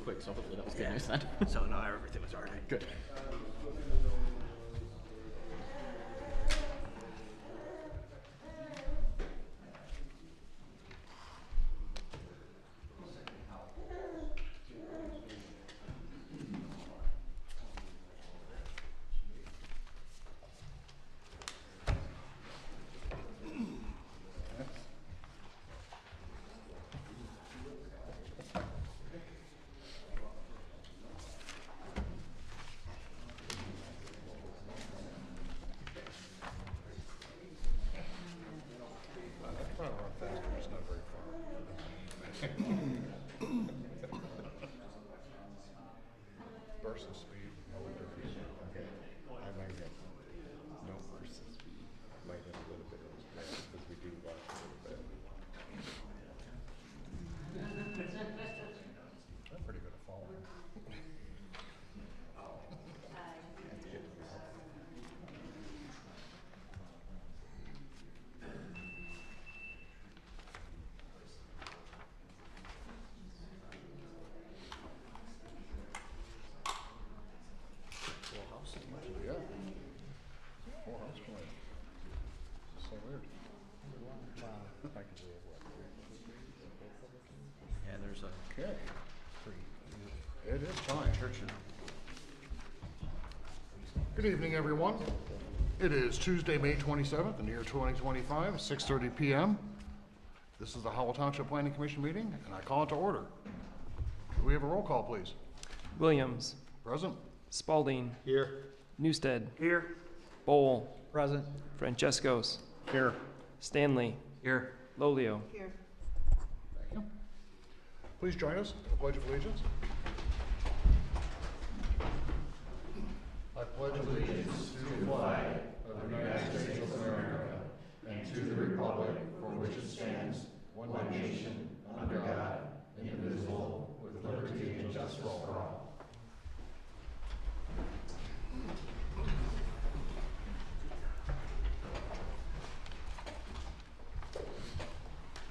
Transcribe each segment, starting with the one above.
quick, so hopefully that was good Yeah. news then. So no, everything was all right. Good. Trying to run faster, just not very far. Burst of speed, no difference. Okay. I might get no burst of speed. Might have a little bit of that because we do watch a little bit. I'm pretty good at following. That's good to know. Full house? Yeah. Full house tonight. So weird. I can believe what. Yeah, there's a Okay. It is time. church now. Good evening, everyone. It is Tuesday, May 27th, in the year 2025, 6:30 p.m. This is the Howell Township Planning Commission meeting, and I call it to order. Could we have a roll call, please? Williams, Present? Spalding, Here. Newstead, Here. Bowl, Present. Francescos, Here. Stanley, Here. Lolio. Thank you. Please join us in the Pledge of Allegiance. I pledge allegiance to the flag of the United States of America and to the republic for which it stands, one nation, under God, indivisible, with liberty and justice for all.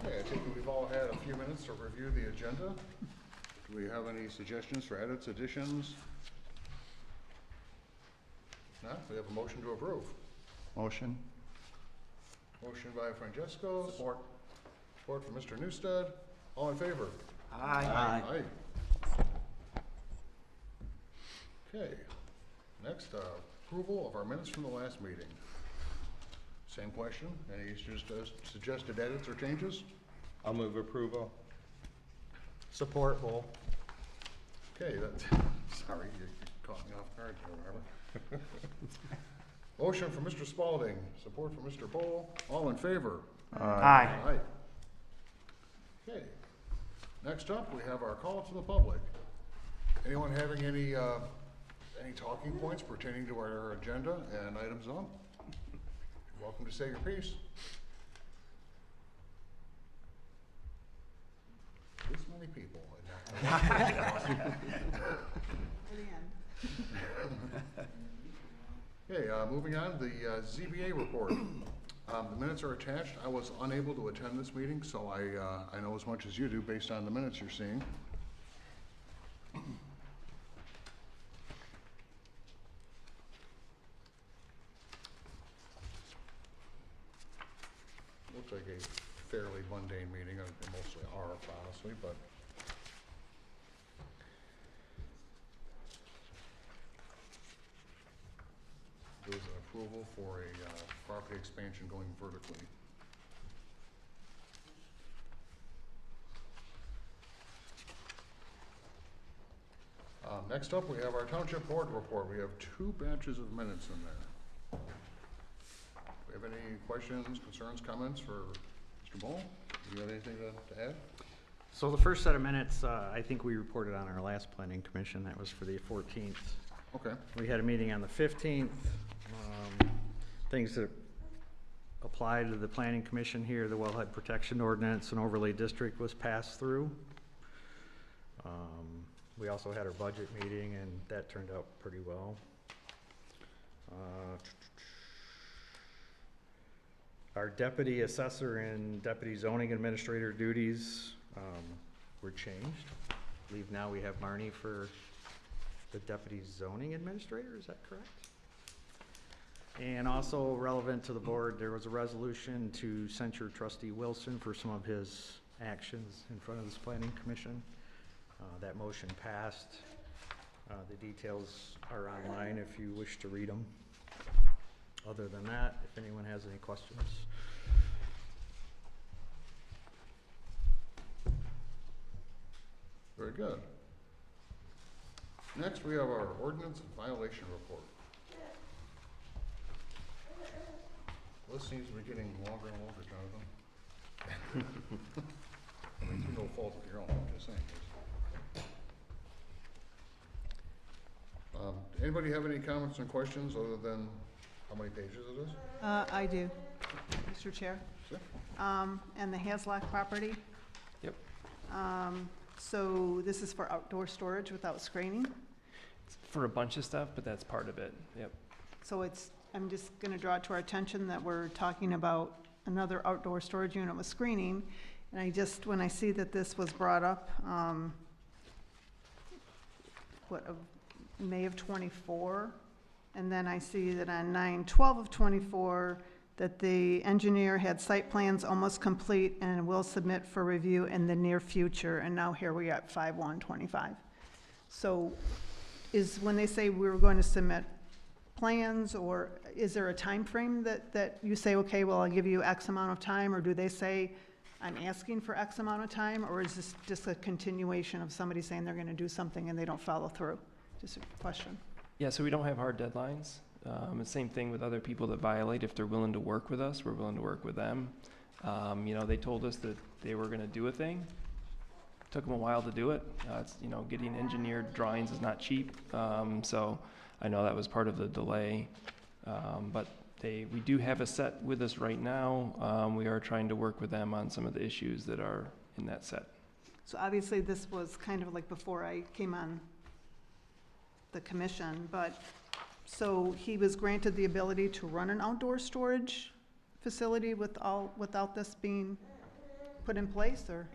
Okay, I think we've all had a few minutes to review the agenda. Do we have any suggestions for edits, additions? If not, we have a motion to approve. Motion. Motion by Francesco. Support. Support from Mr. Newstead. All in favor? Aye. Aye. Okay, next, approval of our minutes from the last meeting. Same question, any suggested edits or changes? I'll move approval. Support, Bull. Okay, that, sorry, you caught me off guard there, Robert. Motion from Mr. Spalding, support from Mr. Pohl. All in favor? Aye. Aye. Okay, next up, we have our call to the public. Anyone having any talking points pertaining to our agenda and items on? You're welcome to say your piece. This many people. Okay, moving on, the ZBA report. The minutes are attached. I was unable to attend this meeting, so I know as much as you do based on the minutes you're seeing. Looks like a fairly mundane meeting, they mostly are, honestly, but. There's an approval for a property expansion going vertically. Next up, we have our township board report. We have 2 batches of minutes in there. Do we have any questions, concerns, comments for Mr. Bowl? Do you have anything to add? So the first set of minutes, I think we reported on our last planning commission. That was for the 14th. Okay. We had a meeting on the 15th. Things that apply to the planning commission here, the wellhead protection ordinance and overlay district was passed through. We also had our budget meeting and that turned out pretty well. Our deputy assessor and deputy zoning administrator duties were changed. I believe now we have Marnie for the deputy zoning administrator, is that correct? And also relevant to the board, there was a resolution to censure trustee Wilson for some of his actions in front of this planning commission. That motion passed. The details are online if you wish to read them. Other than that, if anyone has any questions. Very good. Next, we have our ordinance violation report. List seems to be getting longer and longer, Jonathan. I mean, through no fault of your own, I'm just saying. Anybody have any comments and questions other than how many pages it is? I do, Mr. Chair. Sure. And the Haslock property. Yep. So this is for outdoor storage without screening. It's for a bunch of stuff, but that's part of it. Yep. So it's, I'm just gonna draw it to our attention that we're talking about another outdoor storage unit with screening. And I just, when I see that this was brought up, May of '24, and then I see that on 9/12 of '24, that the engineer had site plans almost complete and will submit for review in the near future, and now here we are at 5/1/25. So is, when they say we were going to submit plans, or is there a time frame that you say, okay, well, I'll give you X amount of time, or do they say, I'm asking for X amount of time, or is this just a continuation of somebody saying they're gonna do something and they don't follow through? Just a question. Yeah, so we don't have hard deadlines. The same thing with other people that violate. If they're willing to work with us, we're willing to work with them. You know, they told us that they were gonna do a thing. Took them a while to do it. It's, you know, getting engineered drawings is not cheap. So I know that was part of the delay. But we do have a set with us right now. We are trying to work with them on some of the issues that are in that set. So obviously, this was kind of like before I came on the commission, but, so he was granted the ability to run an outdoor storage facility without this being put in place, or?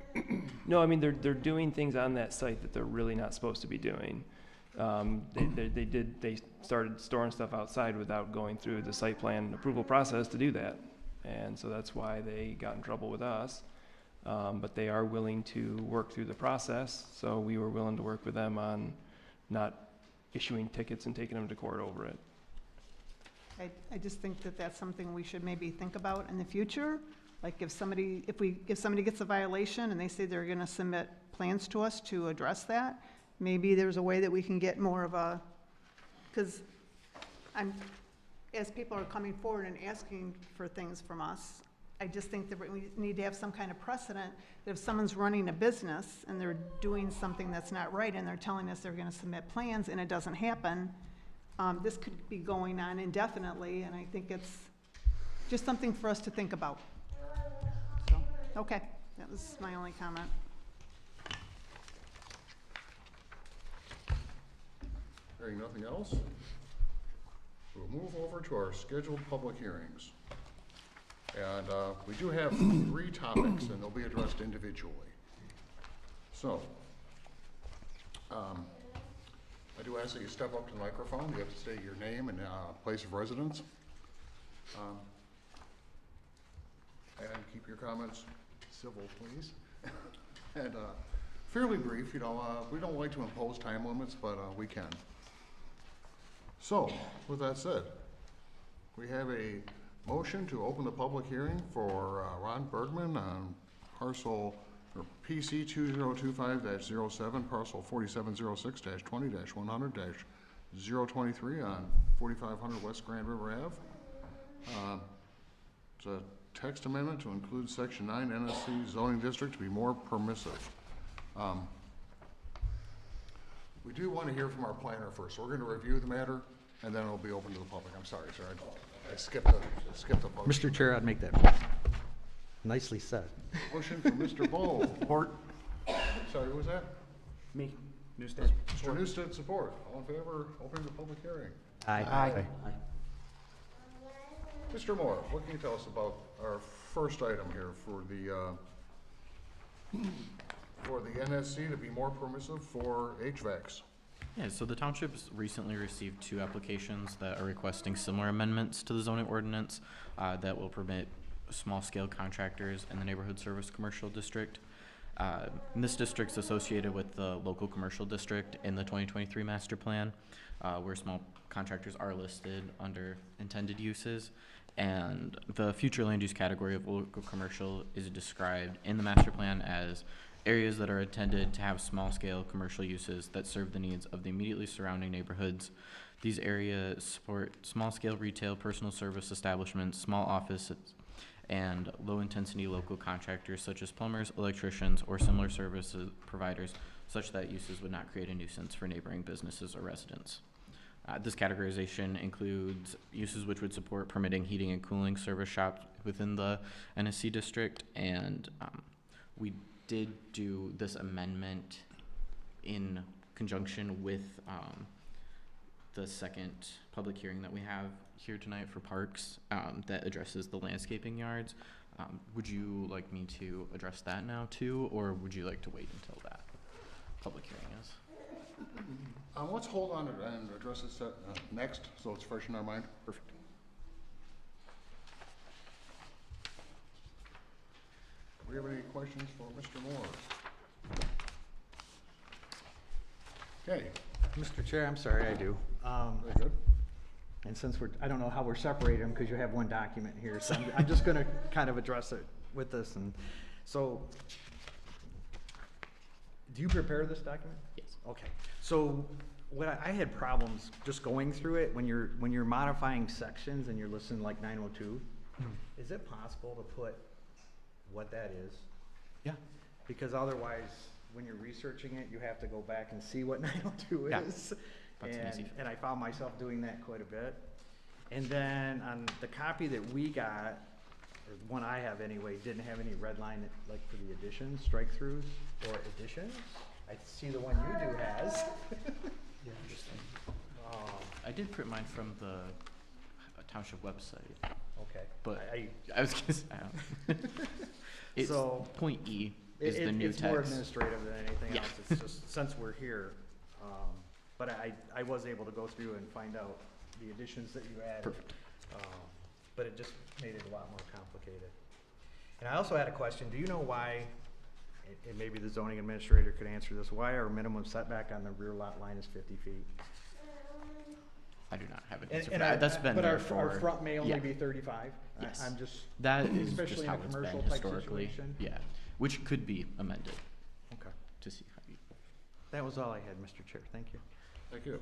No, I mean, they're doing things on that site that they're really not supposed to be doing. They started storing stuff outside without going through the site plan approval process to do that. And so that's why they got in trouble with us. But they are willing to work through the process, so we were willing to work with them on not issuing tickets and taking them to court over it. I just think that that's something we should maybe think about in the future. Like if somebody gets a violation and they say they're gonna submit plans to us to address that, maybe there's a way that we can get more of a, because as people are coming forward and asking for things from us, I just think that we need to have some kind of precedent that if someone's running a business and they're doing something that's not right and they're telling us they're gonna submit plans and it doesn't happen, this could be going on indefinitely, and I think it's just something for us to think about. So, okay, that was my only comment. Hearing nothing else, we'll move over to our scheduled public hearings. And we do have 3 topics, and they'll be addressed individually. So, I do ask that you step up to the microphone. You have to state your name and place of residence. And keep your comments civil, please. And fairly brief, you know, we don't like to impose time limits, but we can. So, with that said, we have a motion to open the public hearing for Ron Bergman on parcel, or PC 2025-07, parcel 4706-20-100-023 on 4500 West Grand River Ave. It's a text amendment to include section 9 NSC zoning district to be more permissive. We do want to hear from our planner first. So we're going to review the matter, and then it'll be open to the public. I'm sorry, sir. I skipped the public. Mr. Chair, I'd make that nicely said. Motion from Mr. Bowe. Support. Sorry, who was that? Me. Newstead. Mr. Newstead, support. All in favor, opening the public hearing. Aye. Mr. Moore, what can you tell us about our first item here for the for the NSC to be more permissive for HVACs. Yeah, so the township's recently received 2 applications that are requesting similar amendments to the zoning ordinance that will permit small-scale contractors in the neighborhood service commercial district. And this district's associated with the local commercial district in the 2023 master plan, where small contractors are listed under intended uses. And the future land use category of local commercial is described in the master plan as areas that are intended to have small-scale commercial uses that serve the needs of the immediately surrounding neighborhoods. These areas support small-scale retail, personal service establishments, small offices, and low-intensity local contractors such as plumbers, electricians, or similar services providers, such that uses would not create a nuisance for neighboring businesses or residents. This categorization includes uses which would support permitting heating and cooling service shops within the NSC district, and we did do this amendment in conjunction with the second public hearing that we have here tonight for parks that addresses the landscaping yards. Would you like me to address that now too, or would you like to wait until that public hearing is? Let's hold on and address this next, so it's fresh in our mind. Perfect. Do we have any questions for Mr. Moore? Okay, Mr. Chair, I'm sorry, I do. very good. And since I don't know how we're separating them because you have one document here, so I'm just gonna kind of address it with this. And so, do you prepare this document? Yes. Okay, so what I had problems just going through it, when you're modifying sections and you're listing like 902, is it possible to put what that is? Yeah. Because otherwise, when you're researching it, you have to go back and see what 902 Yeah. is. That's an easy And I found myself doing that quite a bit. And then on the copy that we got, or the one I have anyway, didn't have any red line like for the additions, strike-throughs, or additions. I see the one you do has. Yeah, interesting. I did print mine from the township website, Okay. but I I was gonna say, it's So, point E is the new it's more text. administrative than anything Yeah. else. It's just, since we're here, but I was able to go through and find out the additions that you added. Perfect. But it just made it a lot more complicated. And I also had a question, do you know why, and maybe the zoning administrator could answer this, why our minimum setback on the rear lot line is 50 feet? I do not have an And- answer for and that. That's been But there our for. front may only yeah. be 35? Yes. I'm just, That is just especially in how a it's commercial been type historically. situation? Yeah, which could be amended okay. to see how you. That was all I had, Mr. Chair, thank you. Thank you.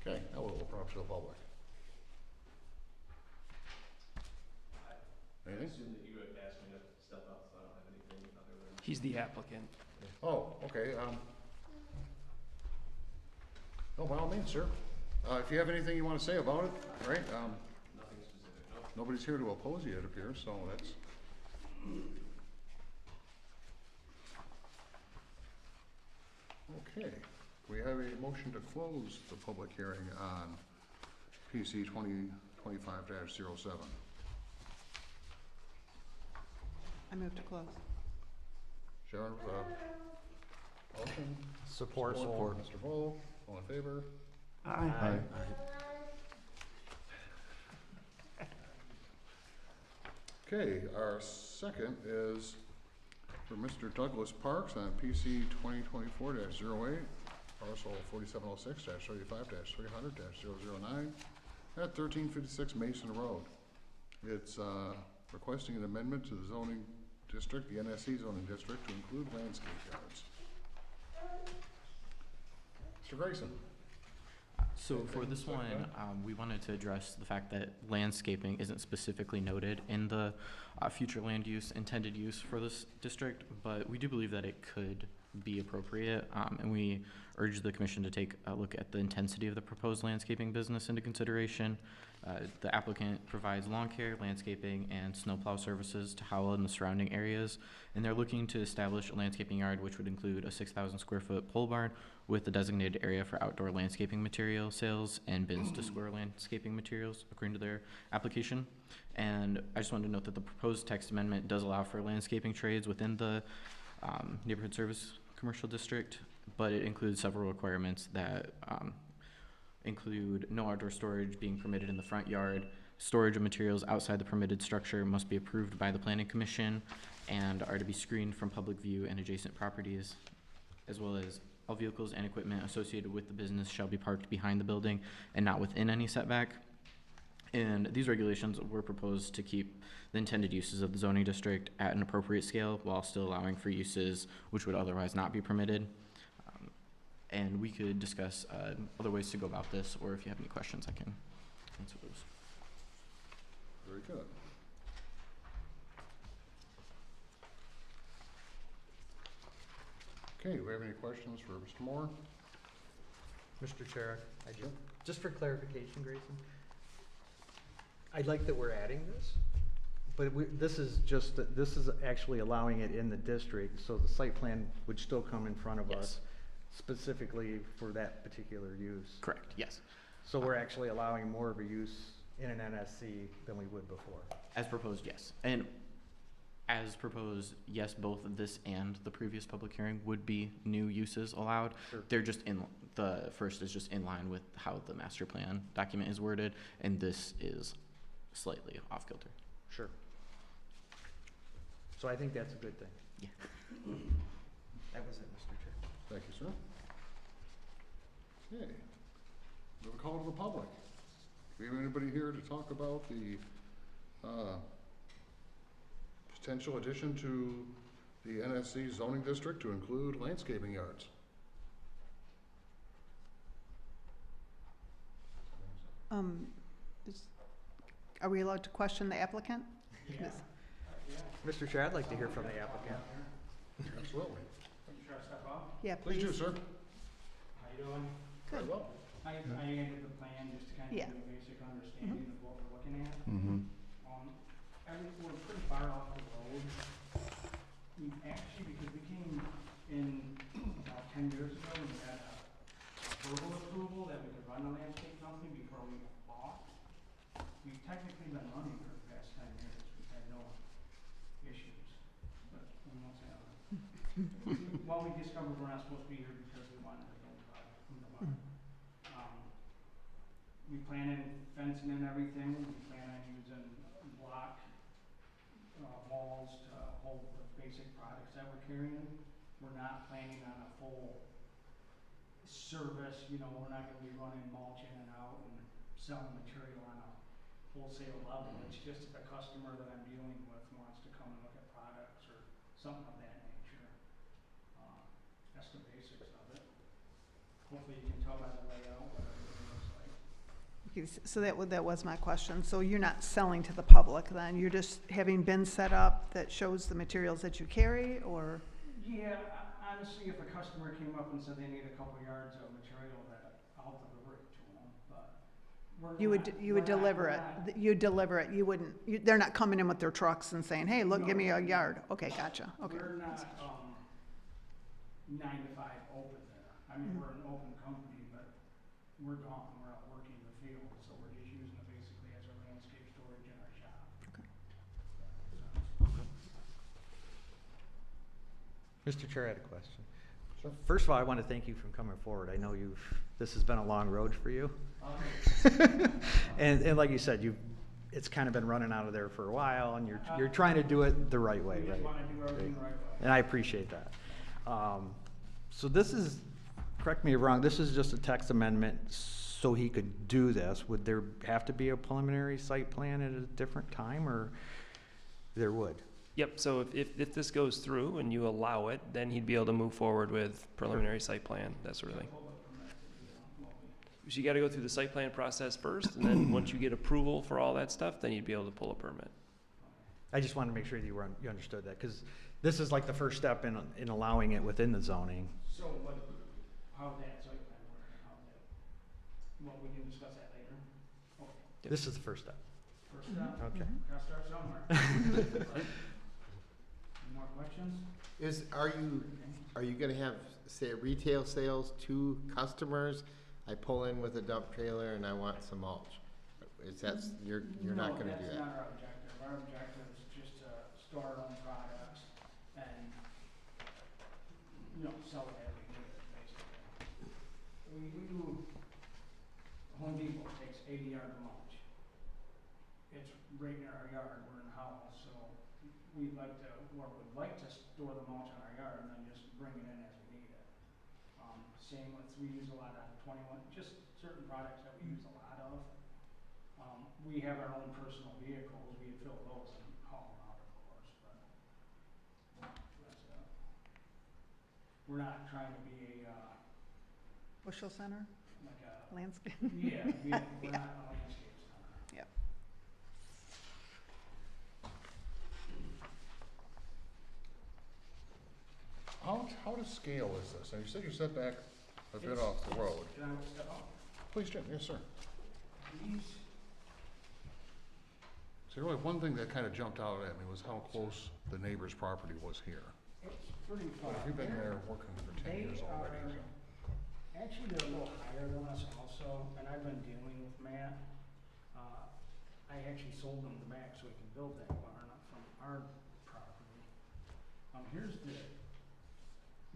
Okay, now we'll open up to the public. Anything? He's the applicant. Oh, okay, oh, by all means, sir. If you have anything you wanna say about it, right, nothing specific, no. Nobody's here to oppose you, it appears, so that's. Okay, we have a motion to close the public hearing on PC 2025-07. I move to close. Sharon, motion? Support. Mr. Vole, all in favor? Aye. Okay, our second is for Mr. Douglas Parks on PC 2024-08, parcel 4706-35-300-009 at 1356 Mason Road. It's requesting an amendment to the zoning district, the NSC zoning district, to include landscape yards. Mr. Grayson? So for this one, we wanted to address the fact that landscaping isn't specifically noted in the future land use, intended use for this district, but we do believe that it could be appropriate, and we urge the commission to take a look at the intensity of the proposed landscaping business into consideration. The applicant provides lawn care, landscaping, and snowplow services to Howell and the surrounding areas, and they're looking to establish a landscaping yard which would include a 6,000 square foot pole barn with a designated area for outdoor landscaping material sales and bins to store landscaping materials according to their application. And I just wanted to note that the proposed text amendment does allow for landscaping trades within the neighborhood service commercial district, but it includes several requirements that include no outdoor storage being permitted in the front yard. Storage of materials outside the permitted structure must be approved by the planning commission and are to be screened from public view and adjacent properties, as well as all vehicles and equipment associated with the business shall be parked behind the building and not within any setback. And these regulations were proposed to keep the intended uses of the zoning district at an appropriate scale while still allowing for uses which would otherwise not be permitted. And we could discuss other ways to go about this, or if you have any questions, I can answer those. Very good. Okay, do we have any questions for Mr. Moore? Mr. Chair, Sure. just for clarification, Grayson, I like that we're adding this, but this is actually allowing it in the district, so the site plan would still come in front of Yes. us specifically for that particular use. Correct, yes. So we're actually allowing more of a use in an NSC than we would before. As proposed, yes. And as proposed, yes, both this and the previous public hearing would be new uses allowed. Sure. They're just the first is just in line with how the master plan document is worded, and this is slightly off kilter. Sure. So I think that's a good thing. Yeah. That was it, Mr. Chair. Thank you, sir. Okay, we have a call to the public. Do we have anybody here to talk about the potential addition to the NSC zoning district to include landscaping yards? Are we allowed to question the applicant? Yes. Mr. Chair, I'd like to hear from the applicant. Absolutely. Should I step up? Yeah, Please do, sir. How you doing? Very well. I ended the plan just to kind of Yeah. give you a basic understanding of what we're looking at. Mm-hmm. We're pretty far off the road. Actually, because we came in about 10 years ago, and we had a verbal approval that we could run a landscape company before we bought. We've technically been running for the past 10 years. We've had no issues, but we won't say that. Well, we discovered we're not supposed to be here because we wanted to build a product from the barn. We plan on fencing and everything. We plan on using block walls to hold the basic products that we're carrying. We're not planning on a full service, we're not gonna be running mulch in and out and selling material on a wholesale level. It's just if a customer that I'm dealing with wants to come and look at products or something of that nature. That's the basics of it. Hopefully you can tell by the layout what everything looks like. Okay, so that was my question. So you're not selling to the public then? You're just having bins set up that shows the materials that you carry, or? Yeah, honestly, if a customer came up and said they need a couple yards of material, that I'll deliver it to them, but we're You would, not- you would we're not- deliver we're it, not- you'd deliver it, you wouldn't, they're not coming in with their trucks and saying, hey, look, give me a yard. Okay, gotcha, okay. We're not, 9 to 5 open there. I mean, we're an open company, but we're gone, we're out working the field, so we're just using it basically as our landscape storage in our shop. Okay. Mr. Chair, I had a question. Sure. First of all, I want to thank you for coming forward. I know this has been a long road for you. And like you said, it's kind of been running out of there for a while, and you're trying to do it the right way, We just right? wanna do everything the right way. And I appreciate that. So this is, correct me if I'm wrong, this is just a text amendment so he could do this. Would there have to be a preliminary site plan at a different time, or there would? Yep, so if this goes through and you allow it, then he'd be able to move forward with preliminary site plan, that sort of thing. So you gotta go through the site plan process first, and then once you get approval for all that stuff, then you'd be able to pull a permit. I just wanted to make sure that you understood that, because this is like the first step in allowing it within the zoning. So how's that site plan work, and how's that, well, we can discuss that later. Okay, This is the first step. first step, Okay. gotta start somewhere. Any more questions? Are you gonna have, say, retail sales to customers? I pull in with a dump trailer and I want some mulch. You're not gonna do No, that's that? not our objective. Our objective is just to store our own products and sell it as we need it, basically. We do, Home Depot takes 80 yards of mulch. It's right near our yard, we're in Howell, so we'd like to, or would like to store the mulch on our yard and then just bring it in as we need it. Same with, we use a lot of 21, just certain products that we use a lot of. We have our own personal vehicles, we fill those and haul them out, of course, but that's, we're not trying to be a, Bushel Center, like a, landscape. yeah, we're not a landscape center. Yep. How to scale is this? And you said you set back a bit It's- off the road. Can I step up? Please, Jim, yes, sir. These, So really, one thing that kind of jumped out at me was how close the neighbor's property was here. it's pretty far. You've been there working for 10 They years already. are- so- Actually, they're a little higher than us also, and I've been dealing with Matt. I actually sold them the back so we can build that barn up from our property. Here's the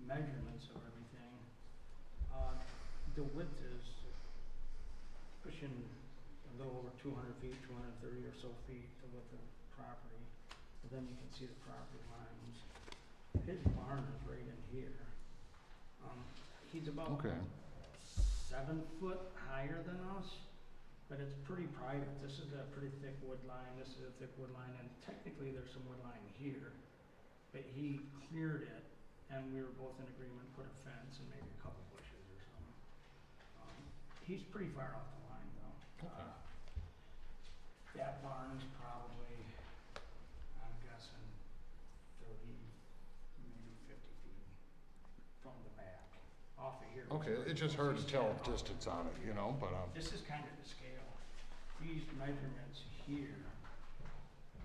measurements of everything. The width is pushing a little over 200 feet, 230 or so feet, the width of the property. But then you can see the property lines. His barn is right in here. He's about Okay. 7 foot higher than us, but it's pretty private. This is a pretty thick wood line, this is a thick wood line, and technically there's some wood line here. But he cleared it, and we were both in agreement, put a fence and maybe a couple bushes or something. He's pretty far off the line though. Okay. That barn is probably, I'm guessing, 30, maybe 50 feet from the back, off of here. Okay, it's just hard to tell distance on it, you know, but, This is kind of the scale. These measurements here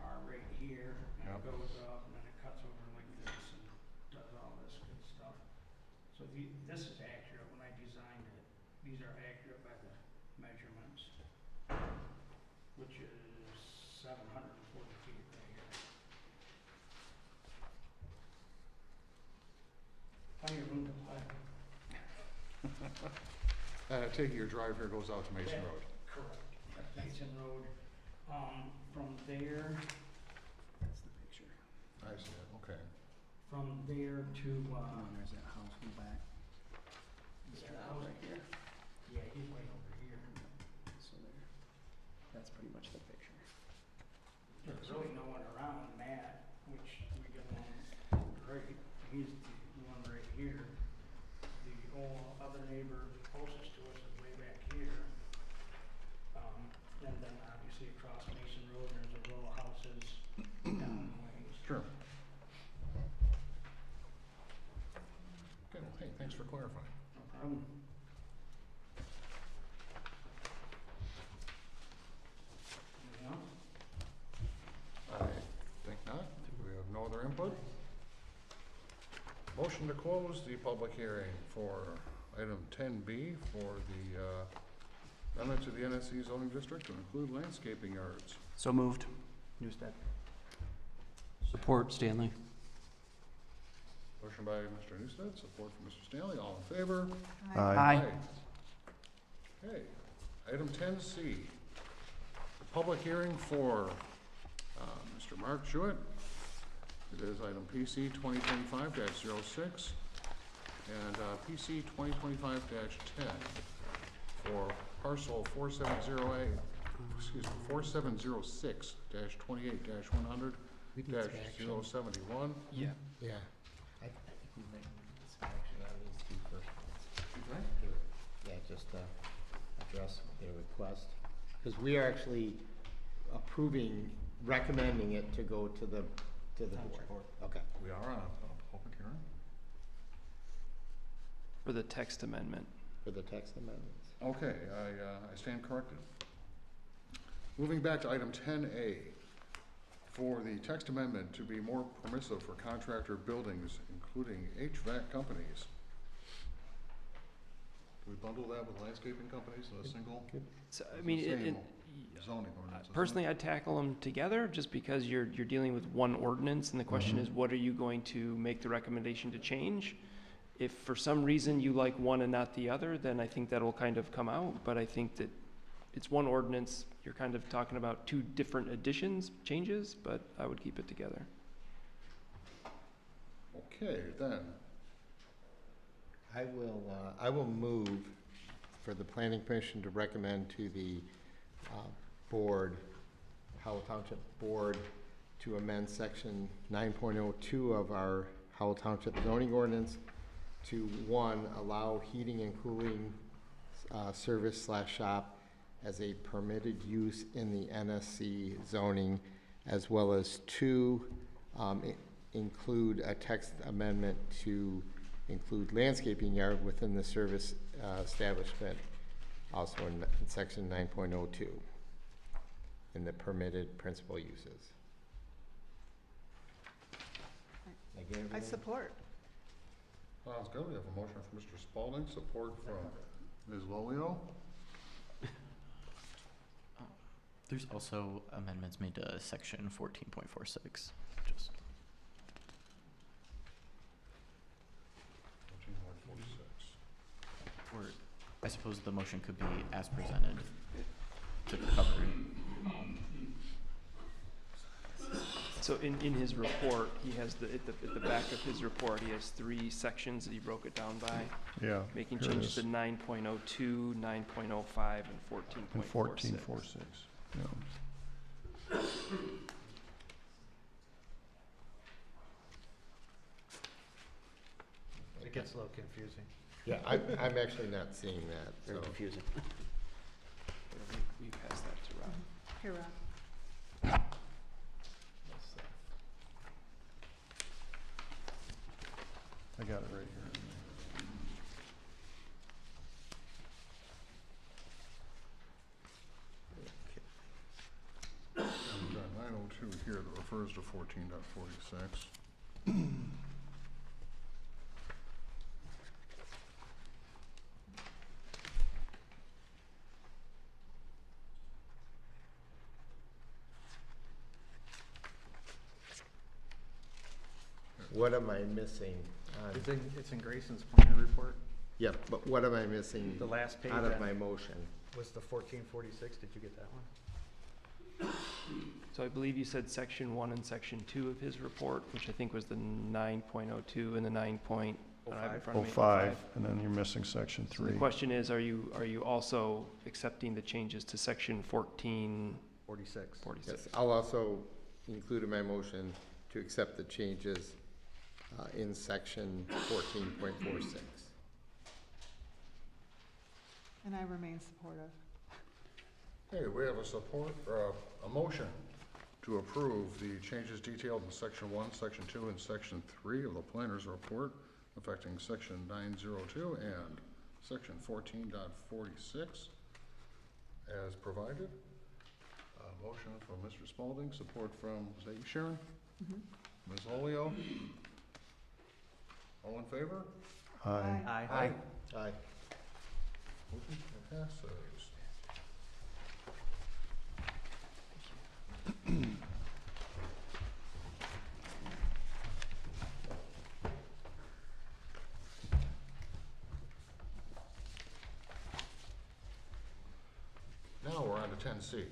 are right here, and Yep. it goes up, and then it cuts over like this and does all this good stuff. So this is accurate when I designed it. These are accurate by the measurements, which is 740 feet right here. Plenty of room to play. take your drive here goes out to Mason Yeah. Road. Correct. Mason Road, from there, That's the picture. I see it, okay. from there to, And then there's that house in the back. It's Yeah, that house right here. yeah, he's way over here. So there. That's pretty much the picture. There's really no one around, Matt, which we get along great. He's the one right here. The only other neighbor closest to us is way back here. And then obviously across Mason Road, there's a row of houses down ways. Sure. Okay, well, hey, thanks for clarifying. No problem. Anything else? I think not. We have no other input. Motion to close the public hearing for item 10B for the amendment to the NSC zoning district to include landscaping yards. So moved. Newstead. Support Stanley. Motion by Mr. Newstead, support from Mr. Stanley. All in favor? Aye. Okay, item 10C, the public hearing for Mr. Mark Jewett. It is item PC 2025-06 and PC 2025-10 for parcel 4706-28-100-071. Yeah. Yeah. I think we might need some action on these two first ones. Yeah, just address their request, because we are actually approving, recommending it to go to the board. Okay. We are on a public hearing. For the text amendment. For the text amendments. Okay, I stand corrected. Moving back to item 10A, for the text amendment to be more permissive for contractor buildings, including HVAC companies. Do we bundle that with landscaping companies in a single So, I It's mean, the same it, zoning ordinance? isn't it? personally, I'd tackle them together just because you're dealing with one ordinance and the question Mhm. is, what are you going to make the recommendation to change? If for some reason you like one and not the other, then I think that'll kind of come out, but I think that it's one ordinance, you're kind of talking about two different additions, changes, but I would keep it together. Okay, then, I will move for the planning commission to recommend to the board, Howell Township Board, to amend section 9.02 of our Howell Township zoning ordinance to, one, allow heating and cooling service / shop as a permitted use in the NSC zoning, as well as two, include a text amendment to include landscaping yard within the service establishment, also in section 9.02, in the permitted principal uses. I support. sounds good. We have a motion from Mr. Spalding, support from Ms. Lolio. There's also amendments made to section 14.46, just. 14.46. Or I suppose the motion could be as presented to cover. So in his report, he has at the back of his report, he has 3 sections that he broke it down by, Yeah. making here it changes to is. 9.02, 9.05, and 14.46. And 14.46, yeah. It gets a little confusing. Yeah, I'm actually not seeing that, so. Very confusing. We passed that to Rob. Here, Rob. I got it right here. We've got 902 here that refers to 14.46. What am I missing? It's in Grayson's planning report. Yeah, but what am I missing The last page out of on- my motion? was the 1446. Did you get that one? So I believe you said section 1 and section 2 of his report, which I think was the 9.02 and the 9. I don't have it in front of me. 05, and then you're missing section So the 3. question is, are you also accepting the changes to section 1446? 46. Yes, I'll also include in my motion to accept the changes in section 14.46. And I remain supportive. Okay, we have a motion to approve the changes detailed in section 1, section 2, and section 3 of the planner's report affecting section 902 and section 14.46 as provided. Motion from Mr. Spalding, support from, is that you, Sharon? Ms. Olio? All in favor? Aye. Aye. Aye. Motion passes. Now we're on to 10C.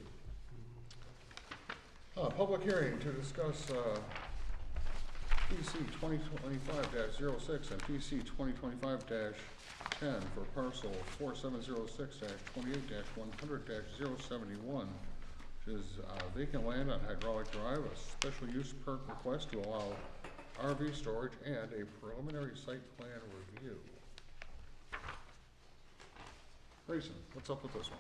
Public hearing to discuss PC 2025-06 and PC 2025-10 for parcel 4706-28-100-071, which is vacant land on Hydraulic Drive, a special use perk request to allow RV storage and a preliminary site plan review. Grayson, what's up with this one?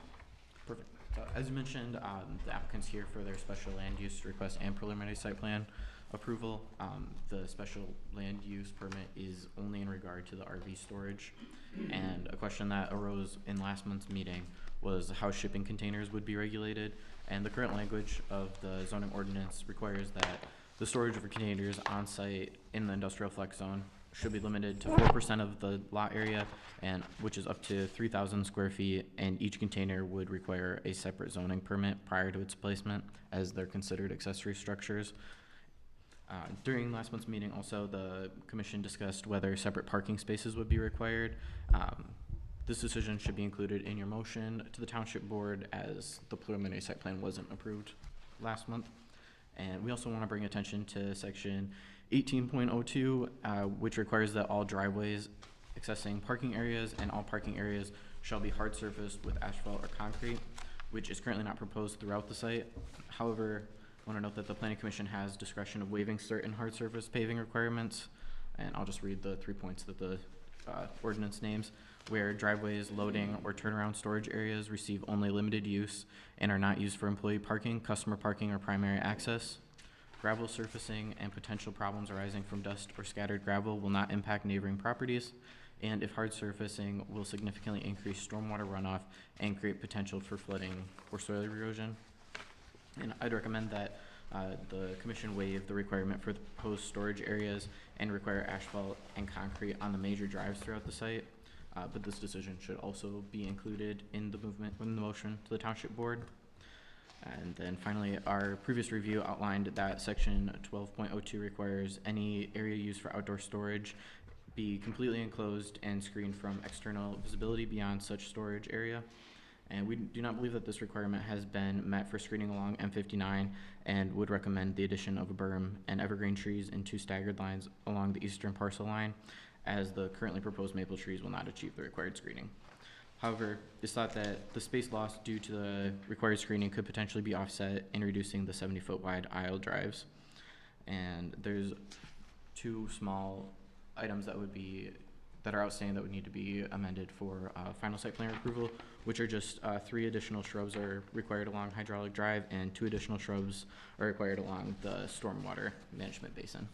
Perfect. As you mentioned, the applicant's here for their special land use request and preliminary site plan approval. The special land use permit is only in regard to the RV storage. And a question that arose in last month's meeting was how shipping containers would be regulated. And the current language of the zoning ordinance requires that the storage of containers on site in the industrial flex zone should be limited to 4% of the lot area, and which is up to 3,000 square feet, and each container would require a separate zoning permit prior to its placement, as they're considered accessory structures. During last month's meeting, also, the commission discussed whether separate parking spaces would be required. This decision should be included in your motion to the township board, as the preliminary site plan wasn't approved last month. And we also want to bring attention to section 18.02, which requires that all driveways accessing parking areas and all parking areas shall be hard surfaced with asphalt or concrete, which is currently not proposed throughout the site. However, I want to note that the planning commission has discretion of waiving certain hard surface paving requirements, and I'll just read the 3 points that the ordinance names: where driveways, loading, or turnaround storage areas receive only limited use and are not used for employee parking, customer parking, or primary access. Gravel surfacing and potential problems arising from dust or scattered gravel will not impact neighboring properties, and if hard surfacing will significantly increase stormwater runoff and create potential for flooding or soil erosion. And I'd recommend that the commission waive the requirement for the proposed storage areas and require asphalt and concrete on the major drives throughout the site. But this decision should also be included in the motion to the township board. And then finally, our previous review outlined that section 12.02 requires any area used for outdoor storage be completely enclosed and screened from external visibility beyond such storage area. And we do not believe that this requirement has been met for screening along M59, and would recommend the addition of a berm and evergreen trees in 2 staggered lines along the eastern parcel line, as the currently proposed maple trees will not achieve the required screening. However, it's thought that the space lost due to the required screening could potentially be offset in reducing the 70-foot wide aisle drives. And there's 2 small items that are outstanding that would need to be amended for final site plan approval, which are just 3 additional shrubs are required along Hydraulic Drive, and 2 additional shrubs are required along the stormwater management basin.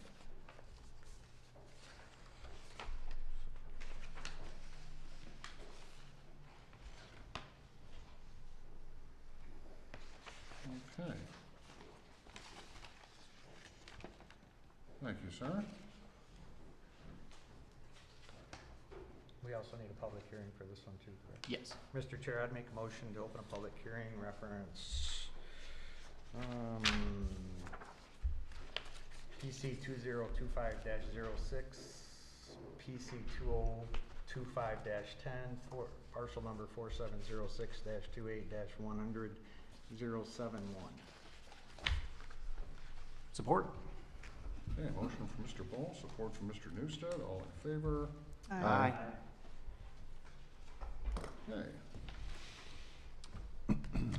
Okay. Thank you, sir. We also need a public hearing for this one too, correct? Yes. Mr. Chair, I'd make a motion to open a public hearing reference, PC 2025-06, PC 2025-10, for parcel number 4706-28-100-071. Support. Okay, motion from Mr. Ball, support from Mr. Newstead, all in favor? Aye. Okay.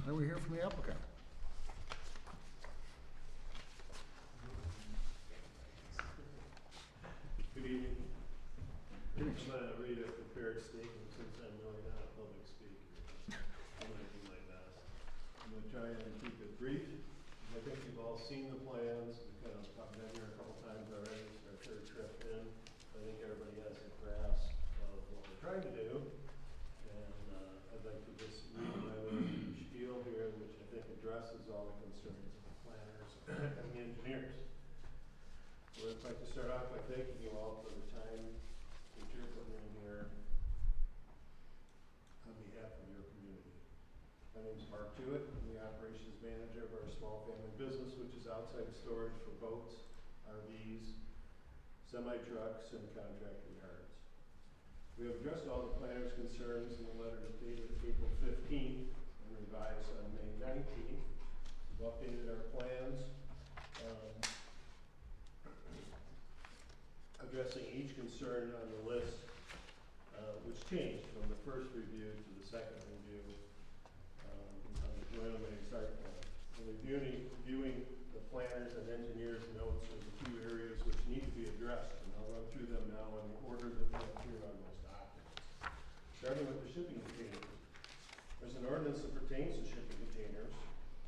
Now we hear from the applicant. Good evening. Good I'm evening. going to read a prepared statement since I'm really not a public speaker. I'm going to do my best. I'm going to try and keep it brief. I think you've all seen the plans. We've kind of been here a couple times already. It's our 3rd trip in. I think everybody has a grasp of what we're trying to do. And I'd like to just read my little spiel here, which I think addresses all the concerns of the planners and the engineers. So I'd like to start off by thanking you all for the time that you're putting in here on behalf of your community. My name's Mark Jewett. I'm the operations manager of our small family business, which is outside storage for boats, RVs, semi-trucks, and contractor yards. We have addressed all the planners' concerns in the letter dated April 15th and revised on May 19th. We've updated our plans, addressing each concern on the list, which changed from the first review to the second review on the preliminary site plan. In reviewing the planners and engineers' notes, there's a few areas which need to be addressed, and I'll run through them now in the order that they appear on those documents. Starting with the shipping containers. There's an ordinance that pertains to shipping containers.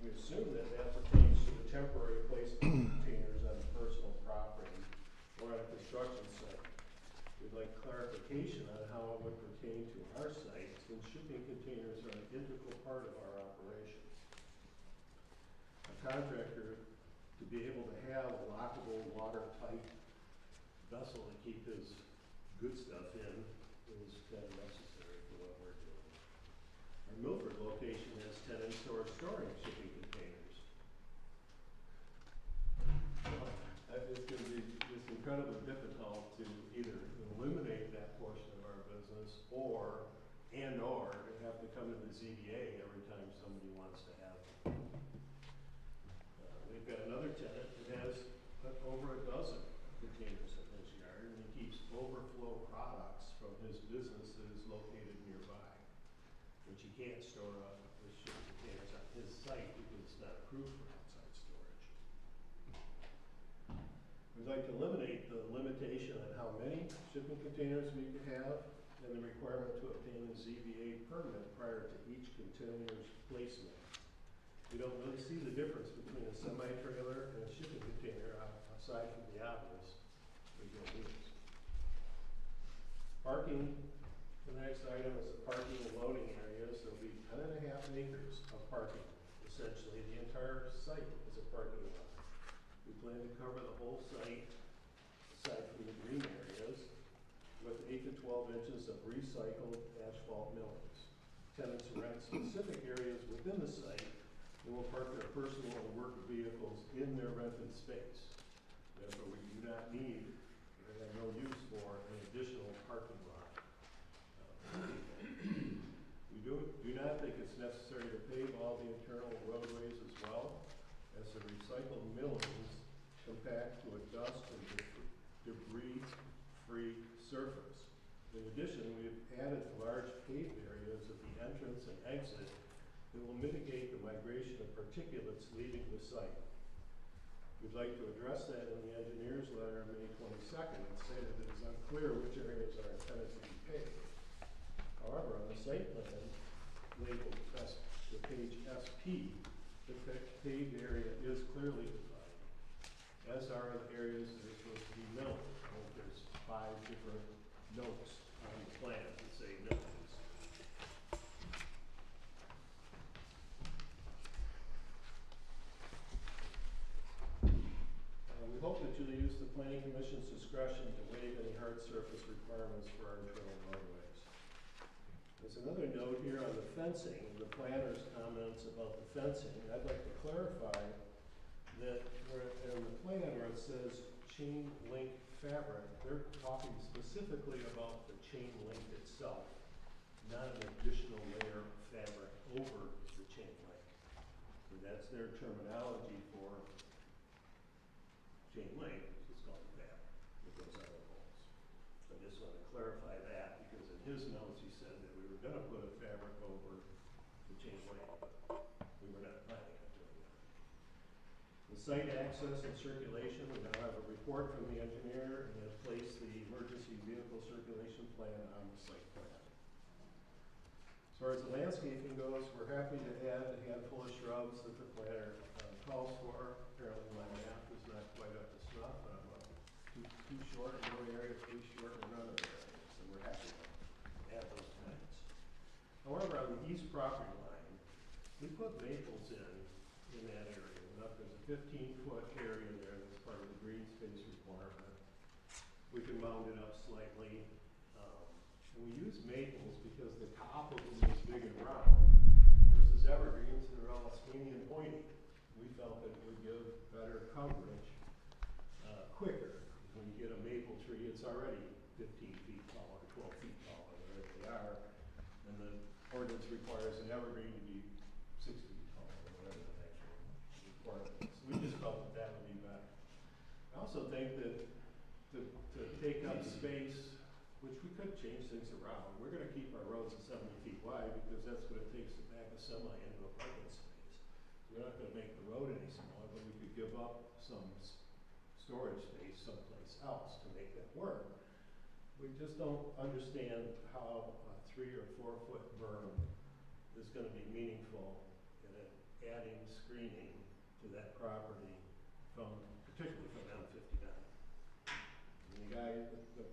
We assume that that pertains to the temporary placement of containers on personal property or on a construction site. We'd like clarification on how it would pertain to our site, since shipping containers are an integral part of our operation. A contractor, to be able to have a lockable, watertight vessel to keep his good stuff in, is kind of necessary for what we're doing. Our Milford location has tenants who are storing shipping containers. Well, it's incredibly difficult to either eliminate that portion of our business or have to come to the ZBA every time somebody wants to have them. We've got another tenant that has over a dozen containers in his yard, and he keeps overflow products from his businesses located nearby, which he can't store on his shipping containers on his site because it's not approved for outside storage. We'd like to eliminate the limitation on how many shipping containers we could have and the requirement to obtain a ZBA permit prior to each container's placement. We don't really see the difference between a semi-trailer and a shipping container aside from the obvious legal needs. Parking, the next item is the parking and loading areas. There'll be 10.5 acres of parking. Essentially, the entire site is a parking lot. We plan to cover the whole site, aside from the green areas, with 8 to 12 inches of recycled asphalt millings. Tenants rent specific areas within the site and will park their personal and work vehicles in their rented space. Therefore, we do not need, or have no use for, an additional parking lot. We do not think it's necessary to pave all the internal roadways as well, as the recycled millings compact to a dust and debris-free surface. In addition, we have added large paved areas at the entrance and exit that will mitigate the migration of particulates leaving the site. We'd like to address that in the engineer's letter on May 22nd and say that it is unclear which areas are intended to be paved. However, on the site plan labeled the page SP, the paved area is clearly defined, as are the areas that are supposed to be milled. I think there's 5 different notes on the plan that say millings. We hope that you'll use the Planning Commission's discretion to waive any hard surface requirements for our internal roadways. There's another note here on the fencing, the planner's comments about the fencing. I'd like to clarify that in the plan where it says chain link fabric, they're talking specifically about the chain link itself, not an additional layer of fabric over the chain link. So that's their terminology for chain link, it's called fabric. It goes on the poles. So I just want to clarify that because in his notes he said that we were going to put a fabric over the chain link, but we were not planning on doing that. The site access and circulation, we now have a report from the engineer and have placed the emergency vehicle circulation plan on the site plan. As far as the landscaping goes, we're happy to add a handful of shrubs that the planner calls for. Apparently my math is not quite up to snuff. Too short in one area, too short in another area. So we're happy to add those plants. However, on the east property line, we put maples in that area. There's a 15-foot area there that's part of the green space requirement. We can mound it up slightly. And we use maples because the top of them is big and round versus evergreens that are all skinny and pointy. We felt that it would give better coverage quicker. When you get a maple tree, it's already 15 feet tall or 12 feet tall, whatever they are. And the ordinance requires an evergreen to be 6 feet tall or whatever the actual requirement is. We just felt that that would be better. I also think that to take up space, which we could change things around, we're going to keep our roads at 70 feet wide because that's what it takes to back a semi into a parking space. We're not going to make the road any smaller, but we could give up some storage space someplace else to make that work. We just don't understand how a 3 or 4 foot berm is going to be meaningful in adding screening to that property particularly from M59. And the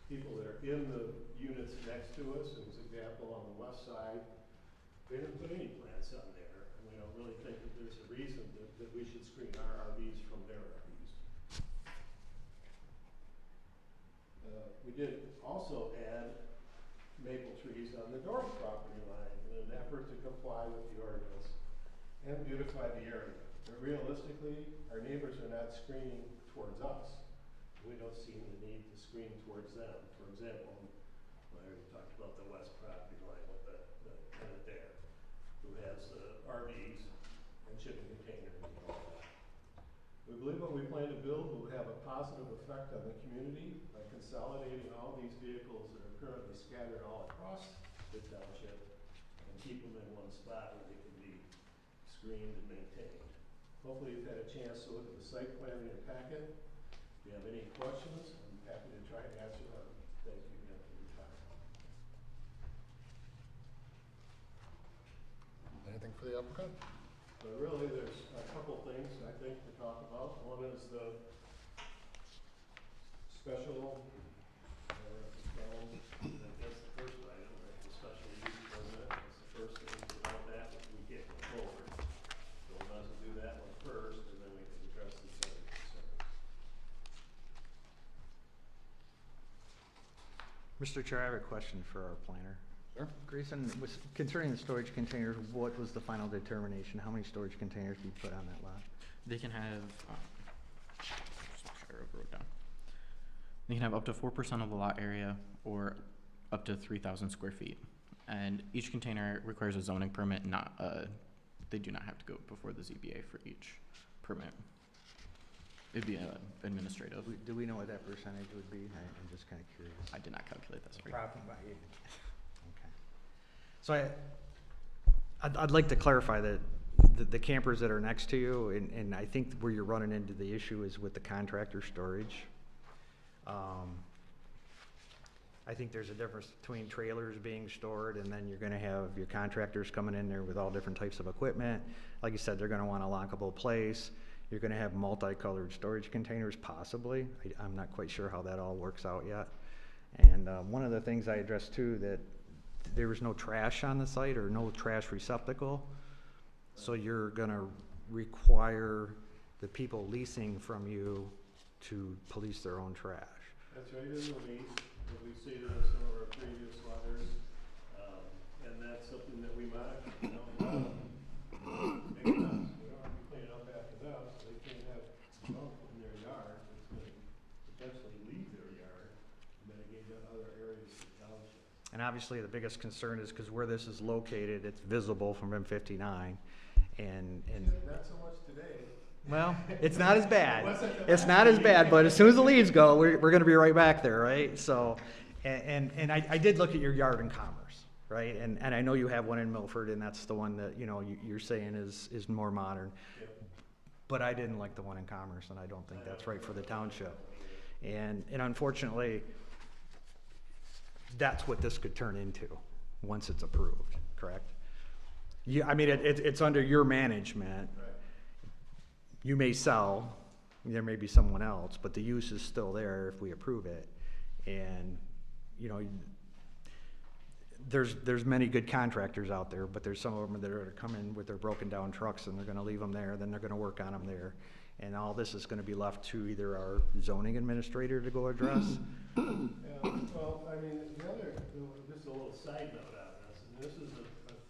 people that are in the units next to us, as an example on the west side, they didn't put any plants on there, and we don't really think that there's a reason that we should screen our RVs from their RVs. We did also add maple trees on the north property line in an effort to comply with the ordinance and beautify the area. But realistically, our neighbors are not screening towards us. We don't see the need to screen towards them. For example, I already talked about the west property line with the tenant there, who has RVs and shipping containers and all that. We believe what we plan to build will have a positive effect on the community by consolidating all these vehicles that are currently scattered all across the township and keep them in one spot where they can be screened and maintained. Hopefully you've had a chance to look at the site plan in your packet. If you have any questions, I'm happy to try and answer them. Thank you again for your time. Anything for the applicant? But really, there's a couple things I think to talk about. One is the special, I guess the first item, right, the special use permit. That's the first thing about that, we can't go forward. So we might as well do that one first, and then we can address these other concerns. Mr. Chair, I have a question for our planner. Sure. Grayson, concerning the storage containers, what was the final determination? How many storage containers do you put on that lot? They can have, just make sure I wrote it down. They can have up to 4% of the lot area or up to 3,000 square feet. And each container requires a zoning permit, not, they do not have to go before the ZBA for each permit. It'd be administrative. Do we know what that percentage would be? I'm just kind of curious. I did not calculate that, sorry. Problem by you. Okay. So I'd like to clarify that the campers that are next to you, and I think where you're running into the issue is with the contractor storage. I think there's a difference between trailers being stored and then you're gonna have your contractors coming in there with all different types of equipment. Like you said, they're gonna want a lockable place. You're gonna have multicolored storage containers possibly. I'm not quite sure how that all works out yet. And one of the things I addressed too, that there was no trash on the site or no trash receptacle. So you're gonna require the people leasing from you to police their own trash. That's right in the lease, as we stated in some of our previous letters, and that's something that we monitor, you know. Make sense. We don't have to clean it up after them, so they can't have junk in their yard that's gonna potentially leave their yard and mitigate to other areas of the township. And obviously, the biggest concern is because where this is located, it's visible from M59, and Not so much today. well, it's not as bad. It's not as bad, but as soon as the leaves go, we're gonna be right back there, right? So, and I did look at your yard in Commerce, right? And I know you have one in Milford, and that's the one that, you know, you're saying is more modern. Yep. But I didn't like the one in Commerce, and I don't think that's right for the township. And unfortunately, that's what this could turn into once it's approved, correct? Yeah, I mean, it's under your management. Right. You may sell, there may be someone else, but the use is still there if we approve it. And, you know, there's many good contractors out there, but there's some of them that are gonna come in with their broken down trucks and they're gonna leave them there, then they're gonna work on them there. And all this is gonna be left to either our zoning administrator to go address. Yeah, well, I mean, just a little side note on this, and this is a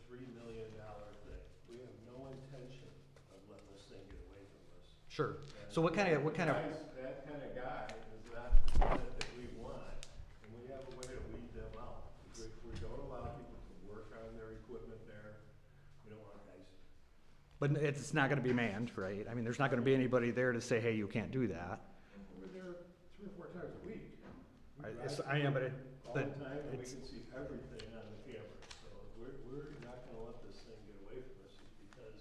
$3 million thing. We have no intention of letting this thing get away from us. Sure. So what kind of, That kind of guy is not the tenant that we want, and we have a way to weed them out. We don't allow people to work on their equipment there. We don't want guys. but it's not gonna be manned, right? I mean, there's not gonna be anybody there to say, hey, you can't do that. We're there 3 or 4 times a week. We I drive am, but all the time, and we it's, can see everything on the camera. So we're not gonna let this thing get away from us, just because,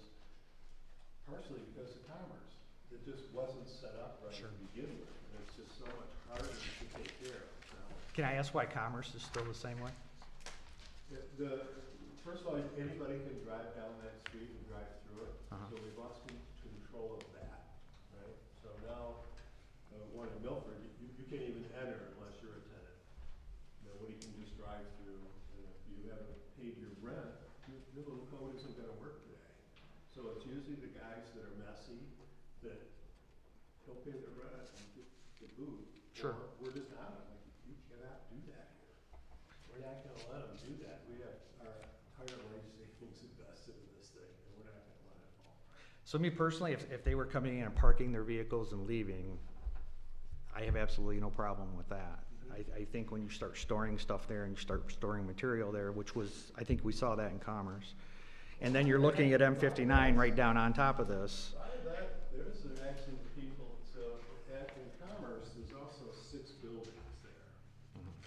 partially because of Commerce. It just wasn't set up right Sure. to begin with, and it's just so much harder to take care of now. can I ask why Commerce is still the same way? First of all, anybody can drive down that street and drive through it, Uh-huh. so we've lost control of that, right? So now, one in Milford, you can't even enter unless you're a tenant. Nobody can just drive through, and if you haven't paid your rent, your little code isn't gonna work today. So it's usually the guys that are messy, that don't pay their rent and get booed. Sure. Or we're just on them, like, you cannot do that here. We're not gonna let them do that. We have our entire life savings invested in this thing, and we're not gonna let it fall. So me personally, if they were coming in and parking their vehicles and leaving, I have absolutely no problem with that. I think when you start storing stuff there and you start storing material there, which was, I think we saw that in Commerce. And then you're looking at M59 right down on top of this. There's actually people, so in Commerce, there's also 6 buildings there.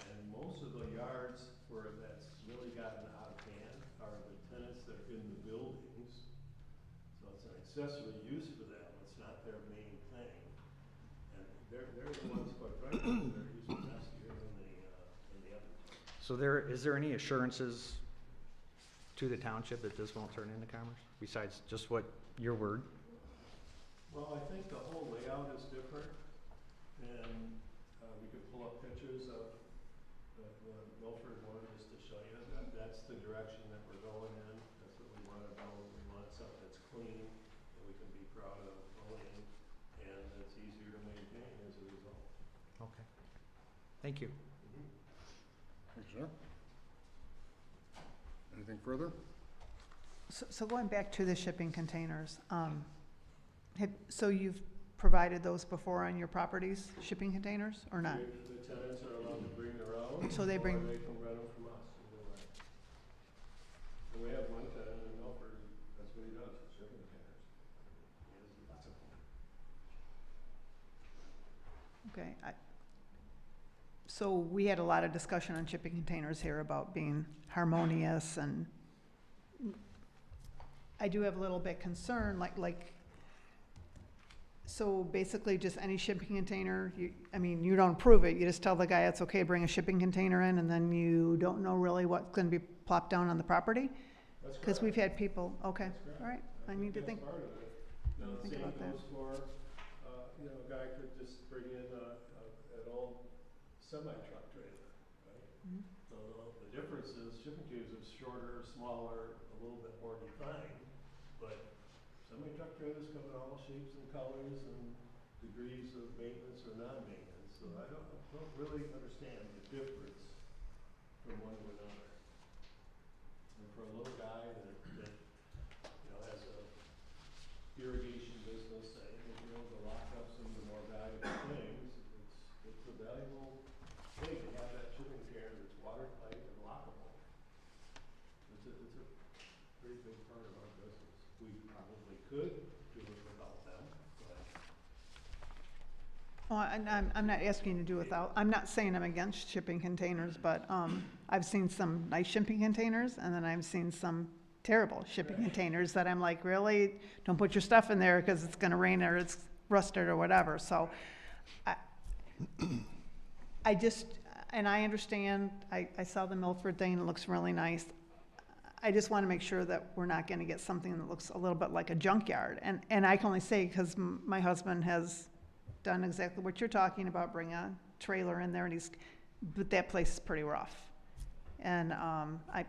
And most of the yards where that's really gotten out of hand are the tenants that are in the buildings. So it's an accessory use for them, it's not their main thing. And they're the ones, quite frankly, that are using nastier than the others. So is there any assurances to the township that this won't turn into Commerce, besides just what, your word? Well, I think the whole layout is different, and we could pull up pictures of the Milford one just to show you that that's the direction that we're going in. That's what we want to go. We want something that's clean that we can be proud of owning, and that's easier to maintain as a result. Okay. Thank you. Thank you, sir. Anything further? So going back to the shipping containers, so you've provided those before on your properties, shipping containers, or not? The tenants are allowed to bring their own, So they bring- or they can rent them from us. Either way. And we have one tenant in Milford, that's what he does, shipping containers. He has lots of them. Okay, so we had a lot of discussion on shipping containers here about being harmonious, and I do have a little bit concern, so basically just any shipping container, you don't approve it, you just tell the guy it's okay to bring a shipping container in, and then you don't know really what's gonna be plopped down on the property? That's Because we've had people, okay, That's correct. all right, I need to That's think, part of it. Now, the think same about that. goes for, a guy could just bring in an old semi-truck trailer, right? Mhm. So the difference is shipping containers is shorter, smaller, a little bit more defined, but semi-truck trailers come in all shapes and colors and degrees of maintenance or non-maintenance, so I don't really understand the difference from one to another. And for a little guy that has a irrigation business, that is able to lock up some of the more valuable things, it's a valuable thing to have that shipping container that's watertight and lockable. It's a pretty big part of our business. We probably could do it without them, but oh, and I'm not asking you to do without, I'm not saying I'm against shipping containers, but, I've seen some nice shipping containers, and then I've seen some terrible shipping containers that I'm like, really? Don't put your stuff in there because it's gonna rain or it's rusted or whatever, so I just, and I understand, I saw the Milford thing, it looks really nice. I just want to make sure that we're not going to get something that looks a little bit like a junkyard. And I can only say, because my husband has done exactly what you're talking about, bring a trailer in there, and but that place is pretty rough. And I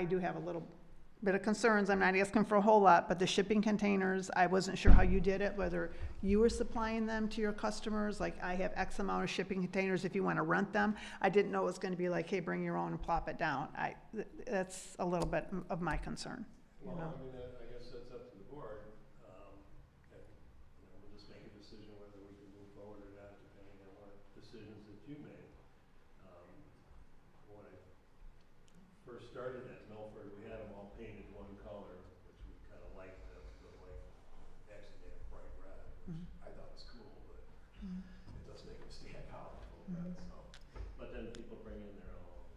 do have a little bit of concerns. I'm not asking for a whole lot, but the shipping containers, I wasn't sure how you did it, whether you were supplying them to your customers, like I have X amount of shipping containers if you want to rent them. I didn't know it was going to be like, hey, bring your own and plop it down. That's a little bit of my concern, you well, know. I mean, I guess that's up to the board. And, we'll just make a decision whether we can move forward or not, depending on what decisions that you make. When I first started at Milford, we had them all painted one color, which we kind of liked, actually they have bright red, which I thought was cool, but it does make them stand out a little bit, so. But then people bring in their own.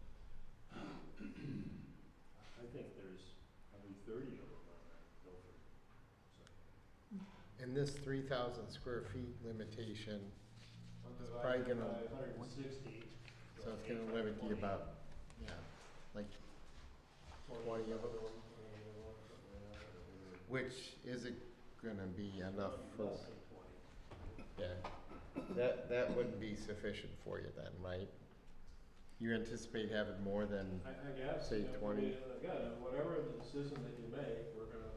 I think there's probably 30 of them on that Milford site. And this 3,000 square feet limitation, It's probably gonna- 160. so it's gonna limit you about, like 20 of them, which isn't gonna be enough for, Less than 20. yeah. That wouldn't be sufficient for you then, right? You anticipate having more than, I guess. Say 20. Again, whatever the decision that you make, we're gonna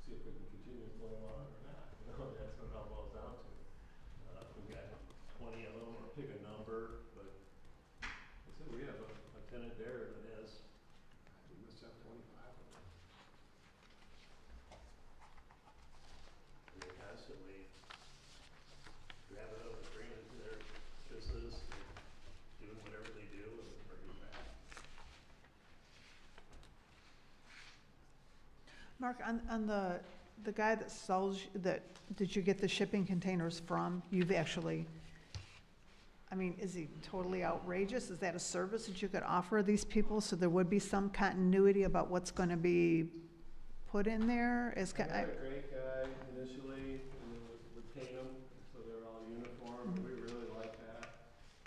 see if we can continue going on or not. That's what it all boils down to. We've got 20 of them, or pick a number, but I said we have a tenant there that has, we must have 25 of them. And they constantly have another agreement to their business, they're doing whatever they do and bring it back. Mark, on the guy that sells, did you get the shipping containers from? You've actually, I mean, is he totally outrageous? Is that a service that you could offer these people so there would be some continuity about what's going to be put in there? I got a great guy initially, and then we paint them, so they're all uniform, Mhm. we really like that.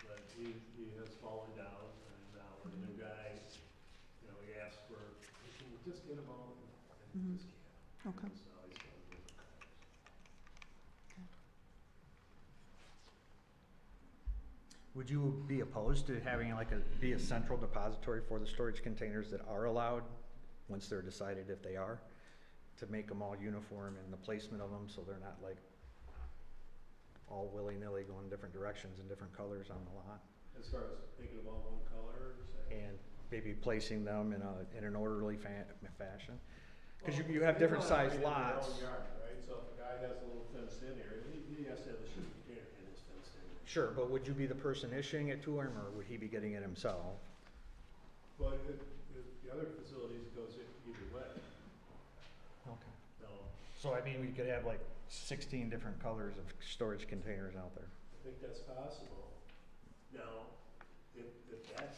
But he has fallen down, and now with the new guy, you know, he asked for, can you just get them all? And Mhm. he just can't. Okay. So he's going to different colors. Would you be opposed to having like be a central depository for the storage containers that are allowed, once they're decided if they are, to make them all uniform in the placement of them, so they're not like all willy-nilly going different directions and different colors on the lot? As far as thinking about one color, say. And maybe placing them in an orderly fashion? Because Well, you have they different wanna sized be in their own lots. yard, right? So if a guy has a little fenced in area, he has to have the shipping container in his fenced in area. Sure, but would you be the person issuing it to him, or would he be getting it himself? But if the other facilities goes either way, Okay. so So I mean, we could have like 16 different colors of storage containers out there. I think that's possible. Now, if that's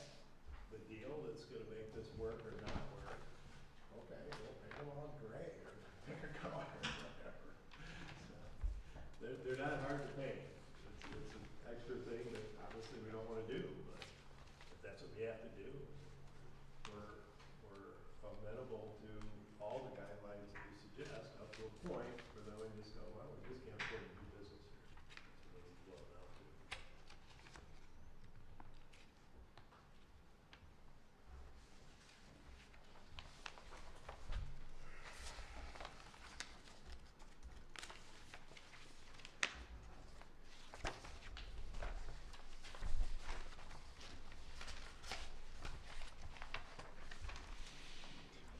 the deal that's gonna make this work or not work, okay, we'll paint them all gray or pick a color or whatever. So, they're not hard to paint. It's an extra thing that obviously we don't wanna do, but if that's what we have to do, we're amenable to all the guidelines that you suggest up to a point where then we just go, well, we just can't afford to do business here. That's what it's blown out to.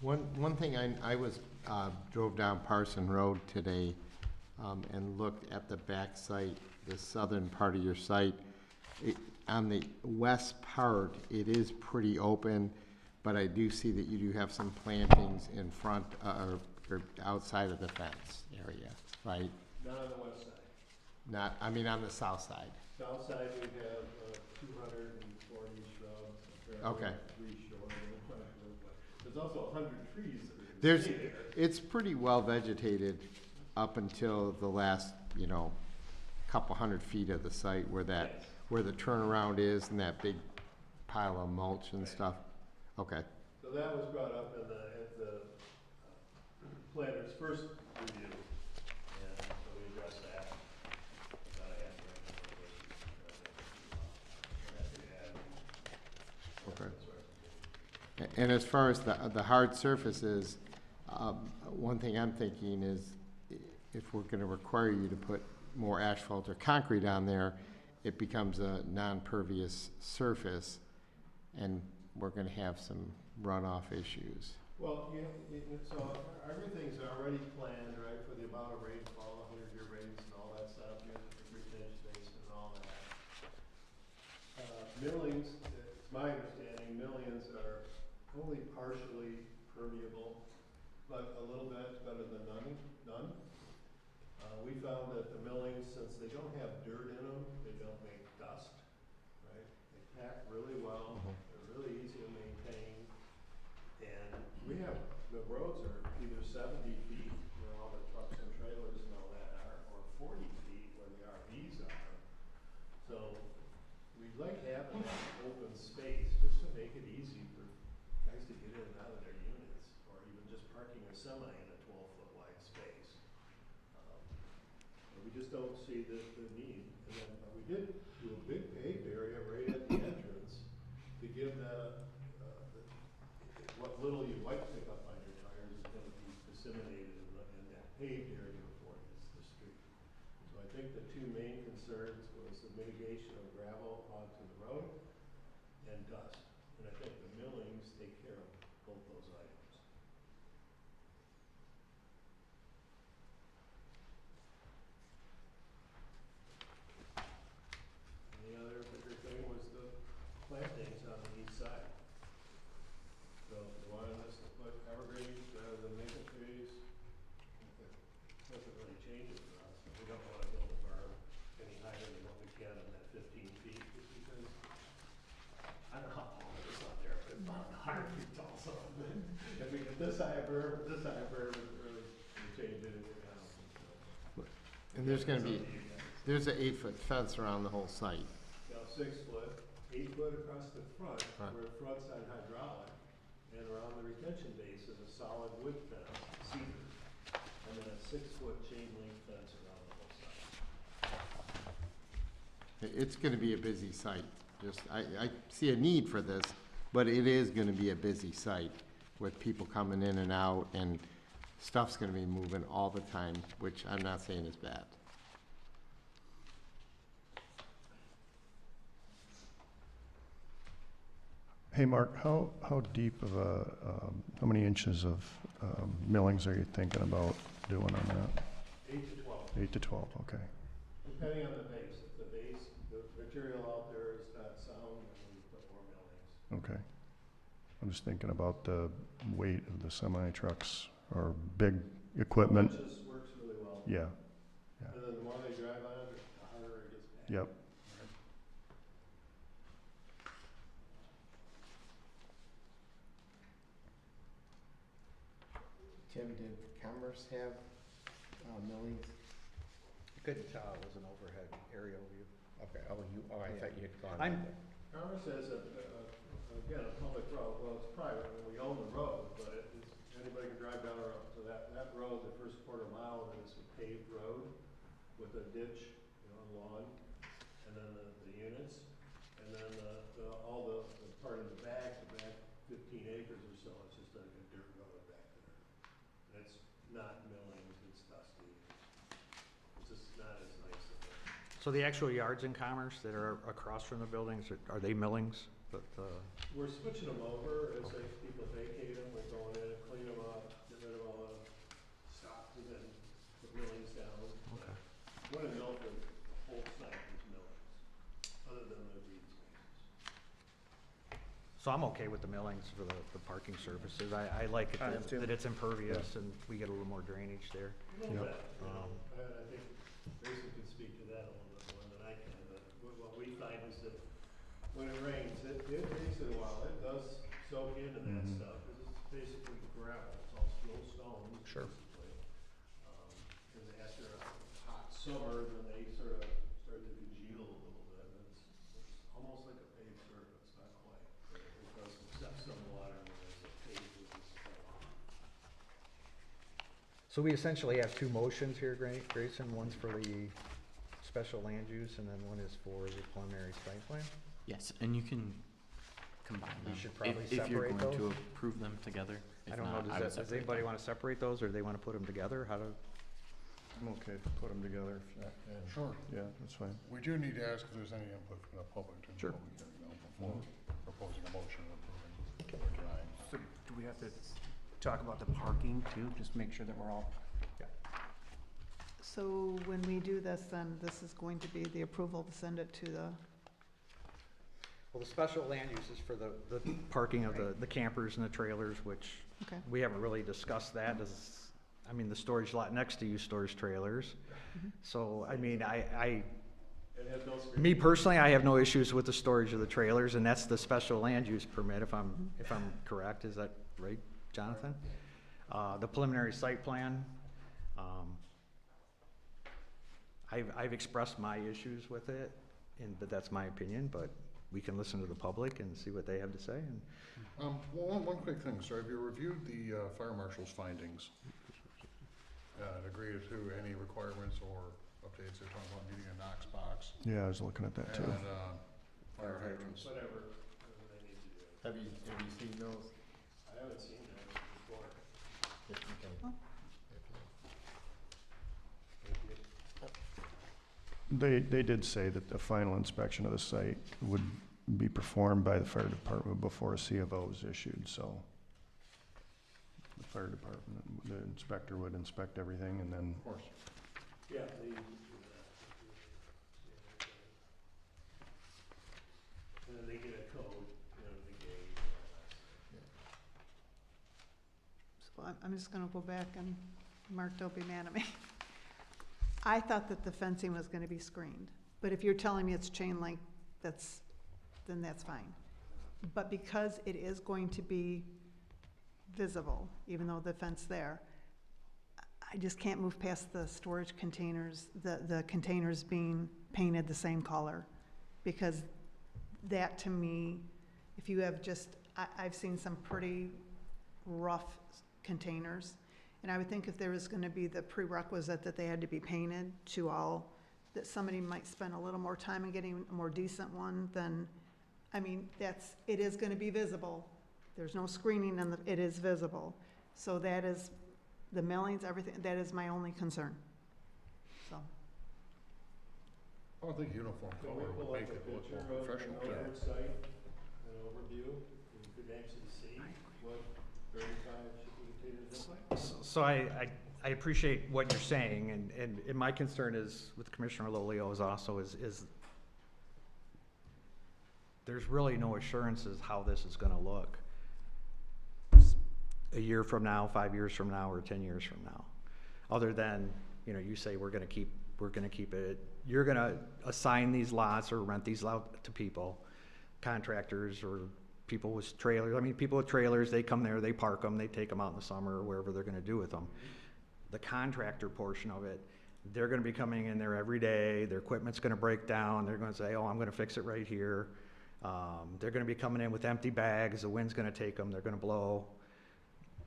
One thing I was, drove down Parson Road today, and looked at the back site, the southern part of your site. On the west part, it is pretty open, but I do see that you do have some plantings in front, or outside of the fence area, right? Not on the west side. Not, I mean, on the south side. South side, we have 240 shrubs. Okay. Three short, there's also 100 trees that are gonna There's, stay there. it's pretty well vegetated up until the last, couple hundred feet of the site where Yes. where the turnaround is and that big pile of mulch and Right. stuff. Okay, So that was brought up at the planner's first review, and so we addressed that. About a half Okay. And as far as the hard surfaces, one thing I'm thinking is if we're gonna require you to put more asphalt or concrete on there, it becomes a non-pervious surface, and we're gonna have some runoff issues. Well, yeah, so everything's already planned, right, for the amount of rainfall, 100-year rains and all that stuff, you have the retention basin and all that. Millings, it's my understanding, millions are only partially permeable, but a little bit better than none. We found that the millings, since they don't have dirt in them, they don't make dust, right? They pack really well, they're really easy to maintain. And we have, the roads are either 70 feet where all the trucks and trailers and all that are, or 40 feet where the RVs are. So we'd like having that open space just to make it easy for guys to get in and out of their units, or even just parking a semi in a 12-foot wide space. But we just don't see the need. And then we did do a big paved area right at the entrance to give that, what little you might pick up on your tires is going to be disseminated in that paved area before it hits the street. So I think the two main concerns was the mitigation of gravel onto the road and dust. And I think the millings take care of both those items. this high berm is really changing it down. And there's gonna be, It's up to you guys. there's an 8-foot fence around the whole site. Now, 6 foot, 8 foot across the front, Right. where it fronts on hydraulic, and around the retention base is a solid wood fence, cedar, and then a 6-foot chain link fence around the whole site. It's gonna be a busy site. Just, I see a need for this, but it is gonna be a busy site with people coming in and out, and stuff's gonna be moving all the time, which I'm not saying is bad. Hey, Mark, how deep of a, how many inches of millings are you thinking about doing on that? 8 to 12, 8 to 12, okay. depending on the base. If the base, the material out there is not sound, then we put more millings. Okay. I'm just thinking about the weight of the semi-trucks or big equipment. Inches works really well. Yeah, And then the more they drive on it, the harder it gets back. yep. Tim, did Commerce have millings? You couldn't tell, it was an overhead aerial view. Okay, I thought you had gone I'm- there. Commerce has again, a public road, well, it's private, and we own the road, but anybody can drive down around, so that road, the first quarter mile of it is a paved road with a ditch, lawn, and then the units, and then all the part in the back 15 acres or so, it's just like a dirt road back there. And it's not millings, it's dusty, it's just not as nice as it. So the actual yards in Commerce that are across from the buildings, are they millings? We're switching them over as people vacate them, we're going in and clean them up, get rid of all the stuff, and then put millings down. Okay. When in Milford, the whole site is millings, other than the green spaces. So I'm okay with the millings for the parking surfaces. I like it I am too. that it's impervious and we get a little more drainage there. A little Yep. bit, I think Jason can speak to that a little bit more than I can, but what we find is that when it rains, it takes it a while, it does soak into that Mhm. stuff, because it's basically gravel, it's all slow stones, Sure. basically. And after a hot summer, then they sort of start to congeal a little bit, and it's almost like a paved surface, not quite. It does accept some water when it's a paved surface. So we essentially have two motions here, Grayson. One's for the special land use and then one is for the preliminary site plan. Yes, and you can combine We them. should probably If you're separate going to those. approve them together. If I don't not, know, I would does separate anybody them. want to separate those or they want to put them together? How do? I'm okay to put them together. Sure. Yeah, that's fine. We do need to ask if there's any input from the public to Sure. before proposing a motion approving or denying. So do we have to talk about the parking too? Just make sure that we're all, So when we do this, then this is going to be the approval to send it to the, Well, the special land use is for the parking of the campers and the trailers, which okay. we haven't really discussed that. The storage lot next to you stores trailers. Mhm. So, I mean, It has no screen. me personally, I have no issues with the storage of the trailers, and that's the special land use permit, if I'm correct. Is that right, Jonathan? The preliminary site plan, I've expressed my issues with it, but that's my opinion, but we can listen to the public and see what they have to say, and One quick thing, sir, have you reviewed the fire marshal's findings? And agreed to any requirements or updates, they're talking about needing a Knox box Yeah, I was looking at that too. and fire hydrants. Whatever they need to do. Have you seen those? I haven't seen that before. If you can. Oh. They did say that the final inspection of the site would be performed by the fire department before a C of O is issued, so the fire department, the inspector would inspect everything and then, Of course. Yeah, they usually do that. And then they get a code, the gauge and all that. So I'm just gonna go back and Mark, don't be mad at me. I thought that the fencing was gonna be screened, but if you're telling me it's chain link, then that's fine. But because it is going to be visible, even though the fence there. I just can't move past the storage containers, the containers being painted the same color. Because that, to me, if you have just, I've seen some pretty rough containers. And I would think if there was gonna be the prerequisite that they had to be painted to all, that somebody might spend a little more time in getting a more decent one than, I mean, it is gonna be visible. There's no screening and it is visible. So that is, the millings, everything, that is my only concern. So, I don't think uniform Can color we would pull up make a it look picture more of professional. the Norwood site, an overview, and you could actually see what 35 shipping containers look like? So I appreciate what you're saying, and my concern is, with Commissioner Lolio is also, is there's really no assurances how this is gonna look a year from now, 5 years from now, or 10 years from now. Other than, you know, you say we're gonna keep it, you're gonna assign these lots or rent these out to people, contractors or people with trailers. I mean, people with trailers, they come there, they park them, they take them out in the summer or wherever they're gonna do with them. The contractor portion of it, they're gonna be coming in there every day, their equipment's gonna break down, they're gonna say, oh, I'm gonna fix it right here. They're gonna be coming in with empty bags, the wind's gonna take them, they're gonna blow.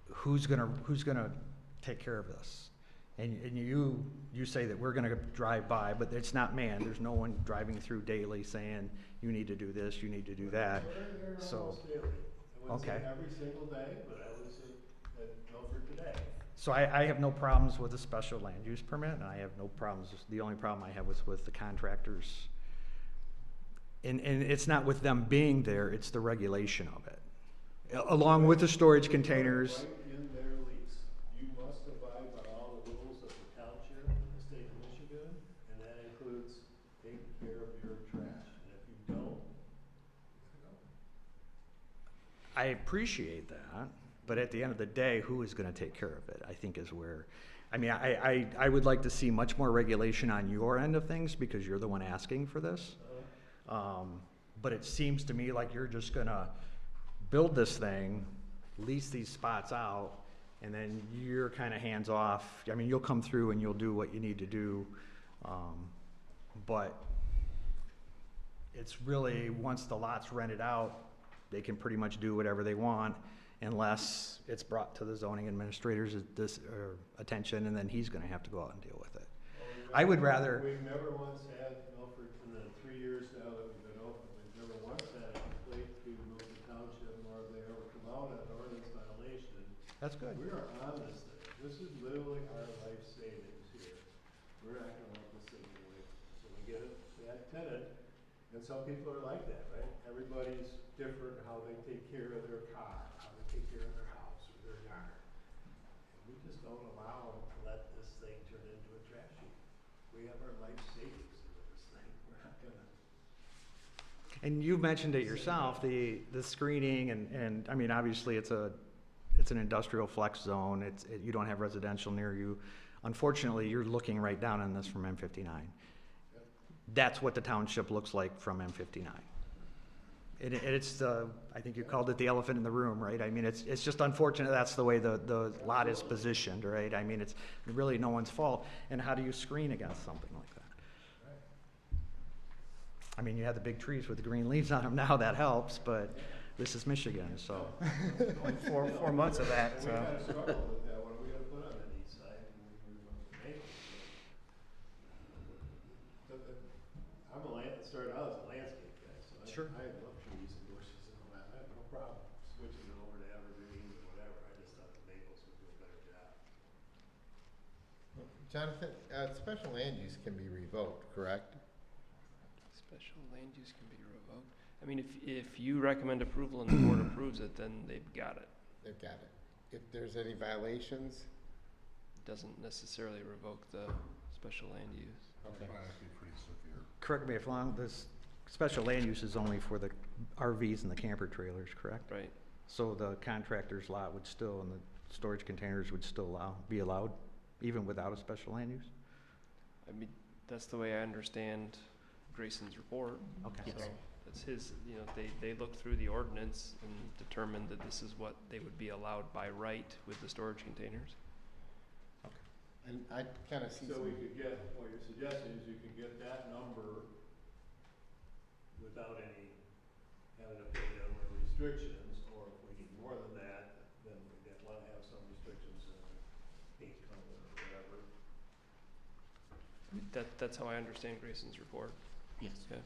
Who's gonna take care of this? And you say that we're gonna drive by, but it's not manned, there's no one driving through daily saying, you need to do this, you need to do that. We're there So, almost daily. I wouldn't say okay. every single day, but I was at Milford today. So I have no problems with a special land use permit, and I have no problems, the only problem I have was with the contractors. And it's not with them being there, it's the regulation of it. Along with the storage containers. Right in their lease, you must abide by all the rules of the township and the state of Michigan, and that includes taking care of your trash. And if you don't, I appreciate that, but at the end of the day, who is gonna take care of it, I think is where, I mean, I would like to see much more regulation on your end of things, because you're the one asking for this. But it seems to me like you're just gonna build this thing, lease these spots out, and then you're kinda hands off. I mean, you'll come through and you'll do what you need to do, but it's really, once the lot's rented out, they can pretty much do whatever they want unless it's brought to the zoning administrator's attention, and then he's gonna have to go out and deal with it. I would rather- We've never once had Milford, in the 3 years now that we've been open, we've never once had a complaint to Milford Township, nor have they ever come out at an ordinance violation. That's good. We are on this thing. This is literally our life savings here. We're not gonna let this thing get away. So we get a bad tenant, and some people are like that, right? Everybody's different how they take care of their car, how they take care of their house or their yard. And we just don't allow them to let this thing turn into a trash heap. We have our life savings into this thing. We're not gonna. And you mentioned it yourself, the screening and, I mean, obviously it's an industrial flex zone, you don't have residential near you. Unfortunately, you're looking right down on this from M59. That's what the township looks like from M59. It's I think you called it the elephant in the room, right? I mean, it's just unfortunate that's the way the lot is positioned, right? I mean, it's really no one's fault. And how do you screen against something like that? I mean, you have the big trees with the green leaves on them now, that helps, but this is Michigan, so. Only 4 months of that, We so. kind of struggled with that. What are we gonna put on that east side? And we were going to make it. Started out as a landscape guy, so Sure. I love trees and bushes and all that. I have no problem switching it over to evergreens or whatever. I just thought the maples would do a better job. Jonathan, special land use can be revoked, correct? Special land use can be revoked. I mean, if you recommend approval and the board approves it, then they've got it. They've got it. If there's any violations, Doesn't necessarily revoke the special land use. okay. That'd be pretty severe. Correct me if I'm wrong, this special land use is only for the RVs and the camper trailers, correct? Right. So the contractor's lot would still, and the storage containers would still be allowed, even without a special land use? I mean, that's the way I understand Grayson's report. Okay. So, It's his, you know, they looked through the ordinance and determined that this is what they would be allowed by right with the storage containers. And I kinda see So some, we could get, what you're suggesting is you could get that number without any, having to put in the restrictions, or if we need more than that, then we'd wanna have some restrictions in paint color or whatever. That's how I understand Grayson's report. Yes. Okay.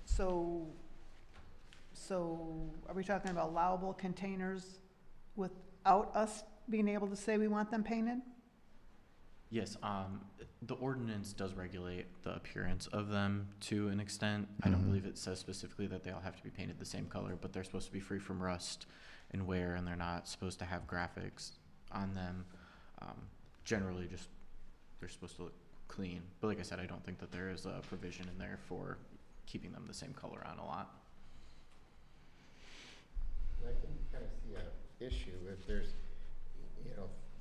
So are we talking about allowable containers without us being able to say we want them painted? Yes, the ordinance does regulate the appearance of them to an extent. I don't Mhm. believe it says specifically that they all have to be painted the same color, but they're supposed to be free from rust and wear, and they're not supposed to have graphics on them. Generally, just, they're supposed to look clean. But like I said, I don't think that there is a provision in there for keeping them the same color on a lot. I can kinda see a issue if there's,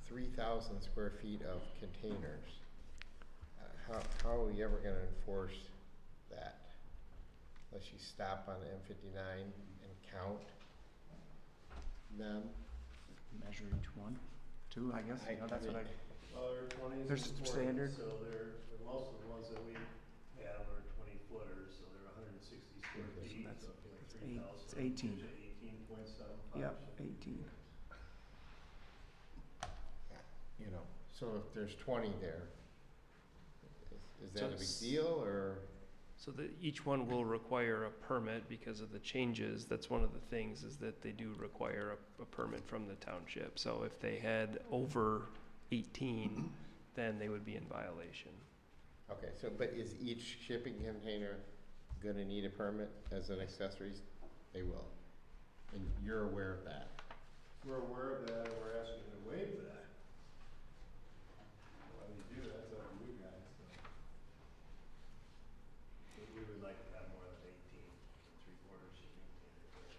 3,000 square feet of containers. How are we ever gonna enforce that? Unless you stop on M59 and count them? Measure each one, two, I guess, you know, that's what I, Well, there are 20s There's and 40s, standard. so most of the ones that we have are 20 footers, so they're 160 square Okay, so feet, that's- so if you like it's 3,000. it's 18. 18.75. yep, 18. So if there's 20 there, is So that a big it's- deal, or? So that each one will require a permit because of the changes. That's one of the things, is that they do require a permit from the township. So if they had over 18, then they would be in violation. Okay, so, but is each shipping container gonna need a permit as an accessory? They will, and you're aware of that? We're aware of that, and we're asking you to waive that. Why do you do that, it's up to you guys, so. We would like to have more than 18 and 3/4 shipping containers.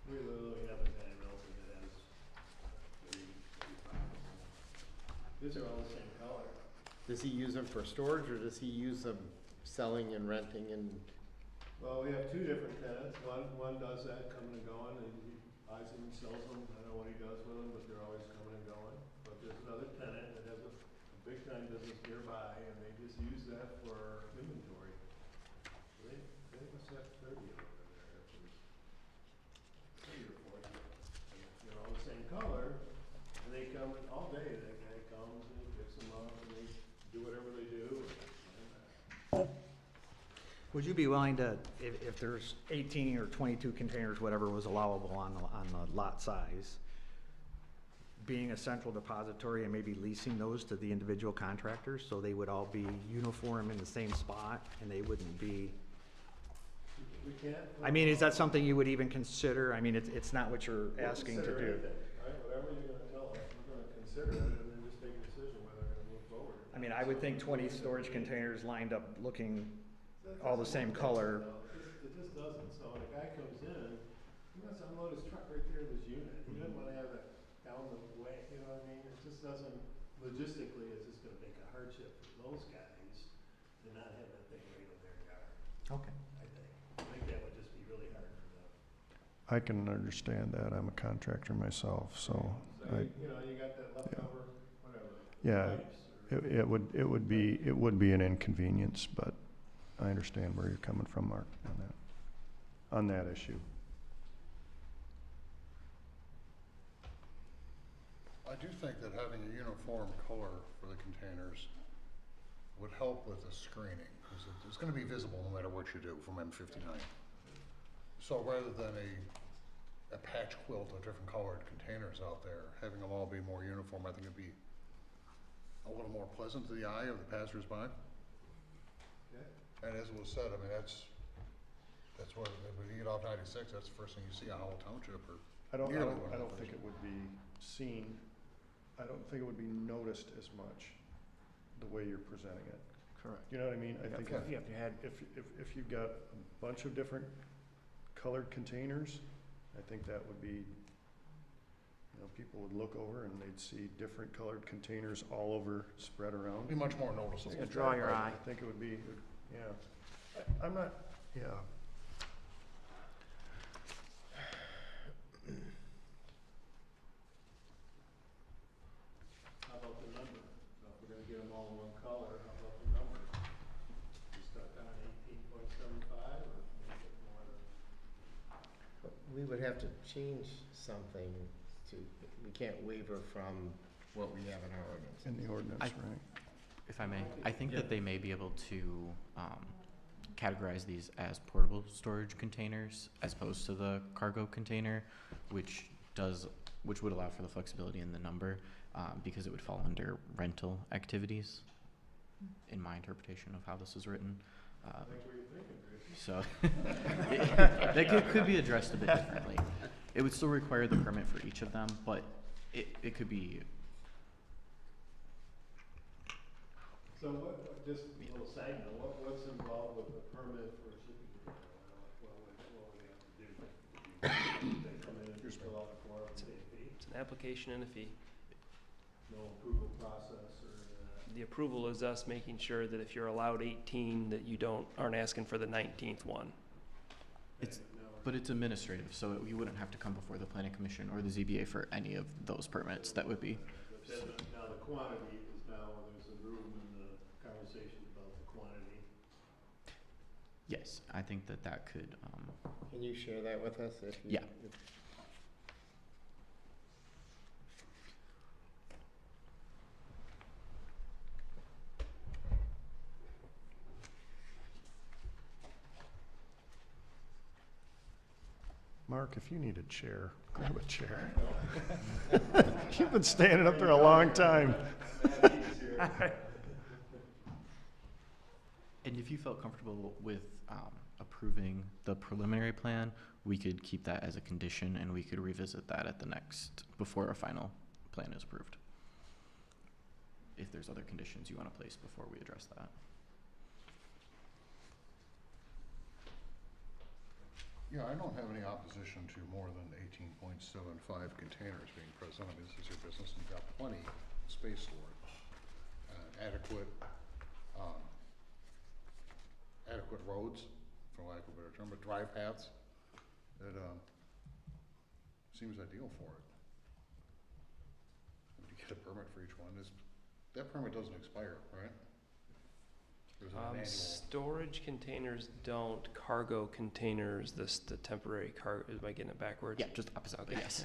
We literally haven't had a relative that has 35. These are all the same color. Does he use them for storage, or does he use them selling and renting and? Well, we have two different tenants. One does that, coming and going, and he buys them and sells them. I don't know what he does with them, but they're always coming and going. But there's another tenant that has a big time business nearby, and they just use that for inventory. They must have 30 over there, if there's 30 or 40. And they're all the same color, and they come all day. That guy comes and picks them up, and they do whatever they do. Would you be willing to, if there's 18 or 22 containers, whatever was allowable on the lot size, being a central depository and maybe leasing those to the individual contractors, so they would all be uniform in the same spot, and they wouldn't be, We can't. I mean, is that something you would even consider? I mean, it's not what you're We'll asking to consider do. anything, right? Whatever you're gonna tell us, we're gonna consider it and then just make a decision whether we're gonna move forward. or I mean, not. I would think 20 storage containers lined up looking all the same color. It just doesn't, so when a guy comes in, he wants to unload his truck right there in his unit, he doesn't wanna have it down the way, you know what I mean? It just doesn't, logistically, it's just gonna make a hardship for those guys to not have that thing right in their yard, Okay. I think. I think that would just be really hard for them. I can understand that. I'm a contractor myself, so So, I, you got that leftover, whatever. Yeah, pipes or- it would be an inconvenience, but I understand where you're coming from, Mark, on that issue. I do think that having a uniform color for the containers would help with the screening, because it's gonna be visible no matter what you do from M59. So rather than a patch quilt of different colored containers out there, having them all be more uniform, I think it'd be a little more pleasant to the eye of the passersby. Okay. And as was said, I mean, that's what, when you get off 96, that's the first thing you see on Howell Township, or I don't Nearly one of think those. it would be seen, I don't think it would be noticed as much, the way you're presenting it. Correct. You know what I mean? I think Yeah, if you had, if you've got a bunch of different colored containers, I think that would be You know, people would look over and they'd see different colored containers all over, spread around. Be much more noticeable. It's gonna draw your eye. I think it would be, yeah. I'm not, yeah. How about the number? So if we're gonna get them all in one color, how about the number? You stuck on 18.75 or make it more than? We would have to change something to, we can't waver from what we have in our ordinance. In the ordinance, I- right? If I may, I think that they may be able to categorize these as portable storage containers as opposed to the cargo container, which would allow for the flexibility in the number, because it would fall under rental activities, in my interpretation of how this is written. I think what you're thinking, Gracie. So, that could be addressed a bit differently. It would still require the permit for each of them, but it could be. So just a little side note, what's involved with the permit for a shipping container? What would we have to do? They come in and just fill out the form and pay a fee? It's an application and a fee. No approval process or any of that? The approval is us making sure that if you're allowed 18, that you aren't asking for the 19th one. But it's administrative, so you wouldn't have to come before the planning commission or the ZBA for any of those permits. That would be. But then, now the quantity is now, there's a room in the conversation about the quantity. Yes, I think that could. Can you share that with us? If you- Yeah. if- Mark, if you need a chair, grab a chair. You've been standing up there a long time. And if you felt comfortable with approving the preliminary plan, we could keep that as a condition and we could revisit that at the next, before a final plan is approved. If there's other conditions you want to place before we address that. Yeah, I don't have any opposition to more than 18.75 containers being present. I mean, this is your business and you've got plenty of space for it. Adequate roads, for lack of a better term, but drive paths, that, seems ideal for it. If you get a permit for each one, that permit doesn't expire, right? Or is it an annual? Storage containers don't. Cargo containers, the temporary cargo. Am I getting it backwards? Yeah, just opposite, but Okay. yes.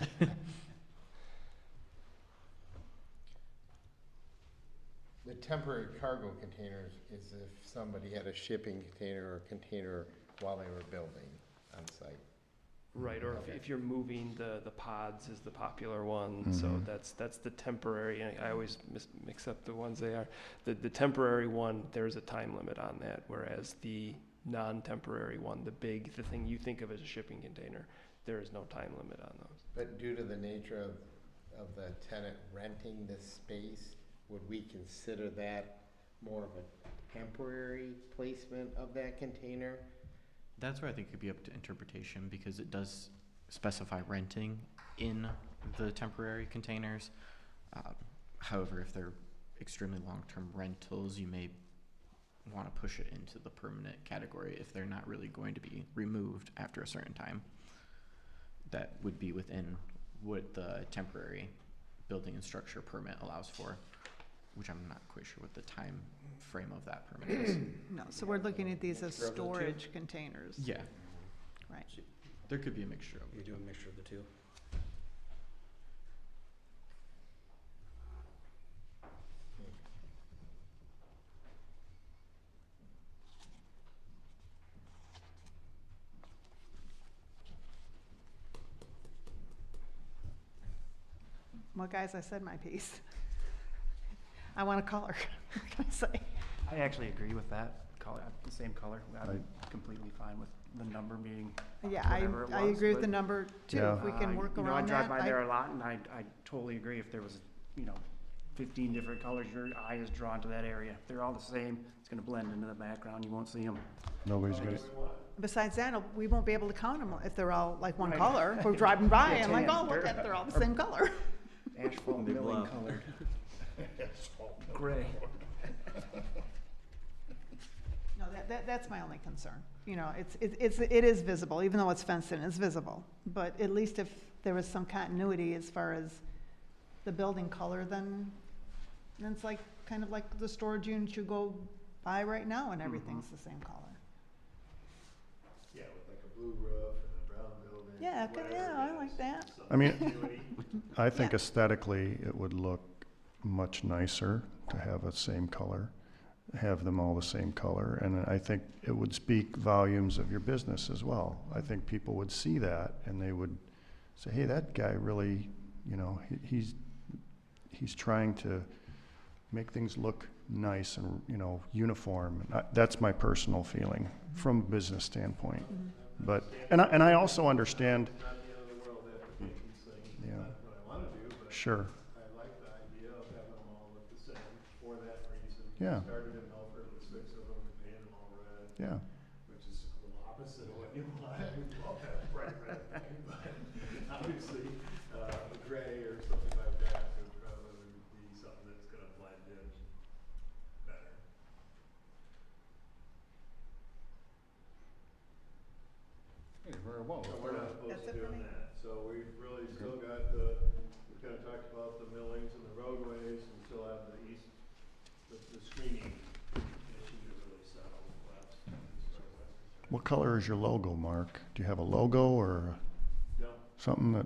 The temporary cargo containers is if somebody had a shipping container or container while they were building on site. Right, or Okay. if you're moving, the pods is the popular one, so Mhm. that's the temporary, and I always mix up the ones they are. The temporary one, there's a time limit on that, whereas the non-temporary one, the thing you think of as a shipping container, there is no time limit on those. But due to the nature of the tenant renting this space, would we consider that more of a temporary placement of that container? That's where I think it could be up to interpretation because it does specify renting in the temporary containers. However, if they're extremely long-term rentals, you may want to push it into the permanent category if they're not really going to be removed after a certain time. That would be within what the temporary building and structure permit allows for, which I'm not quite sure what the time frame of that permit is. No, so we're looking at these as Mixture of the two? storage containers. Yeah, Right. there could be a mixture of You the do a two. mixture of the two. Well, guys, I said my piece. I want a color, what can I say? I actually agree with that color, the same color. I'm completely fine with the number being Yeah, whatever it I was, agree with but, the number too, Yeah. if we can work you know, I around drive that. by there a lot and I totally agree if there was, you know, 15 different colors, your eye is drawn to that area. If they're all the same, it's gonna blend into the background, you won't see them. Nobody's gonna, Besides that, we won't be able to count them if they're all like one Right. color. If we're driving by Yeah, and like, tan, oh, look dirt. at, they're all the same color. Asphalt They milling blow. colored. Gray. No, that's my only concern. You know, it is visible, even though it's fenced in, it's visible. But at least if there was some continuity as far as the building color, then it's like, kind of like the storage unit you go by right now and everything's the same color. Yeah, with like a blue roof and a brown building. Yeah, okay, whatever yeah, it I like is, that. some I mean- continuity. I think Yeah. aesthetically, it would look much nicer to have a same color, have them all the same color, and I think it would speak volumes of your business as well. I think people would see that and they would say, hey, that guy really, you know, he's trying to make things look nice and, you know, uniform. That's my personal feeling from a business standpoint. But, and I also understand, It's not the end of the world to have to paint these things. It's Yeah. not what I wanna do, but sure, I like the idea of having them all look the same for that reason. Yeah. Started in Milford with 6 of them, we painted them all red. yeah. Which is a little opposite of what you want. We all have a bright red thing, but obviously, gray or something like that would probably be something that's gonna blend in better. Hey, very well. So we're not opposed That's to it for doing me. that. So we've really still got we kinda talked about the millings and the roadways, and still have the screening issue to really settle west, as far as that's concerned. What color is your logo, Mark? Do you have a logo or No. something that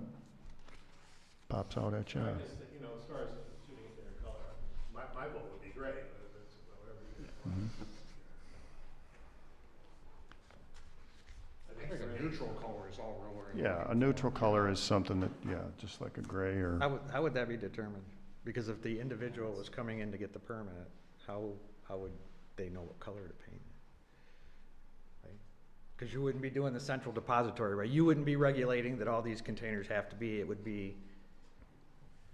pops out at you? I just think, you know, as far as shooting it their color, my vote would be gray, but if it's whatever you want. I think a neutral color is all we're looking Yeah, a neutral color is something that, yeah, just like a gray or, How would that be determined? Because if the individual was coming in to get the permit, how would they know what color to paint? Because you wouldn't be doing the central depository, right? You wouldn't be regulating that all these containers have to be, it would be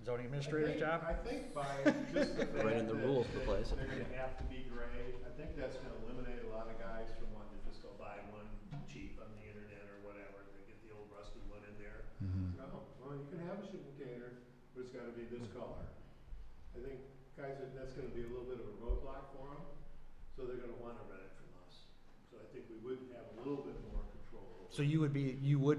zoning administrator's job? I think by just the fact Writing the rules of the place. they're gonna have to be gray, I think that's gonna eliminate a lot of guys from wanting to just go buy one cheap on the internet or whatever, they get the old rusty one in there. No, well, you can have a shipping container, but it's gotta be this color. I think guys, that's gonna be a little bit of a roadblock for them, so they're gonna wanna rent it from us. So I think we would have a little bit more control. So you would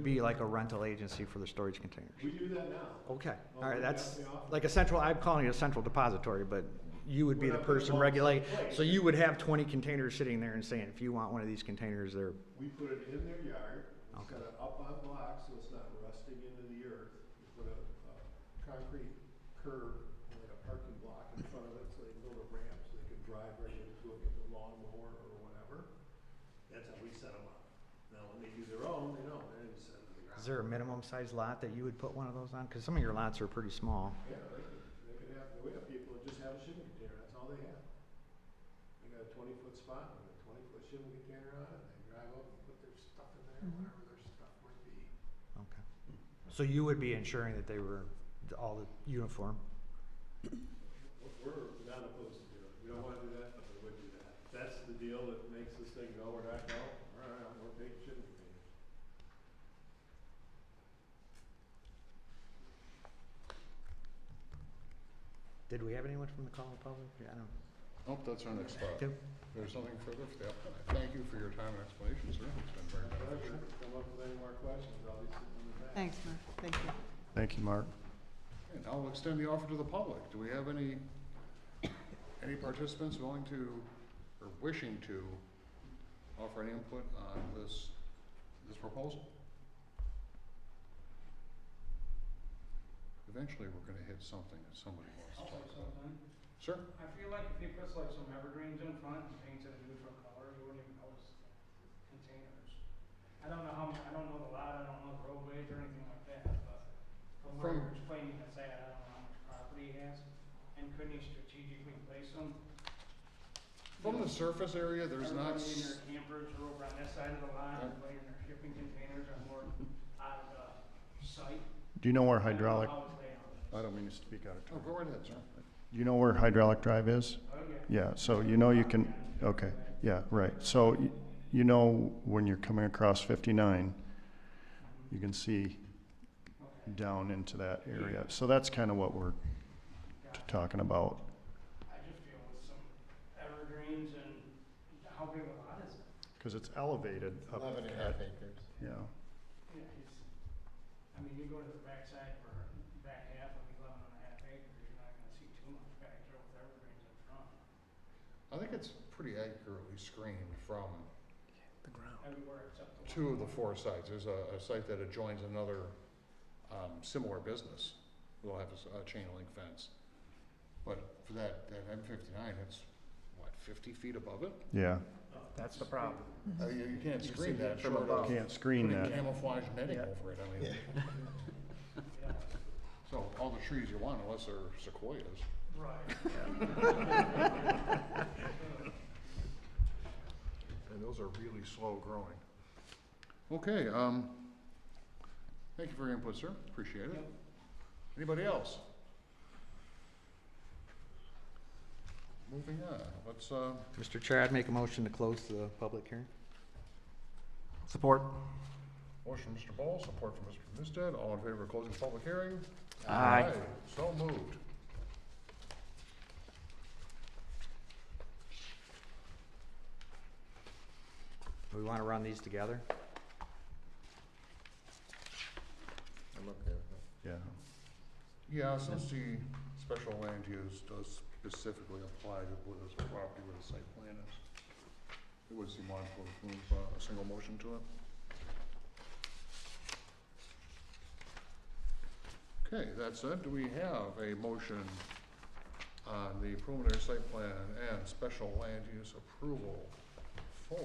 be like a rental agency for the storage containers? We do that now. Okay, Well, all right, we that's definitely offer like a central, I'm calling it a central depository, but you would be We're the not putting person them all in the regulate. same place. So you would have 20 containers sitting there and saying, if you want one of these containers, they're, We put it in their yard, we Okay. set it up on blocks, so it's not rusting into the earth. We put a concrete curb, like a parking block in front of it, so they can build a ramp, so they can drive right into it with a lawnmower or whatever. That's how we set them up. Now, when they do their own, they don't, they just set it to the ground. is there a minimum size lot that you would put one of those on? Because some of your lots are pretty small. Yeah, they could have, we have people that just have a shipping container, that's all they have. They got a 20-foot spot with a 20-foot shipping container on it, and they drive up and put their stuff in there, whatever their stuff might be. Okay. So you would be ensuring that they were all uniform? We're not opposed to doing it. We don't wanna do that, but we would do that. If that's the deal that makes this thing go or not go, all right, we're taking shipping containers. Did we have anyone from the call of public? Yeah, I don't. Nope, that's our next spot. Yep. There's nothing further for the applicant. Thank you for your time and explanation, sir. It's been very My beneficial. pleasure. Come up with any more questions, I'll be sitting in the back. Thanks, Mark, thank you. thank you, Mark. Okay, now we'll extend the offer to the public. Do we have any participants willing to, or wishing to, offer any input on this proposal? Eventually, we're gonna hit something that somebody wants to I'll talk say about. something. Sure. I feel like if he puts like some evergreens in front and paints it a neutral color, you wouldn't even notice the containers. I don't know I don't know the lot, I don't know the roadways or anything like that, but from where you're explaining it's at, I don't know how much property he has. And couldn't he strategically place them? From the surface area, there's not, Everybody in their campers are over on this side of the lot, everybody in their shipping containers are more out of the sight. Do you know where I don't know hydraulic, how it's laid out. I don't mean to speak out of oh, turn. go right ahead, sir. You know where Hydraulic Drive is? Yeah, so you know you can, okay, yeah, right. So you know when you're coming across 59, you can see down into that area. So that's kind of what we're talking about. I just feel with some evergreens and how big a lot is it? Because it's elevated up 11 and a at, half acres. yeah. Yeah, I mean, you go to the backside for back half of 11.5 acres, you're not gonna see too much back there with evergreens in front. I think it's pretty accurately screened from The ground. Everywhere except the. two of the four sites. There's a site that adjoins another similar business. We'll have a chain link fence. But for that M59, it's, what, 50 feet above it? Yeah, That's the problem. You can't You screen see that it from short above. of can't screen putting that. camouflage netting Yeah. over it. I mean, so all the trees you want, unless they're sequoias. Right. And those are really slow growing. Okay, thank you for your input, sir. Appreciate it. Anybody else? Moving on, let's, Mr. Chair, I'd make a motion to close the public hearing. Support. motion from Mr. Ball, support from Mr. Mistead. All in favor of closing the public hearing? Aye. So moved. Do we want to run these together? I'm okay with it. yeah. Yeah, since the special land use does specifically apply to this property where the site plan is, it would seem logical to move a single motion to it. Okay, that said, do we have a motion on the preliminary site plan and special land use approval for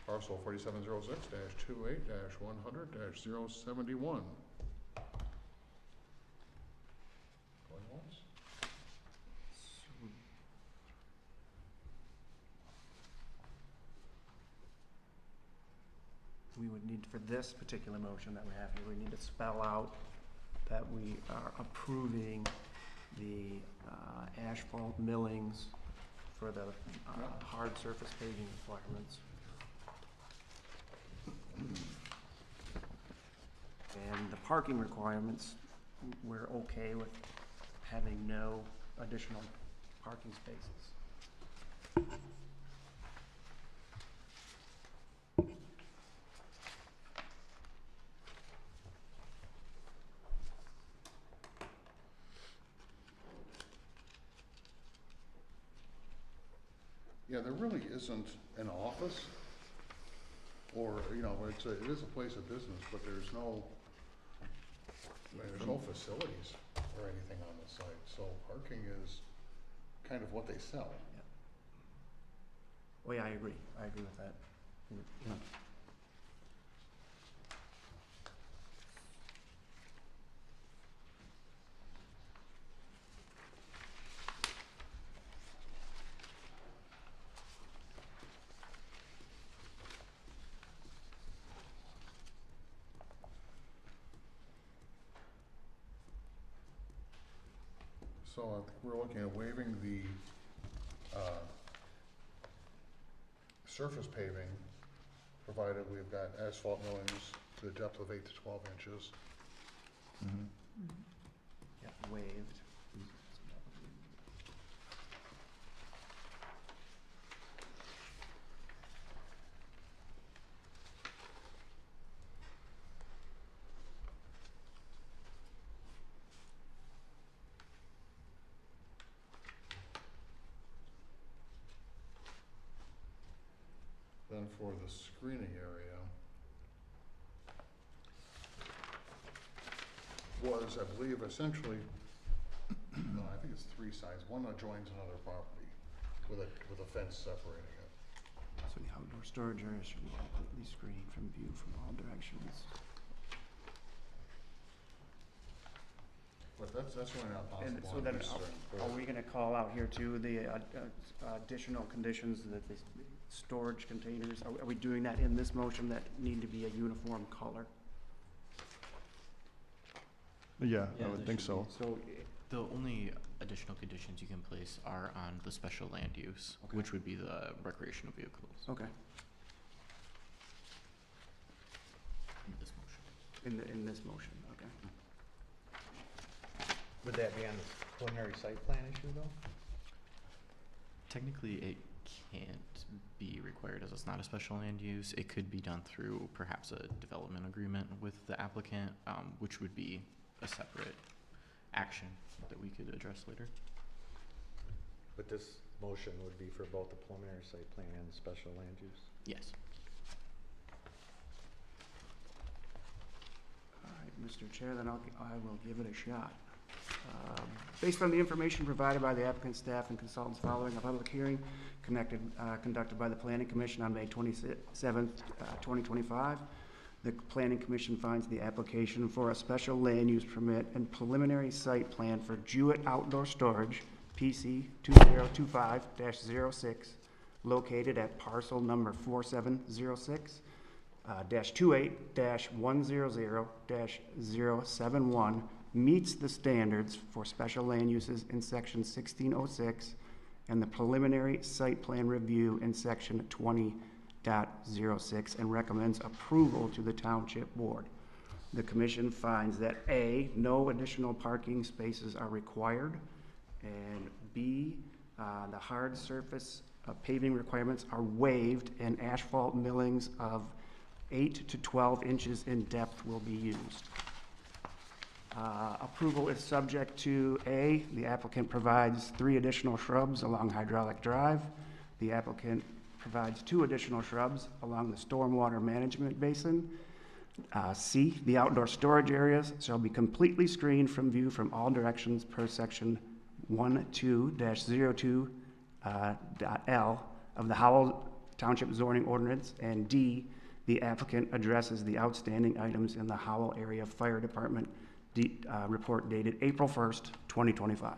parcel 4706-28-100-071? Going once? We would need, for this particular motion that we have here, we need to spell out that we are approving the asphalt millings for the hard surface paving requirements. And the parking requirements, we're okay with having no additional parking spaces. Yeah, there really isn't an office, or, you know, it is a place of business, but there's no facilities or anything on the site, so parking is kind of what they sell. Oh yeah, I agree with that. So I think we're looking at waiving the surface paving, provided we've got asphalt millings to the depth of 8 to 12 inches. Mhm. Yeah, waived. Then for the screening area was, I believe, essentially, no, I think it's three sides. One adjoins another property with a fence separating it. So the outdoor storage area should be completely screened from view from all directions. But that's really not possible. And so on then, these certain are we gonna call out here too, the additional conditions that the storage containers, are we doing that in this motion that need to be a uniform color? Yeah, I would think so. So, The only additional conditions you can place are on the special land use, Okay. which would be the recreational vehicles Okay, in this motion. in this motion, okay. Would that be on the preliminary site plan issue though? Technically, it can't be required as it's not a special land use. It could be done through perhaps a development agreement with the applicant, which would be a separate action that we could address later. But this motion would be for both the preliminary site plan and the special land use? Yes. All right, Mr. Chair, then I will give it a shot. Based on the information provided by the applicant, staff, and consultants following a public hearing conducted by the Planning Commission on May 27th, 2025, the Planning Commission finds the application for a special land use permit and preliminary site plan for Jewett Outdoor Storage, PC 2025-06, located at parcel number 4706, -28-100-071, meets the standards for special land uses in section 1606 and the preliminary site plan review in section 20.06 and recommends approval to the Township Board. The commission finds that A, no additional parking spaces are required, and B, the hard surface paving requirements are waived and asphalt millings of 8 to 12 inches in depth will be used. Approval is subject to A, the applicant provides 3 additional shrubs along Hydraulic Drive. The applicant provides 2 additional shrubs along the stormwater management basin. C, the outdoor storage areas shall be completely screened from view from all directions per section 12-02.L of the Howell Township zoning ordinance. And D, the applicant addresses the outstanding items in the Howell Area Fire Department report dated April 1st, 2025.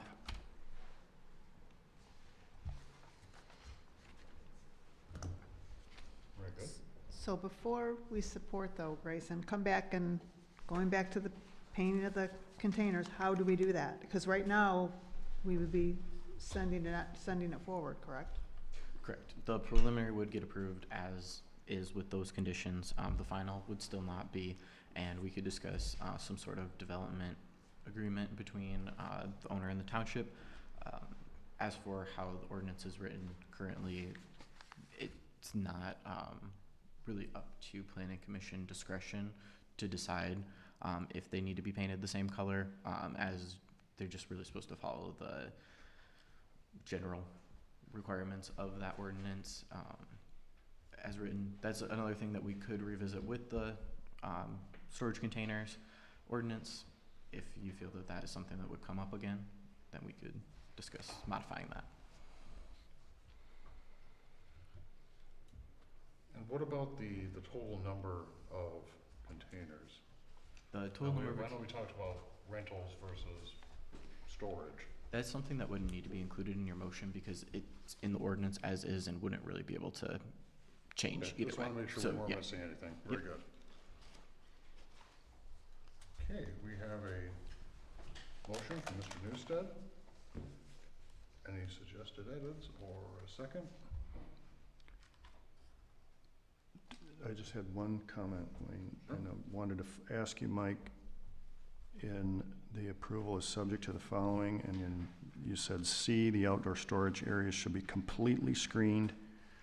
Very good. So before we support though, Grayson, come back and, going back to the painting of the containers, how do we do that? Because right now, we would be sending it forward, correct? Correct. The preliminary would get approved as is with those conditions. The final would still not be, and we could discuss some sort of development agreement between the owner and the township. As for how the ordinance is written currently, it's not really up to Planning Commission discretion to decide if they need to be painted the same color, as they're just really supposed to follow the general requirements of that ordinance as written. That's another thing that we could revisit with the storage containers ordinance. If you feel that that is something that would come up again, then we could discuss modifying that. And what about the total number of containers? The total number of I know we talked about rentals versus storage. That's something that wouldn't need to be included in your motion because it's in the ordinance as is and wouldn't really be able to change Okay, either just way. want to make sure So, we weren't yeah. missing anything. Very good. Okay, we have a motion from Mr. Newstead. Any suggested edits or a second? I just had one comment, Wayne, and I wanted to ask you, Mike, in the approval is subject to the following, and then you said C, the outdoor storage areas should be completely screened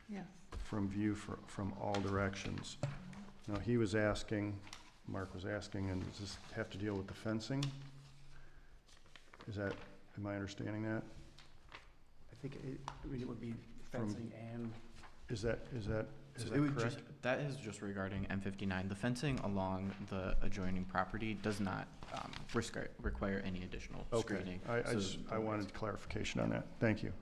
Yes. from view from all directions. Now, he was asking, Mark was asking, and does this have to deal with the fencing? Is that, am I understanding that? I think it would be fencing and, Is that So it correct? would just, that is just regarding M59. The fencing along the adjoining property does not require any additional Okay, screening. I wanted clarification on that. Thank you.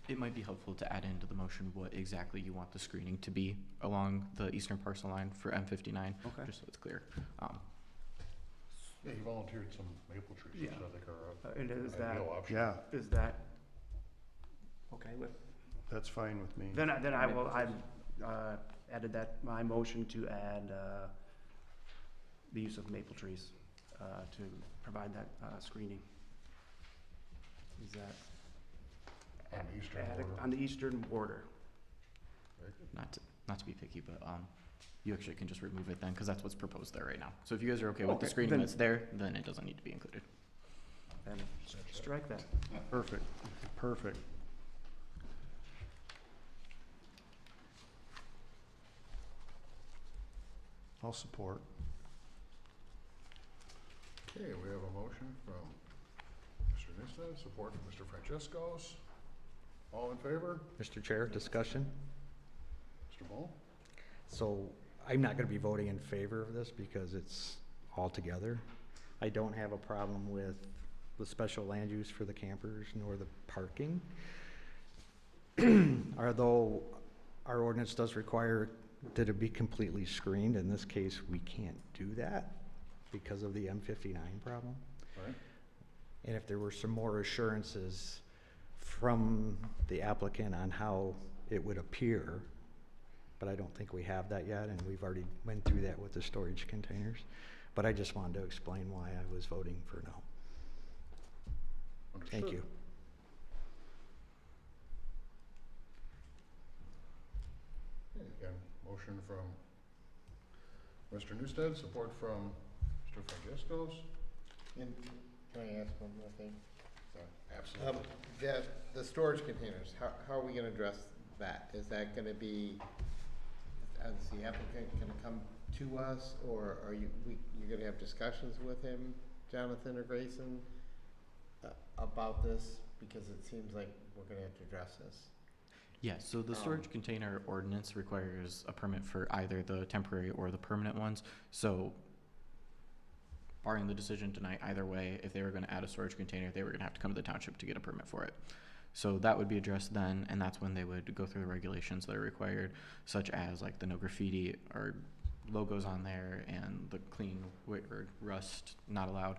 It might be helpful to add into the motion what exactly you want the screening to be along the eastern parcel line for M59, okay. just so it's clear. Yeah, he volunteered some maple trees, which Yeah. I think are And is an that, ideal option. Yeah, is that okay with? that's fine with me. Then I will, I added that, my motion to add the use of maple trees to provide that screening. Is that On the eastern adequate? border. On the eastern border. Very good. Not to be picky, but you actually can just remove it then, because that's what's proposed there right now. So if you guys are okay with the Okay, screening then- that's there, then it doesn't need to be included. Then strike that. Perfect, perfect. I'll support. Okay, we have a motion from Mr. Newstead, support from Mr. Francescos. All in favor? Mr. Chair, discussion? Mr. Ball? So I'm not gonna be voting in favor of this because it's all together. I don't have a problem with the special land use for the campers nor the parking. Although our ordinance does require that it be completely screened, in this case, we can't do that because of the M59 problem. Right. And if there were some more assurances from the applicant on how it would appear, but I don't think we have that yet, and we've already went through that with the storage containers. But I just wanted to explain why I was voting for no. Thank Understood. you. Okay, again, motion from Mr. Newstead, support from Mr. Francescos. And can I ask one more thing? Absolutely. The storage containers, how are we gonna address that? Is that gonna be, is the applicant gonna come to us, or are you're gonna have discussions with him, Jonathan or Grayson, about this? Because it seems like we're gonna have to address this. Yeah, so the storage container ordinance requires a permit for either the temporary or the permanent ones. So barring the decision tonight, either way, if they were gonna add a storage container, they were gonna have to come to the township to get a permit for it. So that would be addressed then, and that's when they would go through the regulations that are required, such as like the no graffiti or logos on there and the clean or rust not allowed.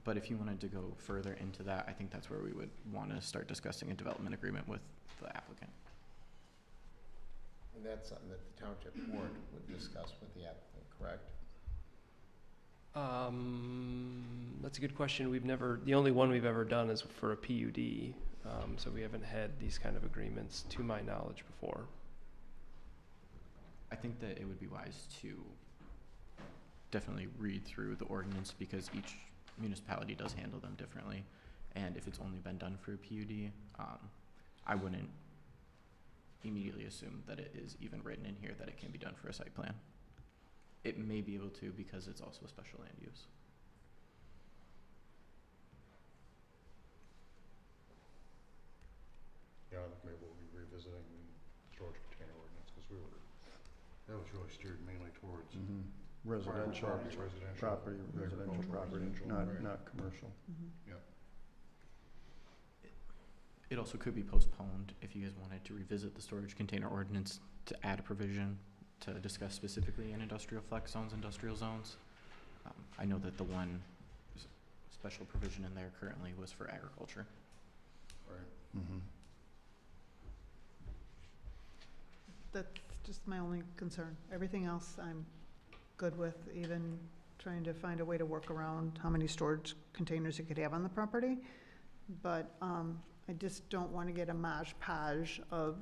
But if you wanted to go further into that, I think that's where we would want to start discussing a development agreement with the applicant. And that's something that the township board would discuss with the applicant, correct? That's a good question. The only one we've ever done is for a PUD. So we haven't had these kind of agreements, to my knowledge, before. I think that it would be wise to definitely read through the ordinance because each municipality does handle them differently. And if it's only been done for a PUD, I wouldn't immediately assume that it is even written in here that it can be done for a site plan. It may be able to because it's also a special land use. Yeah, I think maybe we'll be revisiting the storage container ordinance, because that was really steered mainly towards Residential, residential. property, residential property, not commercial. It also could be postponed if you guys wanted to revisit the storage container ordinance to add a provision to discuss specifically in industrial flex zones, industrial zones. I know that the one special provision in there currently was for agriculture. Right. Mm-hmm. That's just my only concern. Everything else I'm good with, even trying to find a way to work around how many storage containers you could have on the property. But I just don't want to get a modge-podge of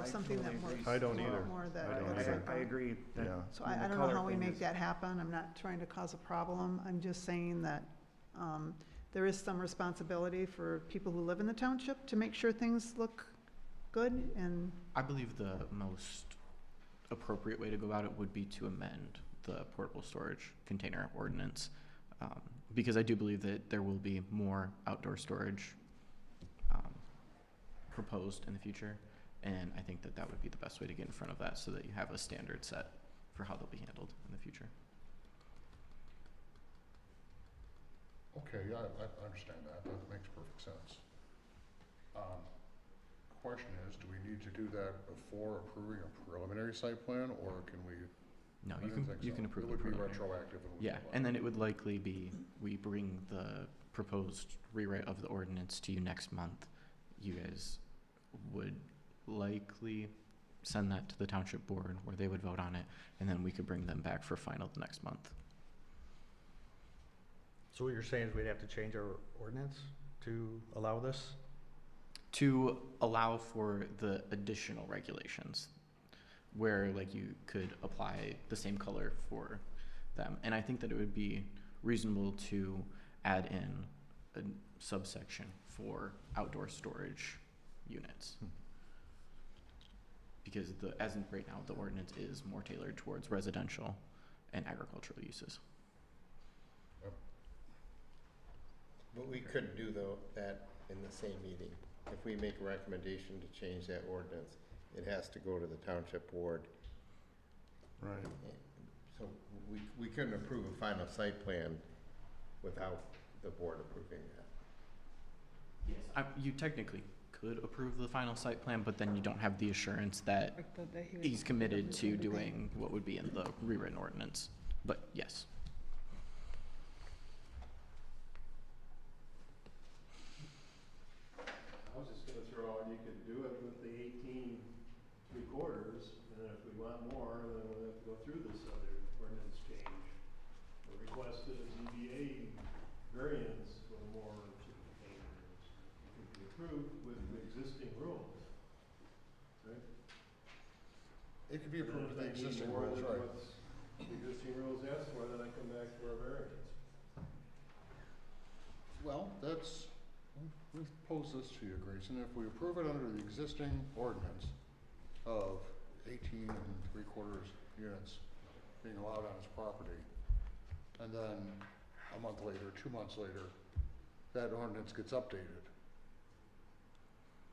something that works. I don't either. More that I don't looks either. like I agree. that- Yeah. So and I the don't know color how we thing make is- that happen. I'm not trying to cause a problem. I'm just saying that there is some responsibility for people who live in the township to make sure things look good and, I believe the most appropriate way to go about it would be to amend the portable storage container ordinance. Because I do believe that there will be more outdoor storage proposed in the future. And I think that that would be the best way to get in front of that so that you have a standard set for how they'll be handled in the future. Okay, yeah, I understand that. That makes perfect sense. Question is, do we need to do that before approving a preliminary site plan, or can we? No, I you didn't can, think you so. can approve It the would be preliminary. retroactive. and we Yeah, can and then it would likely be, we bring the proposed rewrite of the ordinance to you next month. You guys would likely send that to the township board where they would vote on it, and then we could bring them back for final the next month. So what you're saying is we'd have to change our ordinance to allow this? To allow for the additional regulations where like you could apply the same color for them. And I think that it would be reasonable to add in a subsection for outdoor storage units. Because as in right now, the ordinance is more tailored towards residential and agricultural uses. But we couldn't do that in the same meeting. If we make a recommendation to change that ordinance, it has to go to the township board. Right. So we couldn't approve a final site plan without the board approving that. You technically could approve the final site plan, but then you don't have the assurance that he's committed to doing what would be in the rewritten ordinance. But yes. I was just gonna throw out, you could do it with the 18 3/4, and then if we want more, then we'll have to go through this other ordinance change. Or request a ZBA variance for more shipping containers. It could be approved with the existing rules, right? It could be approved with the And if I need existing more rules, than right? what's the existing rules ask for, then I come back for a variance. Well, we pose this to you, Grayson, if we approve it under the existing ordinance of 18 3/4 units being allowed on his property, and then a month later, 2 months later, that ordinance gets updated,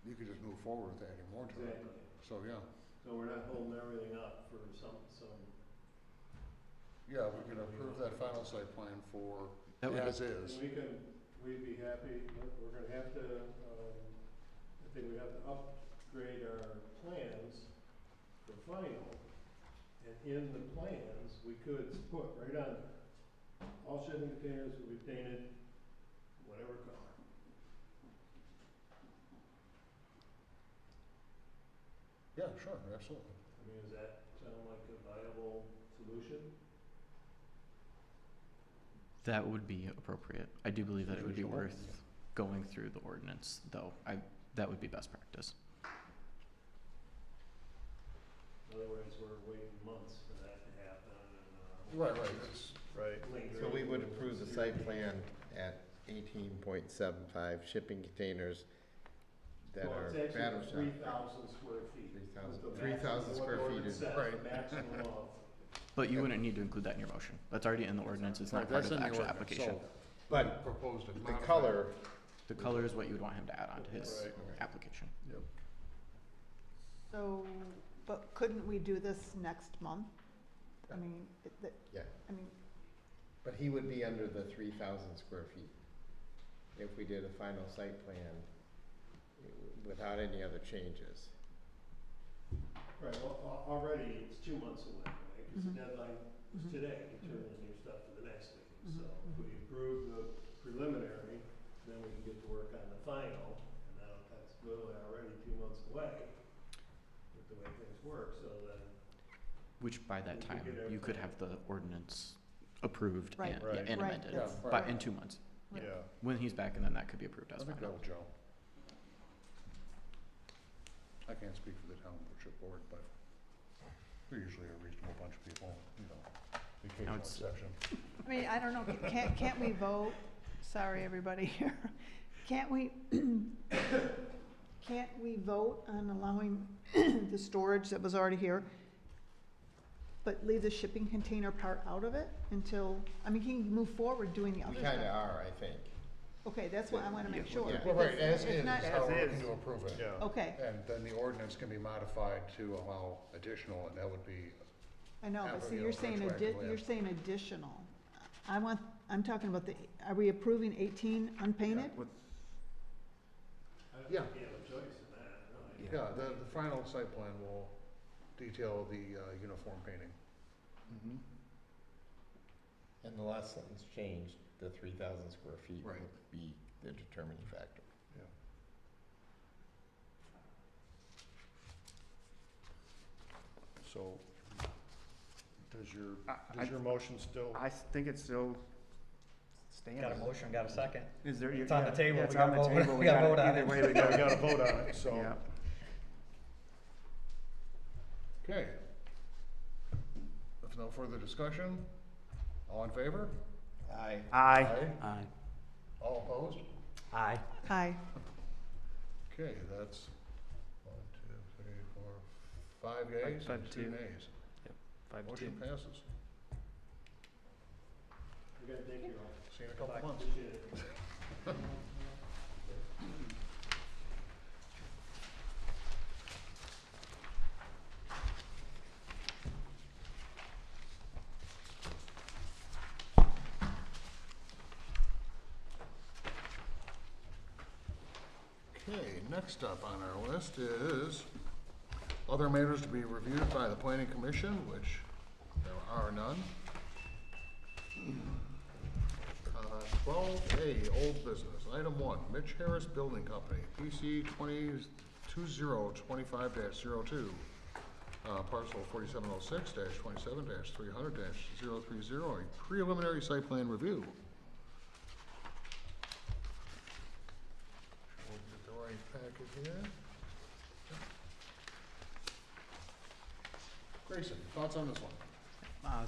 you could just move forward with adding more to it. Exactly. So, yeah, So we're not holding everything up for some, yeah, we can approve that final site plan for That would be- as is. we'd be happy, we're gonna have to, I think we have to upgrade our plans for final. And in the plans, we could put right on there, all shipping containers will be painted whatever color. Yeah, sure, absolutely. I mean, does that sound like a viable solution? That would be appropriate. I do believe that it would be worth going through the ordinance, though. That would be best practice. Otherwise, we're waiting months for that to happen and, Right, it's, Right. So we would approve the site plan at 18.75 shipping containers that Well, are it's battle actually shop. 3,000 square feet. 3,000 The 3,000 maximum- square what feet ordinance is- says, right. the maximum of. But you wouldn't need to include that in your motion. That's already in the ordinance. It's not right, part that's of in the the actual ordinance, application. so But proposed to the modify it. color, The color is what you would want him to add on to his Right. application. Yep. So, but couldn't we do this next month? I mean, yeah, I mean, but he would be under the 3,000 square feet if we did a final site plan without any other changes. Right, well, already it's 2 months away, right? Because the Mhm. deadline is Mhm. today, to turn in your stuff to the next meeting. So Mhm. if we approve the preliminary, then we can get to work on the final. And now that's literally already 2 months away with the way things work, so then. Which by that We could time, get you could everything. have the ordinance approved Right. and, Right. and Right. amended. That's- Yeah, But right. in 2 months. Right. Yeah. When he's back, and then that could be approved I as think final. that'll gel. I can't speak for the township board, but we're usually a reasonable bunch of people, you know, the occasional it's- exception. I mean, I don't know, can't we vote, sorry, everybody here, can't we, can't we vote on allowing the storage that was already here, but leave the shipping container part out of it until, I mean, can you move forward doing the We other kinda stuff? are, I think. Okay, that's what I wanna make sure. Yeah. Well, right, because as it's is, not- is how we're As looking is. to approve it. Yeah. Okay, And then the ordinance can be modified to allow additional, and that would be, I know, but see, you you're know, saying retroactively. you're saying additional. I'm talking about are we approving 18 unpainted? I don't Yeah. think you have a choice in that, really. yeah, the final site plan will detail the uniform painting. And the last sentence changed, the 3,000 square feet Right. would be the determining factor. Yeah. So, does I- your motion still? I think it's still standing. Got a motion, got a second? Is there? It's on the table, Yeah, we it's gotta on the vote- table. we gotta vote on either it. way, we We gotta. gotta vote on it, so. Yeah. Okay. If no further discussion, all in favor? Aye. Aye. Aye. All opposed? Aye. Aye. Okay, that's 1, 2, 3, 4, 5 yeas Five and to 2 two. nays. 5-2. Motion passes. Okay, thank you all. See you in a couple months. Appreciate it. Okay, next up on our list is other matters to be reviewed by the planning commission, which there are none. 12A, old business. Item 1, Mitch Harris Building Company, PC 2025-02, parcel 4706-27-300-030, a preliminary site plan review. We'll get the right packet here. Grayson, thoughts on this one?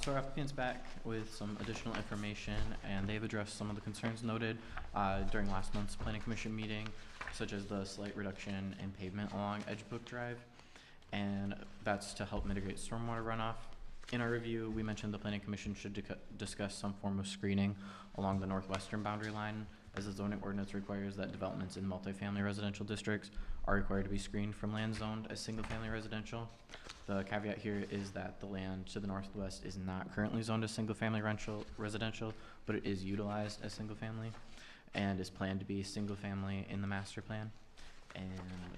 So our applicant's back with some additional information, and they've addressed some of the concerns noted during last month's planning commission meeting, such as the slight reduction in pavement along Edgebrook Drive, and that's to help mitigate stormwater runoff. In our review, we mentioned the planning commission should discuss some form of screening along the northwestern boundary line, as the zoning ordinance requires that developments in multifamily residential districts are required to be screened from land zoned as single-family residential. The caveat here is that the land to the northwest is not currently zoned as single-family residential, but it is utilized as single-family and is planned to be single-family in the master plan. And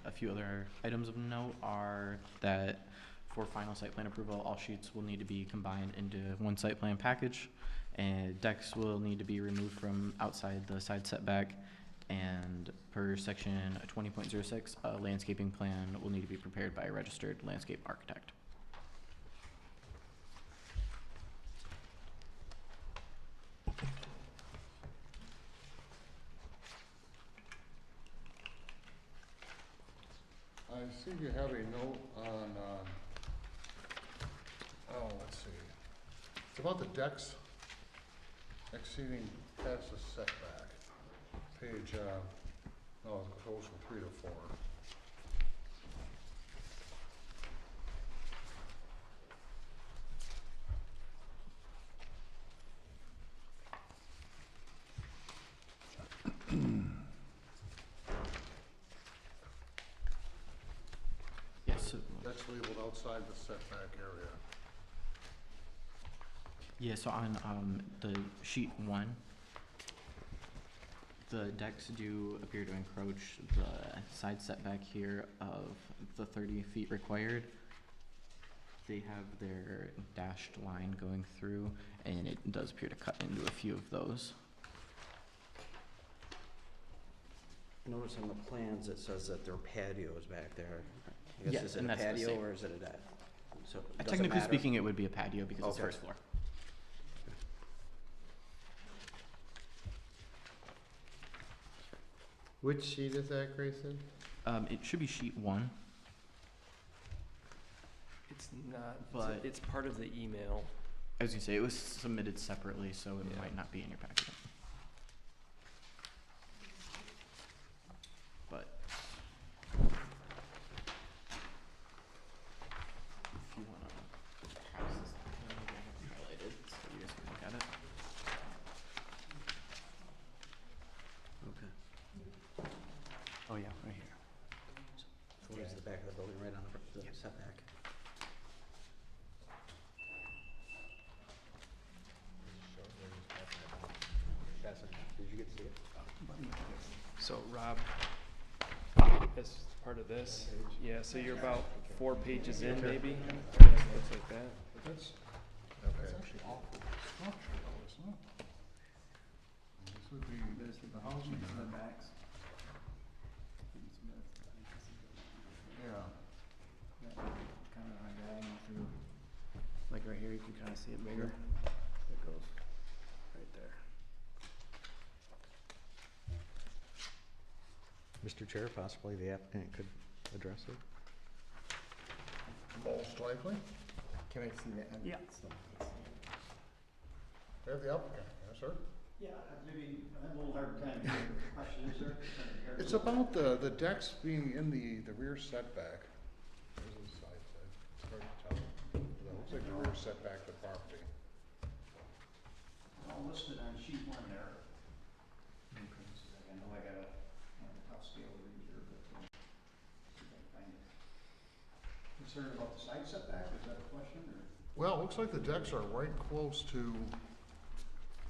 a few other items of note are that for final site plan approval, all sheets will need to be combined into one site plan package, and decks will need to be removed from outside the side setback. And per section 20.06, a landscaping plan will need to be prepared by a registered landscape architect. I see you have a note on, let's see. It's about the decks exceeding past the setback. Page, it goes from 3 to 4. Yes, That's labeled outside the setback area. yeah, so on the sheet 1, the decks do appear to encroach the side setback here of the 30 feet required. They have their dashed line going through, and it does appear to cut into a few of those. Notice on the plans, it says that there are patios back there. I guess, Yes, is it and a that's the patio same. or is it a deck? So it doesn't Technically matter? speaking, it would be a patio because it's Okay. first floor. Which sheet is that, Grayson? It should be sheet 1. It's not, But- it's part of the email. I was gonna say, it was submitted separately, so it Yeah. might not be in your packet. But if you wanna pass this, maybe I have it highlighted so you guys can look at it. Okay. Oh, yeah, right here. So what is the back of the building, right on the setback? Did you get to see it? So Rob, as part of this, yeah, so you're about 4 pages in maybe, looks like that. That's actually awful structure though, isn't it? This would be the housing. Yeah. Like right here, you can kind of see it bigger. It goes right there. Mr. Chair, possibly the applicant could address it. Most likely. Can I see that? Yeah. We have the applicant, yes, sir. Yeah, maybe, I have a little hard time hearing the question, is there? It's about the decks being in the rear setback. There's a side set, it's hard to tell. It looks like the rear setback of the property. All listed on sheet one there. I know I got a tough scale to read here, but, see if I can find it. Concerned about the side setback, is that a question, or? Well, it looks like the decks are right close to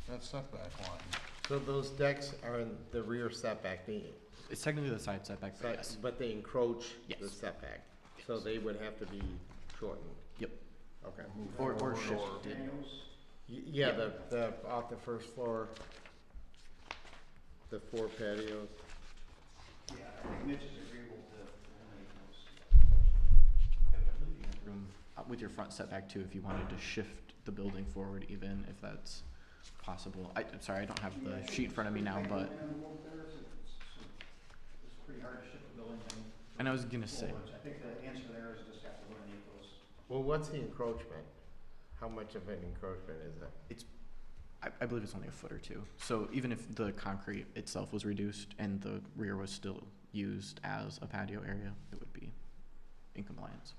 that setback line. So those decks are in the rear setback, It's technically the side setback, but yes. but they encroach the Yes. setback. So they would have to be shortened. Yep. Okay. Or forward shifted. Daniels? Yeah, the, off the first floor, the 4 patios. Yeah, I think Mitch is agreeable to eliminate those. Room with your front setback too, if you wanted to shift the building forward even, if that's possible. I'm sorry, I don't have the sheet in front of me now, but, It's pretty hard to shift the building thing. and I was gonna say, forwards. I think the answer there is just have to eliminate those. Well, what's the encroachment? How much of an encroachment is that? I believe it's only a foot or two. So even if the concrete itself was reduced and the rear was still used as a patio area, it would be in compliance.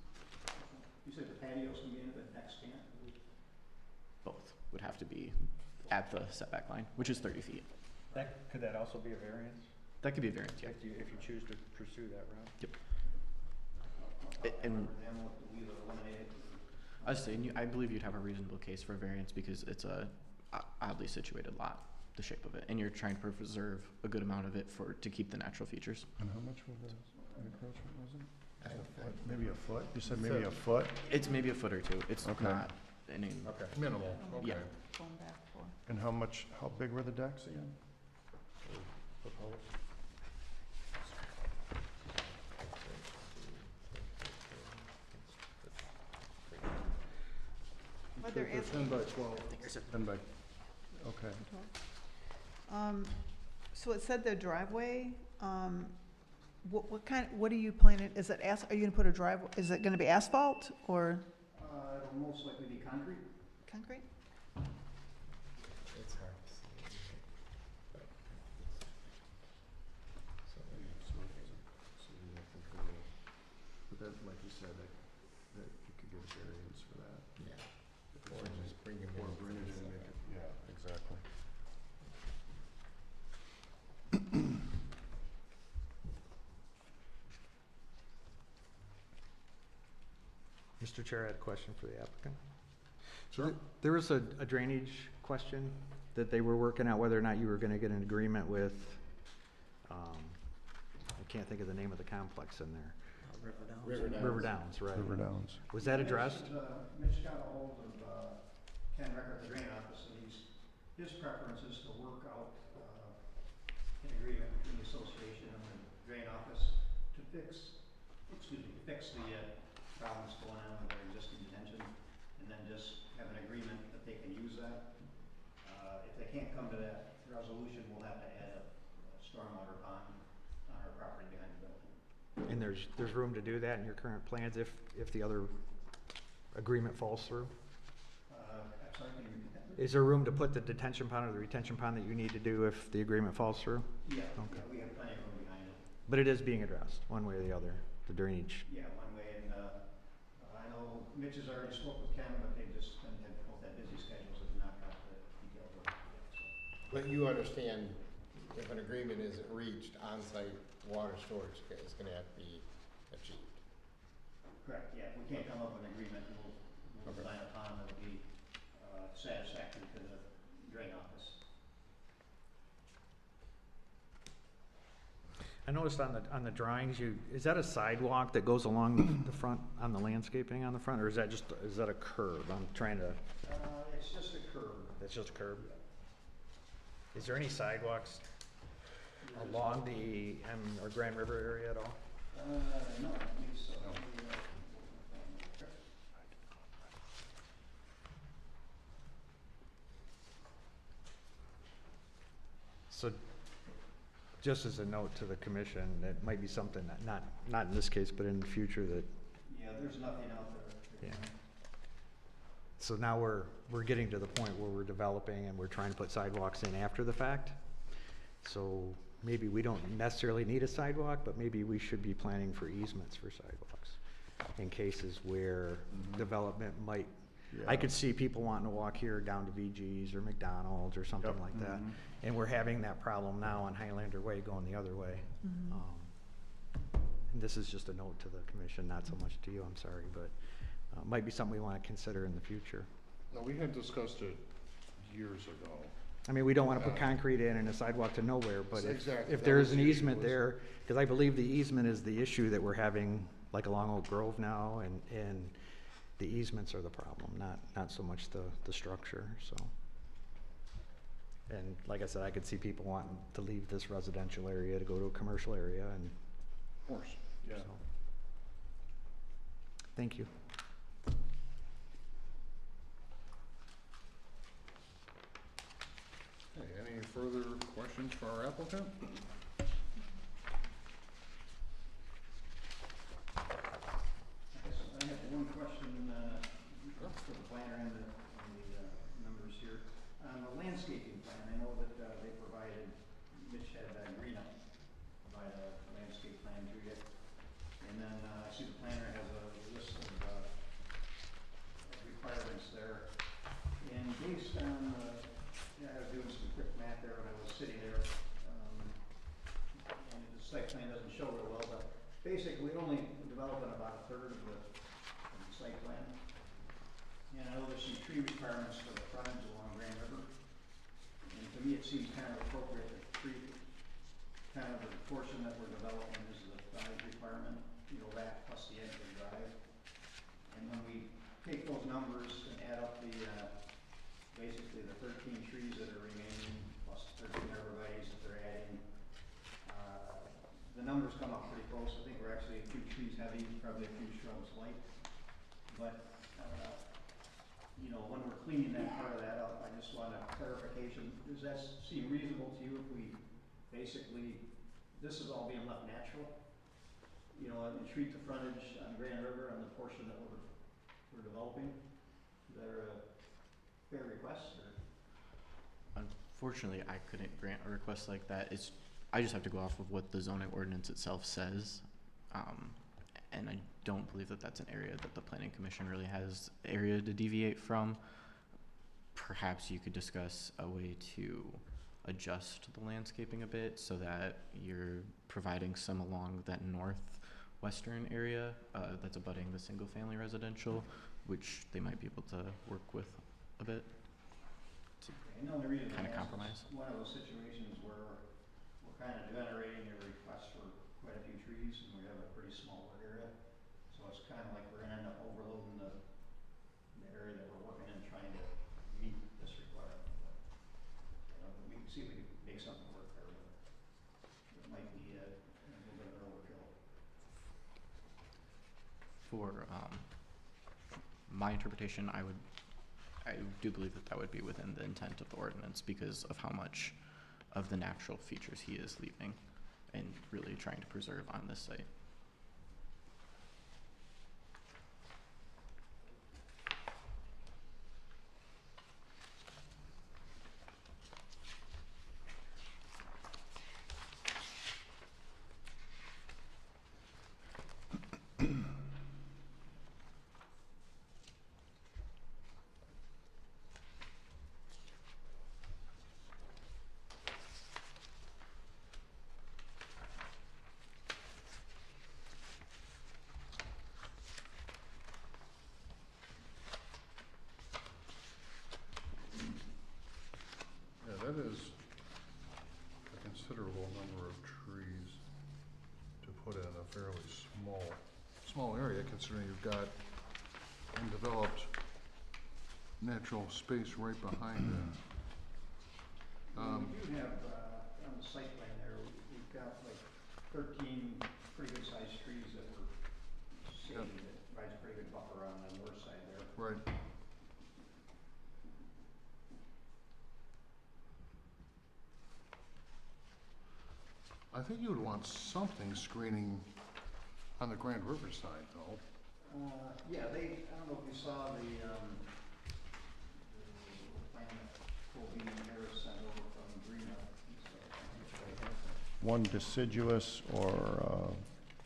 You said the patios can be in, but decks can't? Both would have to be at the setback line, which is 30 feet. Could that also be a variance? That could be a variance, yeah. If you choose to pursue that route? And Then we either eliminate it. I was saying, I believe you'd have a reasonable case for variance because it's a oddly situated lot, the shape of it, and you're trying to preserve a good amount of it to keep the natural features. And how much was the encroachment, was it? Just a foot? Maybe a foot? You said maybe a foot? It's maybe a foot or two. It's Okay. not any. Okay. Minimal, okay. Yeah. Going back for. And how big were the decks again? But they're asking, 10 by 12. 10 by, okay. so it said the driveway, what are you planning, is it are you gonna put a driveway, is it gonna be asphalt or It'll most likely be concrete. concrete? It's hard to see. But that, like you said, that you could get a variance for that. Yeah. Or just bring it Or in. bring it in and make it, yeah, exactly. Mr. Chair, I had a question for the applicant. Sure. There was a drainage question that they were working out, whether or not you were gonna get an agreement with, I can't think of the name of the complex in there. River Downs, right. River Downs. Was that addressed? Mitch got a hold of Ken Recker at the drain office, and his preference is to work out an agreement between the association and the drain office to fix the problems going on with their existing detention, and then just have an agreement that they can use that. If they can't come to that resolution, we'll have to add a stormwater pond on our property behind the building. And there's room to do that in your current plans if the other agreement falls through? I'm sorry, can you repeat that? Is there room to put the detention pond or the retention pond that you need to do if the agreement falls through? Yeah, Okay. yeah, we have plenty of room behind it. But it is being addressed, one way or the other, the drainage. Yeah, one way, and, I know Mitch has already spoke with Ken, but they've just been, both had busy schedules and not got the detailed work yet, so. But you understand, if an agreement isn't reached, on-site water storage is gonna have to be achieved. Correct, yeah, if we can't come up with an agreement, we'll Okay. design a pond that'll be, satisfactory to the drain office. I noticed on the drawings, is that a sidewalk that goes along the front, on the landscaping on the front, or is that a curb? I'm trying to, It's just a curb. it's just a curb? Is there any sidewalks along the, or Grand River area at all? No, I don't think so. So just as a note to the commission, that might be something that, not in this case, but in the future that, Yeah, there's nothing out there. yeah. So now we're getting to the point where we're developing and we're trying to put sidewalks in after the fact. So maybe we don't necessarily need a sidewalk, but maybe we should be planning for easements for sidewalks in cases where development might, I could see people wanting to walk here down to VG's or McDonald's or something like that. And we're having that problem now on Highlander Way going the other way. And this is just a note to the commission, not so much to you, I'm sorry, but might be something we want to consider in the future. Now, we had discussed it years ago. I mean, we don't want to put concrete in and a sidewalk to nowhere, but Exactly. if That there was is an the issue, easement was- there, because I believe the easement is the issue that we're having, like along Oak Grove now, and the easements are the problem, not so much the structure, so. And like I said, I could see people wanting to leave this residential area to go to a commercial area, and Of course, yeah. so. Thank you. Okay, any further questions for our applicant? I have one question, for the planner and the members here. On the landscaping plan, I know that, they provided, Mitch had, Greenup provide a landscape plan to you. And then, I see the planner has a list of, requirements there. And based on, I was doing some quick math there when I was sitting there, and the site plan doesn't show real well, but basically, we're only developing about a third of the site plan. And I know there's some tree requirements for the frontage along Grand River. And to me, it seems kind of appropriate that kind of the portion that we're developing is the frontage requirement, that plus the edge of the drive. And when we take those numbers and add up the, basically the 13 trees that are remaining, plus 13 arborvitaes that they're adding, the numbers come up pretty close. I think we're actually a few trees heavy, probably a few shrubs light. But, when we're cleaning that part of that up, I just want a clarification. Does that seem reasonable to you if we basically, this is all being left natural? And treat the frontage on Grand River on the portion that we're developing? Is that a fair request, or? Unfortunately, I couldn't grant a request like that. I just have to go off of what the zoning ordinance itself says. And I don't believe that that's an area that the planning commission really has area to deviate from. Perhaps you could discuss a way to adjust the landscaping a bit so that you're providing some along that northwestern area that's abutting the single family residential, which they might be able to work with a bit. And the only reason I Kind of ask compromise. is one of those situations where we're kind of generating a request for quite a few trees, and we have a pretty small area. So it's kind of like we're gonna end up overloading the area that we're working in, trying to meet this requirement. But, we can see if we can make something work there, but it might be a little bit of overkill. For my interpretation, I do believe that would be within the intent of the ordinance because of how much of the natural features he is leaving and really trying to preserve on this site. Yeah, that is a considerable number of trees to put in a fairly small area, considering you've got undeveloped natural space right behind it. We do have, on the site plan there, we've got like 13 pretty good sized trees that were shaded, that provides a pretty good buffer on the north side there. Right. I think you would want something screening on the Grand River side, though. Yeah, I don't know if you saw the plan that Colby Harris sent over from Greenup. One deciduous or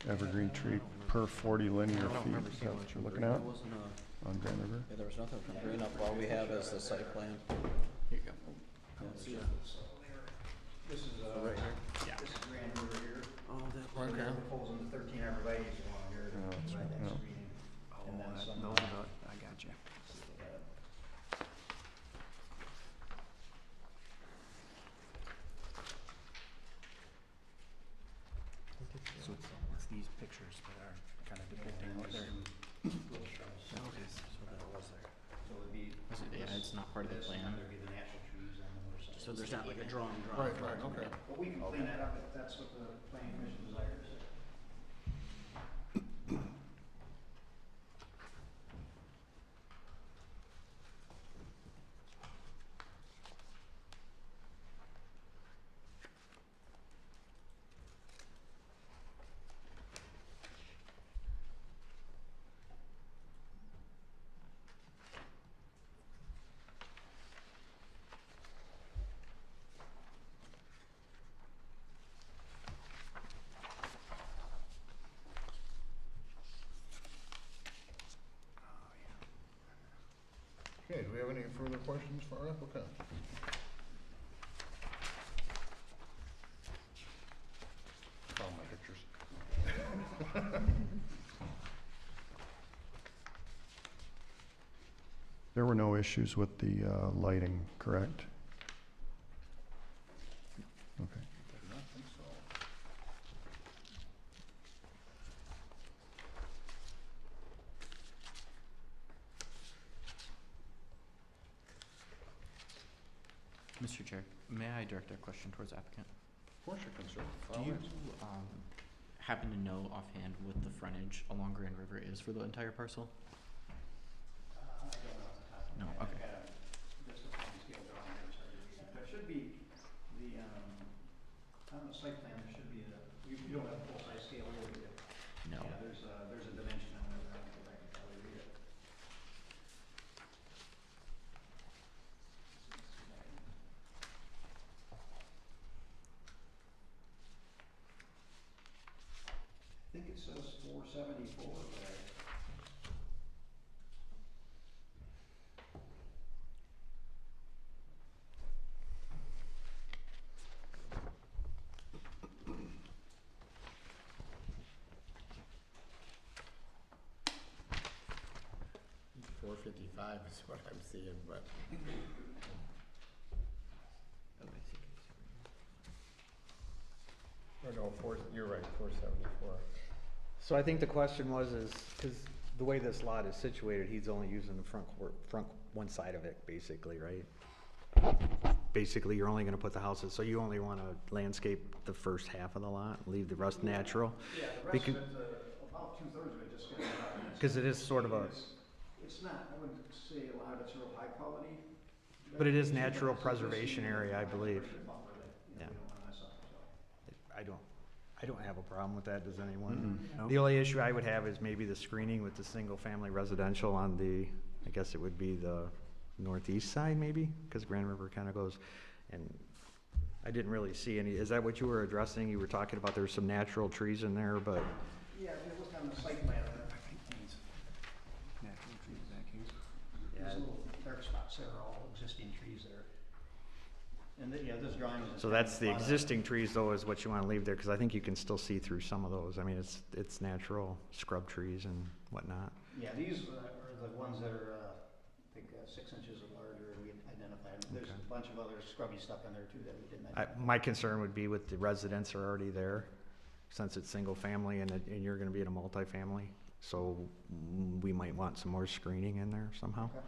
evergreen tree per 40 linear feet, is that what you're looking at There wasn't a, on Grand River? yeah, there was nothing from Green Up. All we have is the site plan. Here you go. This is, Right here. this is Grand River here. Oh, that Right there. They're proposing 13 arborvitae's along here to Yeah, that's provide that right, yeah. screening. Oh, And then that- some, those are the, I got you. So it's these pictures that are kind of depicting what they're. little shrubs. Okay. So that was there. So it'd be. Was it- yeah, it's not part of the this, and plan. then there'd be the natural trees on the other side. So there's not like a drawing. Right, right, okay. But we can clean that up if that's what the planning commission desires. Okay, do we have any further questions for our applicant? Found my pictures. There were no issues with the lighting, correct? Okay. I do not think so. Mr. Chair, may I direct a question towards applicant? Of course you can, sir. Do By all you means. happen to know offhand what the frontage along Grand River is for the entire parcel? I don't know off the top of No, my head. okay. I got just a plain scale drawing there, it's hard to read. There should be the, on the site plan, there should be you don't have a full-size scale here, do you? No. Yeah, there's a dimension on there, I don't think I can probably read it. I think it says 474 there. $455 is what I'm seeing, but. Or no, you're right, 474. So I think the question was because the way this lot is situated, he's only using the front one side of it, basically, right? Basically, you're only gonna put the houses, so you only wanna landscape the first half of the lot, leave the rest natural? Yeah, the rest Because- of it, about 2/3 of it just gets cut. Because it is sort of a, It's not, I wouldn't say a lot of it's real high quality. but it is vegetation, but natural it's a preservation scenic area, I believe. buffer that, Yeah. we don't wanna mess up, so. I don't have a problem with that, does anyone? No. The only issue I would have is maybe the screening with the single-family residential on the, I guess it would be the northeast side, maybe? Because Grand River kind of goes, and I didn't really see any, is that what you were addressing? You were talking about there's some natural trees in there, but, Yeah, if you look on the site plan, Natural trees back here. there's little dark spots there, are all existing trees there. And yeah, this drawing is. so that's the existing trees though, is what you want to leave there, because I think you can still see through some of those. I mean, it's natural scrub trees and whatnot. Yeah, these are the ones that are, I think, 6 inches or larger, and we identified them. There's Okay. a bunch of other scrubby stuff in there too that we didn't identify. My concern would be with the residents are already there, since it's single family and you're gonna be in a multifamily. So we might want some more screening in there somehow. Okay.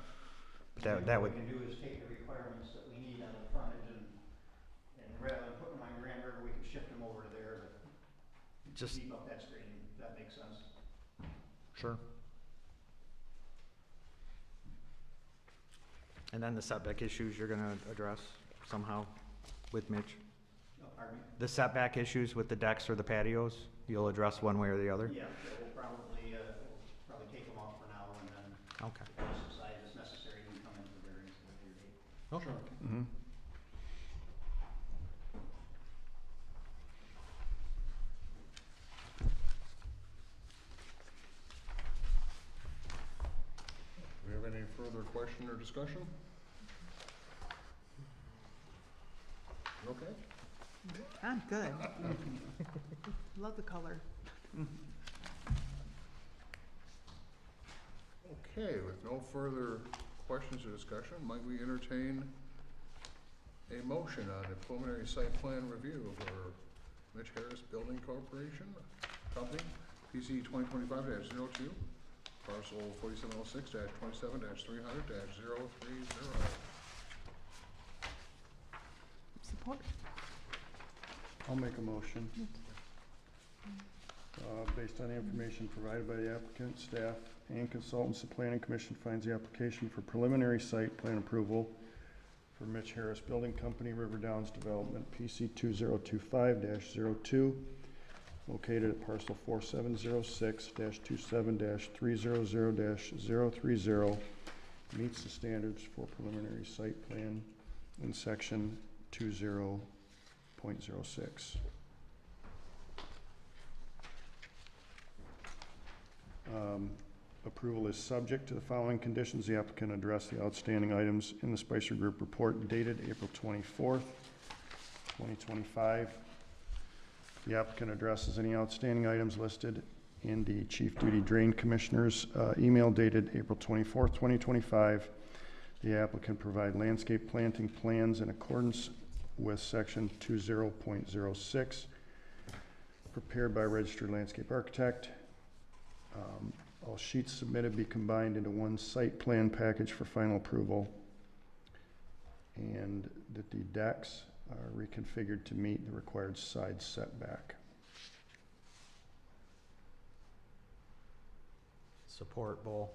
But that would, What we can do is take the requirements that we need on the frontage and rather than putting them on Grand River, we can shift them over to there to just, beef up that screening, if that makes sense. sure. And then the setback issues you're gonna address somehow with Mitch? Oh, pardon? Pardon me? The setback issues with the decks or the patios, you'll address one way or the other? Yeah, we'll probably take them off for now, and then Okay. if we decide it's necessary, we come into the variance at a later date. Okay. Mhm. Do we have any further question or discussion? You okay? I'm good. Love the color. Okay, with no further questions or discussion, might we entertain a motion on a preliminary site plan review for Mitch Harris Building Corporation Company, PC 2025-02, parcel 4706-27-300-030. Support. I'll make a motion. Based on the information provided by the applicant, staff, and consultants, the Planning Commission finds the application for preliminary site plan approval for Mitch Harris Building Company, River Downs Development, PC 2025-02, located at parcel 4706-27-300-030, meets the standards for preliminary site plan in section 20.06. Approval is subject to the following conditions. The applicant addressed the outstanding items in the Spicer Group report dated April 24th, 2025. The applicant addresses any outstanding items listed in the Chief Duty Drain Commissioner's email dated April 24th, 2025. The applicant provide landscape planting plans in accordance with section 20.06, prepared by a registered landscape architect. All sheets submitted be combined into one site plan package for final approval, and that the decks are reconfigured to meet the required side setback. Support, Bull.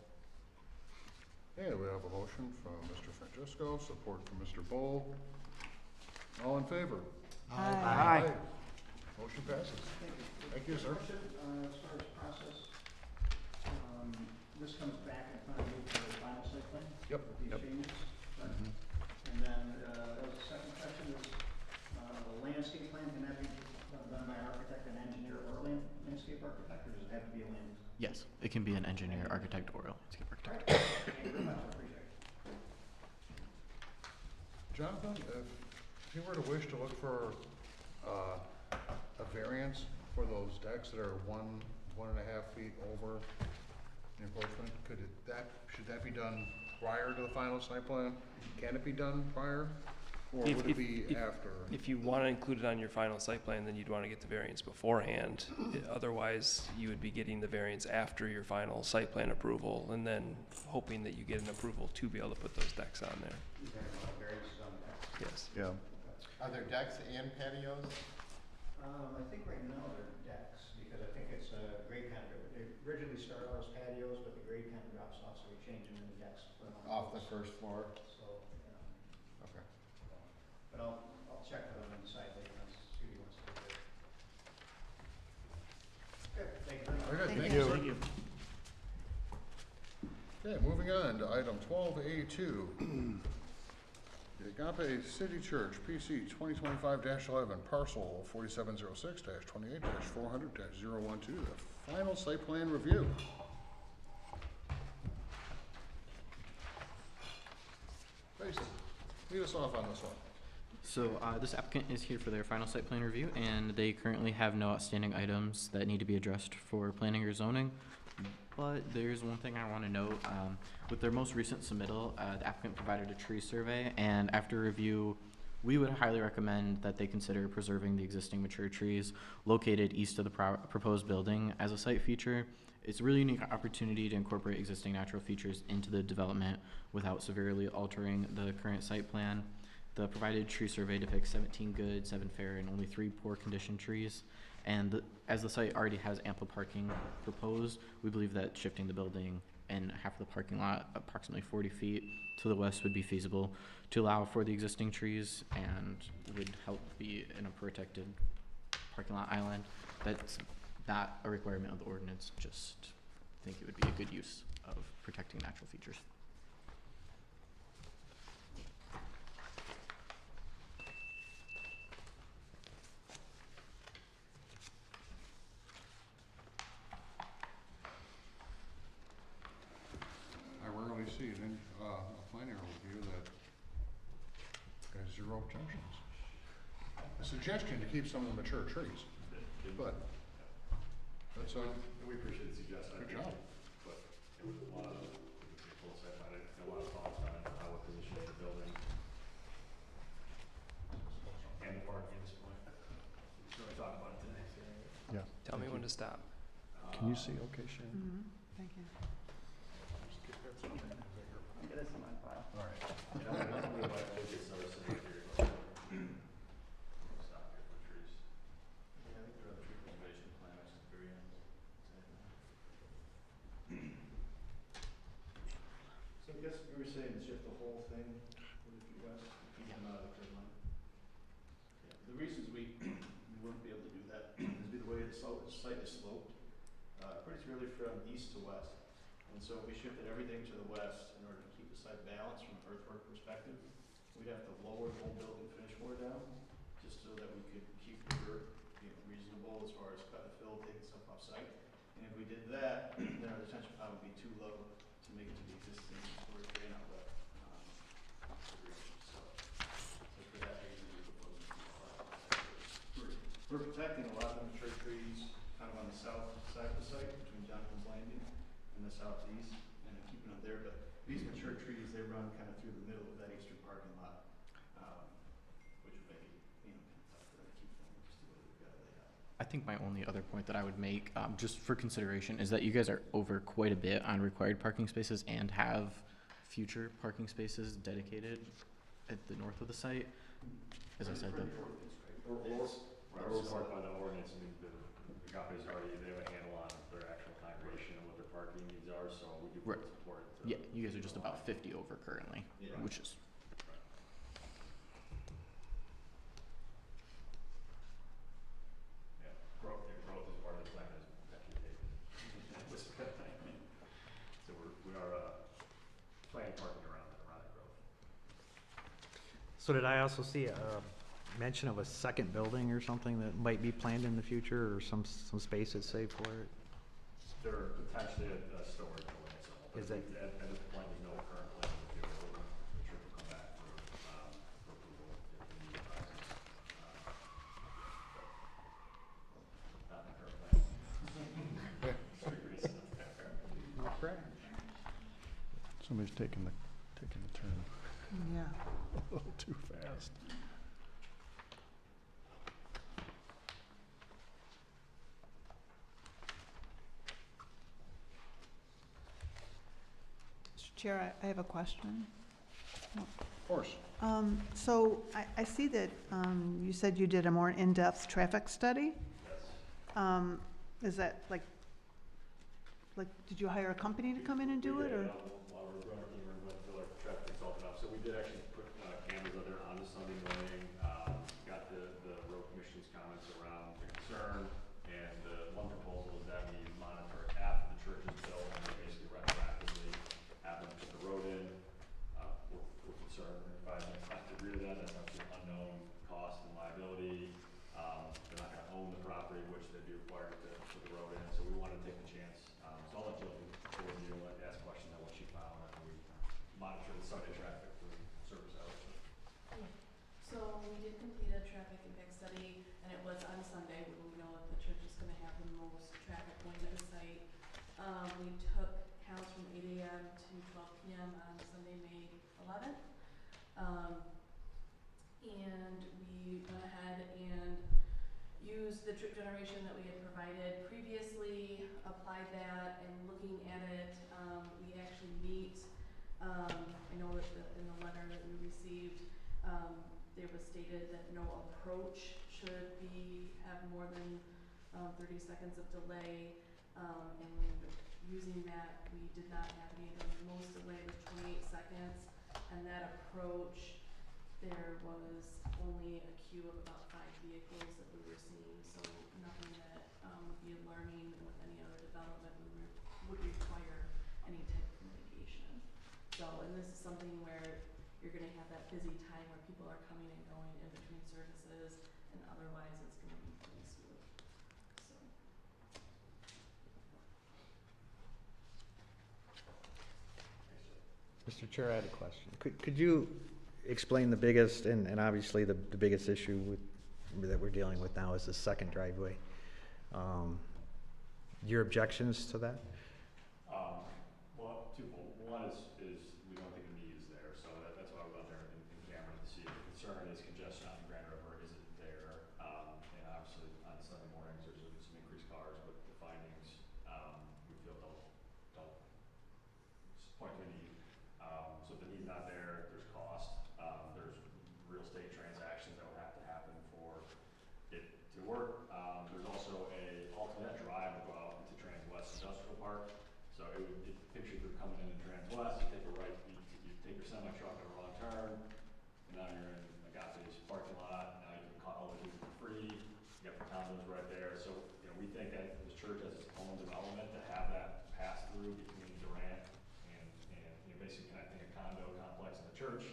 Okay, we have a motion from Mr. Francisco, support from Mr. Bowl. All in favor? Aye. Motion passes. Thank you, sir. As far as process, this comes back in front of you for the final site plan? Yep. With these changes? Right. And then, the second question is, the landscape plan, can that be done by architect and engineer or landscape architect, or does it have to be a land? Yes, it can be an engineer, architect, or a landscape architect. Thank you very much, I appreciate it. Jonathan, if you were to wish to look for a variance for those decks that are 1.5 feet over the encroachment, should that be done prior to the final site plan? Can it be done prior, or If- would it be after? If you want to include it on your final site plan, then you'd want to get the variance beforehand. Otherwise, you would be getting the variance after your final site plan approval, and then hoping that you get an approval to be able to put those decks on there. Variances on that. Yes. Yeah. Are there decks and patios? I think right now they're decks, because I think it's grade kind of, they originally started out as patios, but the grade kind of drops off, so we changed them into decks. Put them on posts. First floor? So, Okay. but I'll check with them and decide later, let's see what he wants to do. Good, thank you very much. Very good, Thank thank you. you, sir. Okay, moving on to item 12A2. The Agape City Church, PC 2025-11, parcel 4706-28-400-012, the final site plan review. Jason, lead us off on this one. So this applicant is here for their final site plan review, and they currently have no outstanding items that need to be addressed for planning or zoning. But there's one thing I want to note. With their most recent submittal, the applicant provided a tree survey, and after review, we would highly recommend that they consider preserving the existing mature trees located east of the proposed building as a site feature. It's a really unique opportunity to incorporate existing natural features into the development without severely altering the current site plan. The provided tree survey depicts 17 good, 7 fair, and only 3 poor condition trees. And as the site already has ample parking proposed, we believe that shifting the building and half of the parking lot, approximately 40 feet to the west, would be feasible to allow for the existing trees and would help be in a protected parking lot island. That's not a requirement of the ordinance, just think it would be a good use of protecting natural features. I rarely see it in, a planning review that has 0 objections. A suggestion to keep some of the mature trees, but that's a, We appreciate the suggestion. good job. But it was a lot of, full set, I didn't know a lot of thoughts on it, how it positions the building. And the parking at this point. So we talked about it today. Yeah. Tell me when to stop. Can you see okay, Sharon? Mhm. Thank you. Get this in my file. All right. And I'm gonna invite Lucas, our city here, stop here for trees. Yeah, I think there are other tree preservation plan, actually, at the very end. So I guess we were saying shift the whole thing, would it be west, keep them out of the curb line? Yeah, the reasons we wouldn't be able to do that is the way the site is sloped, pretty really from east to west. And so if we shifted everything to the west in order to keep the site balanced from an earthwork perspective, we'd have to lower the whole building finish floor down, just so that we could keep the dirt, reasonable as far as cut and fill, taking stuff off site. And if we did that, then our detention pond would be too low to make it to the existing storage drain outlet, configuration. So for that reason, we're proposing to we're protecting a lot of the mature trees kind of on the south side of the site, between Jonathan's Landing and the southeast, and keeping them there. But these mature trees, they run kind of through the middle of that eastern parking lot, which would make it, kind of tough for them to keep them, just the way we've got it laid out. I think my only other point that I would make, just for consideration, is that you guys are over quite a bit on required parking spaces and have future parking spaces dedicated at the north of the site. As I said, the Right, we're part by the ordinance, and the companies already, they have a handle on their actual congregation and what their parking needs are, so we do Right. support it. yeah, you guys are just about 50 over currently, Yeah. which is Yeah, growth is part of the plan, is actually taken. So we are, planning parking around that growth. So did I also see a mention of a second building or something that might be planned in the future, or some space that's saved for it? There are potentially a storage building, so, but Is that- at this point, there's no current plan to do it. I'm sure we'll come back for approval if the need arises. Not in the current plan. Street reason. Somebody's taking the turn Yeah. a little too fast. Mr. Chair, I have a question. Of course. So I see that you said you did a more in-depth traffic study. Yes. Is that like, did you hire a company to come in and do it, or? While we're running, we went to like traffic consultant up, so we did actually put cameras out there on the Sunday morning, got the road commission's comments around the concern, and the one proposal is that we monitor after the church is built, and we basically retroactively have them put the road in. We're concerned, if I have to agree with that, that's obviously unknown cost and liability. They're not gonna own the property, which they'd be required to put the road in, so we wanted to take the chance. So I'll let Jill forward you, ask questions on what she found, and we monitor the Sunday traffic for service hours. So we did complete a traffic impact study, and it was on Sunday, when we know that the church is gonna have the most traffic going to the site. We took counts from 8 AM to 12 PM on Sunday, May 11th. And we went ahead and used the trip generation that we had provided previously, applied that, and looking at it, we actually meet, I know that in the letter that we received, there was stated that no approach should have more than 30 seconds of delay, and using that, we did not have any of the most delay was 28 seconds, and that approach, there was only a queue of about 5 vehicles that we were seeing, so nothing that would be alarming with any other development would require any type of mitigation. So, and this is something where you're gonna have that busy time where people are coming and going in between services, and otherwise it's gonna be pretty smooth, so. Mr. Chair, I had a question. Could you explain the biggest, and obviously the biggest issue that we're dealing with now is the second driveway. Your objections to that? Well, twofold. One is we don't think the need is there, so that's why we're out there and examining to see. The concern is congestion on the Grand River isn't there. And obviously on Sunday mornings, there's some increased cars, but the findings, we feel don't point to a need. So if the need's not there, there's cost. There's real estate transactions that would have to happen for it to work. There's also a alternate drive to go out into Transwest Industrial Park. So picture if you're coming in Transwest, you take a right, you take your semi-truck at a wrong turn, and now you're in Agape's parking lot. Now you can call all the for free. You got the condos right there. So we think that this church has its own development to have that pass through between Durant and basically connecting a condo complex and the church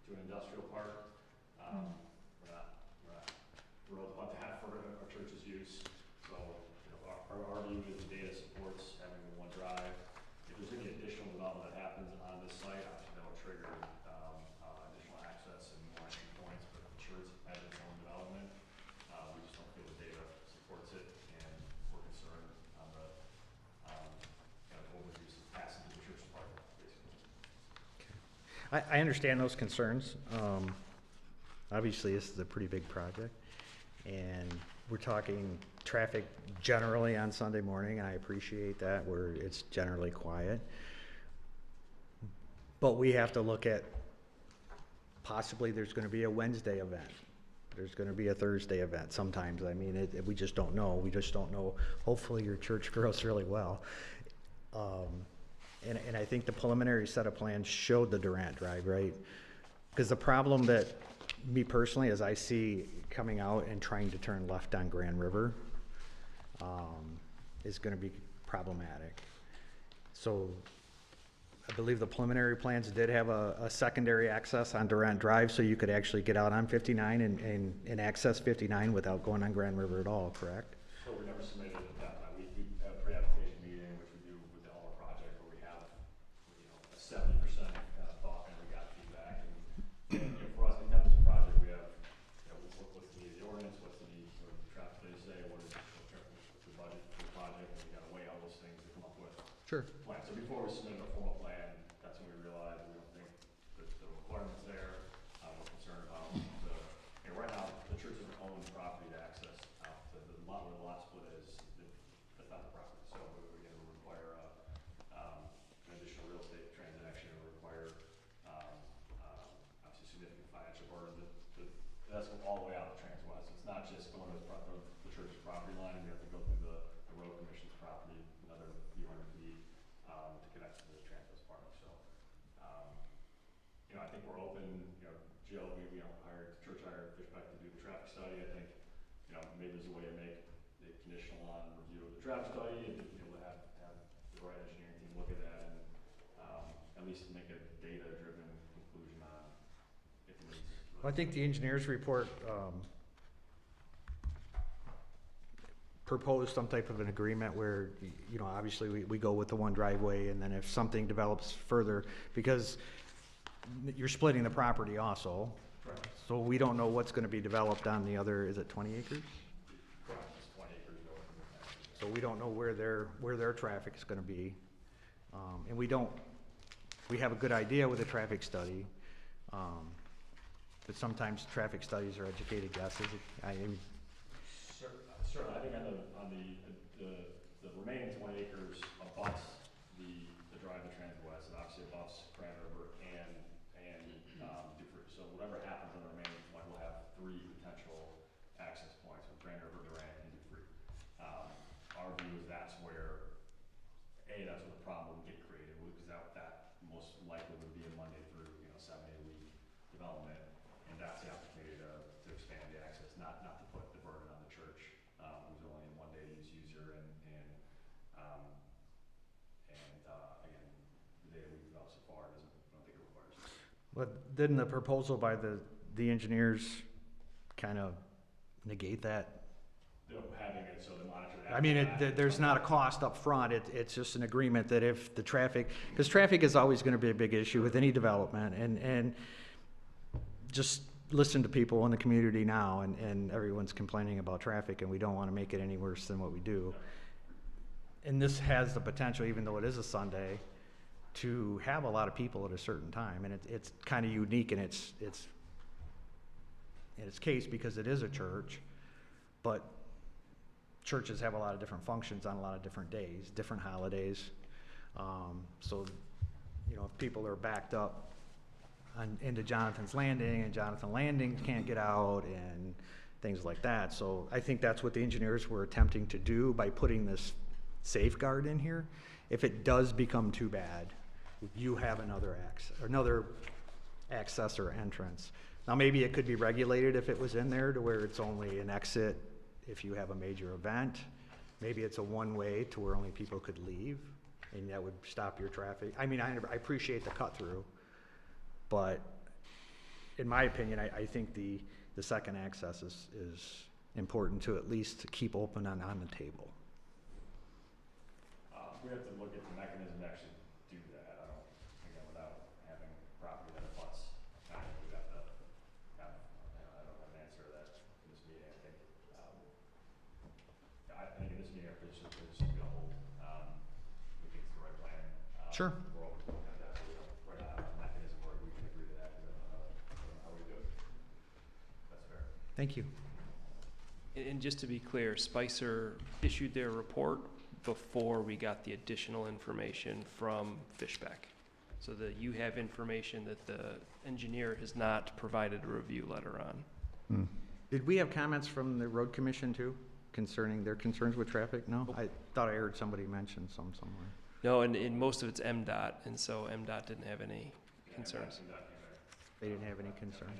to an industrial park. We're not thrilled about that for our church's use. So our view is the data supports having the one drive. If there's any additional development that happens on this site, obviously that will trigger additional access and more entry points, but the church has its own development. We just don't feel the data supports it, and we're concerned on the kind of overuse of passing to the church department, basically. I understand those concerns. Obviously, this is a pretty big project, and we're talking traffic generally on Sunday morning, and I appreciate that, where it's generally quiet. But we have to look at, possibly there's gonna be a Wednesday event. There's gonna be a Thursday event sometimes. I mean, we just don't know. We just don't know. Hopefully your church grows really well. And I think the preliminary set of plans showed the Durant Drive, right? Because the problem that, me personally, as I see coming out and trying to turn left on Grand River, is gonna be problematic. So I believe the preliminary plans did have a secondary access on Durant Drive, so you could actually get out on 59 and access 59 without going on Grand River at all, correct? So we never submitted at that time. We have a pre-application meeting, which we do with all our project, where we have, a 70% kind of thought, and we got feedback. And for us, in terms of project, we have, what's the need of the ordinance, what's the need for the traffic study say, what's the budget for the project, and we gotta weigh all those things to come up with Sure. a plan. So before we submit a formal plan, that's when we realized we don't think that the requirement's there. We're concerned about right now, the church has own property to access out to the lot where the lot split is, that's not the property. So we're going to require an additional real estate transaction, or require obviously significant financial burden. That's all the way out to Transwest. It's not just going to the church's property line. We have to go through the road commission's property, another few hundred feet to connect to the Transwest Park. So, I think we're open. Jill, we church hired Fishback to do the traffic study. I think, maybe there's a way to make it conditional on review of the traffic study, and have the right engineering team look at that, and at least make a data-driven conclusion on if it needs. Well, I think the engineer's report proposed some type of an agreement where, obviously we go with the one driveway, and then if something develops further, because you're splitting the property also. Correct. So we don't know what's gonna be developed on the other, is it 20 acres? Correct. It's 20 acres north of the town. So we don't know where their traffic is gonna be. And we have a good idea with a traffic study. But sometimes traffic studies are educated guesses. Certainly, I think on the remaining 20 acres abuts the drive to Transwest, and obviously abuts Grand River and Dufresne. So whatever happens on the remaining 20, we'll have 3 potential access points with Grand River, Durant, and Dufresne. Our view is that's where, that's development, and that's the opportunity to expand the access, not to put the burden on the church, who's only a one-day use user, again, the data we've developed so far I don't think it requires it. But didn't the proposal by the engineers kind of negate that? Having it so they monitor that. I mean, there's not a cost up front. It's just an agreement that if the traffic, because traffic is always gonna be a big issue with any development, and just listen to people in the community now, and everyone's complaining about traffic, and we don't wanna make it any worse than what we do. And this has the potential, even though it is a Sunday, to have a lot of people at a certain time, and it's kinda unique in its case, because it is a church, but churches have a lot of different functions on a lot of different days, different holidays. So, you know, if people are backed up into Jonathan's Landing, and Jonathan Landing can't get out, and things like that. So I think that's what the engineers were attempting to do by putting this safeguard in here. If it does become too bad, you have another access or entrance. Now, maybe it could be regulated if it was in there to where it's only an exit if you have a major event. Maybe it's a one-way to where only people could leave, and that would stop your traffic. I mean, I appreciate the cut-through, but in my opinion, I think the second access is important to at least keep open on the table. We have to look at the mechanism to actually do that. Again, without having property that abuts, we'd have to I don't have an answer to that in this meeting. I think in this meeting, after this is going to hold, we think it's the right plan. Sure. We're all looking at that, so we don't write out a mechanism where we can agree to that. We don't know how we do it. That's fair. Thank you. And just to be clear, Spicer issued their report before we got the additional information from Fishbeck. So that you have information that the engineer has not provided a review letter on. Did we have comments from the road commission too, concerning their concerns with traffic? No? I thought I heard somebody mention some somewhere. No, and most of it's MDOT, and so MDOT didn't have any concerns. They didn't have any concerns.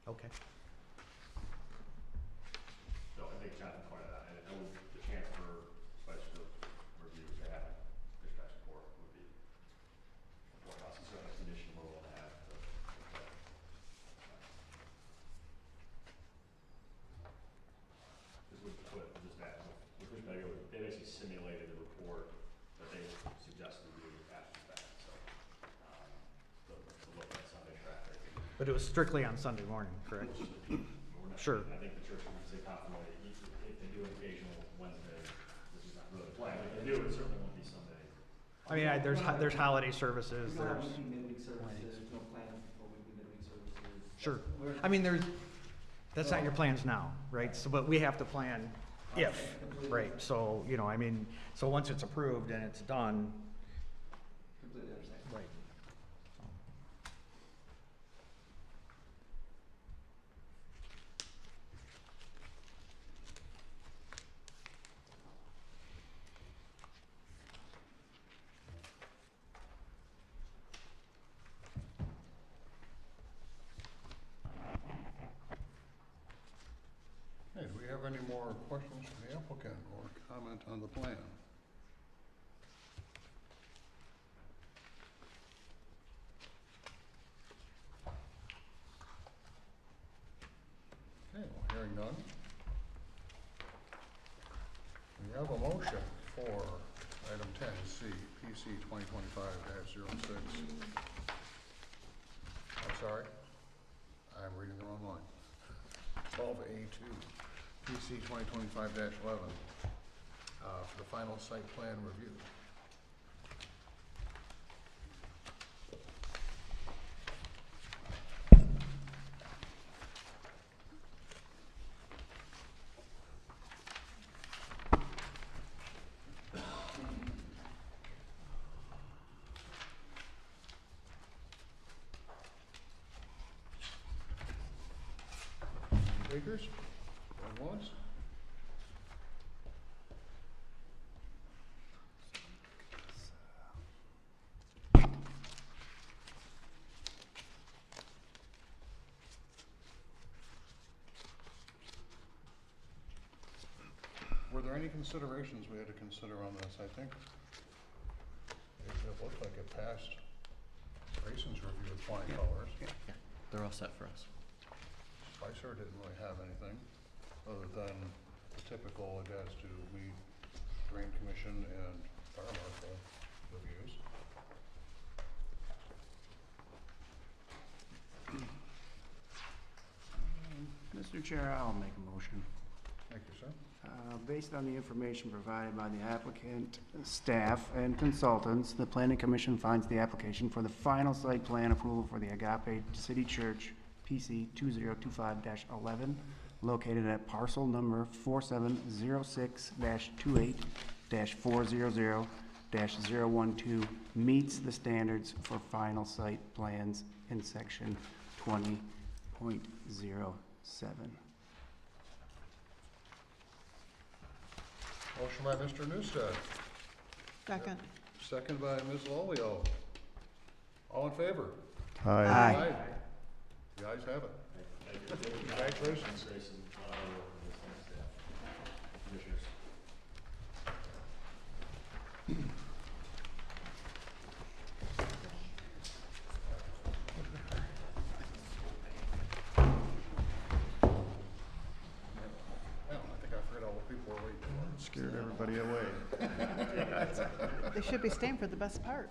Okay. So I think Jonathan pointed out, and the chance for special review to have Fishback's report would be important. Also, certainly a condition we're willing to have. This would put just that with Fishback, they basically simulated the report that they suggested we do after the fact. So to look at Sunday traffic. But it was strictly on Sunday morning, correct? Sure. I think the church would say confidently, if they do an occasional Wednesday, this is not really the plan. If they do, it certainly won't be Sunday. I mean, there's holiday services, We're not there's, weekly midweek services, no plans for weekly midweek services. sure. I mean, that's not your plans now, right? So, but we have to plan if, right? So, you know, I mean, so once it's approved and it's done, Completely understand. right. Hey, do we have any more questions from the applicant or comment on the plan? Okay, well, hearing none. We have a motion for item 10C, PC 2025-06. I'm sorry, I'm reading the wrong line. 12A2, PC 2025-11, for the final site plan review. Speakers, going once. there any considerations we had to consider on this? I think it looked like it passed Grayson's review with flying colors. Yeah, they're all set for us. Spicer didn't really have anything other than the typical, it has to meet Drain Commission and Fire Marshal reviews. Mr. Chair, I'll make a motion. Thank you, sir. Based on the information provided by the applicant, staff, and consultants, the Planning Commission finds the application for the final site plan approval for the Agape City Church, PC 2025-11, located at parcel number 4706-28-400-012, meets the standards for final site plans in section 20.07. Motion by Mr. Newstead, Second. second by Ms. Lolio. All in favor? Aye. The ayes have it. Congratulations. Well, I think I forgot all the people were waiting for. Scared everybody away. They should be staying for the best part.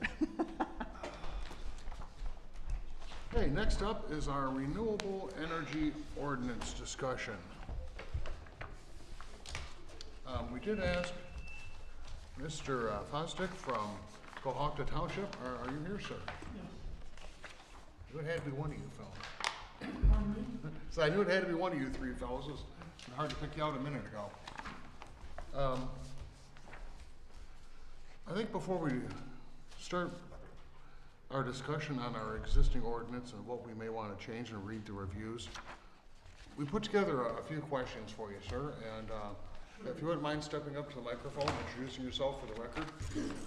Okay, next up is our renewable energy ordinance discussion. We did ask Mr. Fosdick from Cohocton Township, are you here, sir? Yes. It had to be one of you fellas. So I knew it had to be one of you three fellas. It was hard to pick you out a minute ago. I think before we start our discussion on our existing ordinance and what we may want to change and read the reviews, we put together a few questions for you, sir, and if you wouldn't mind stepping up to the microphone and introducing yourself for the record,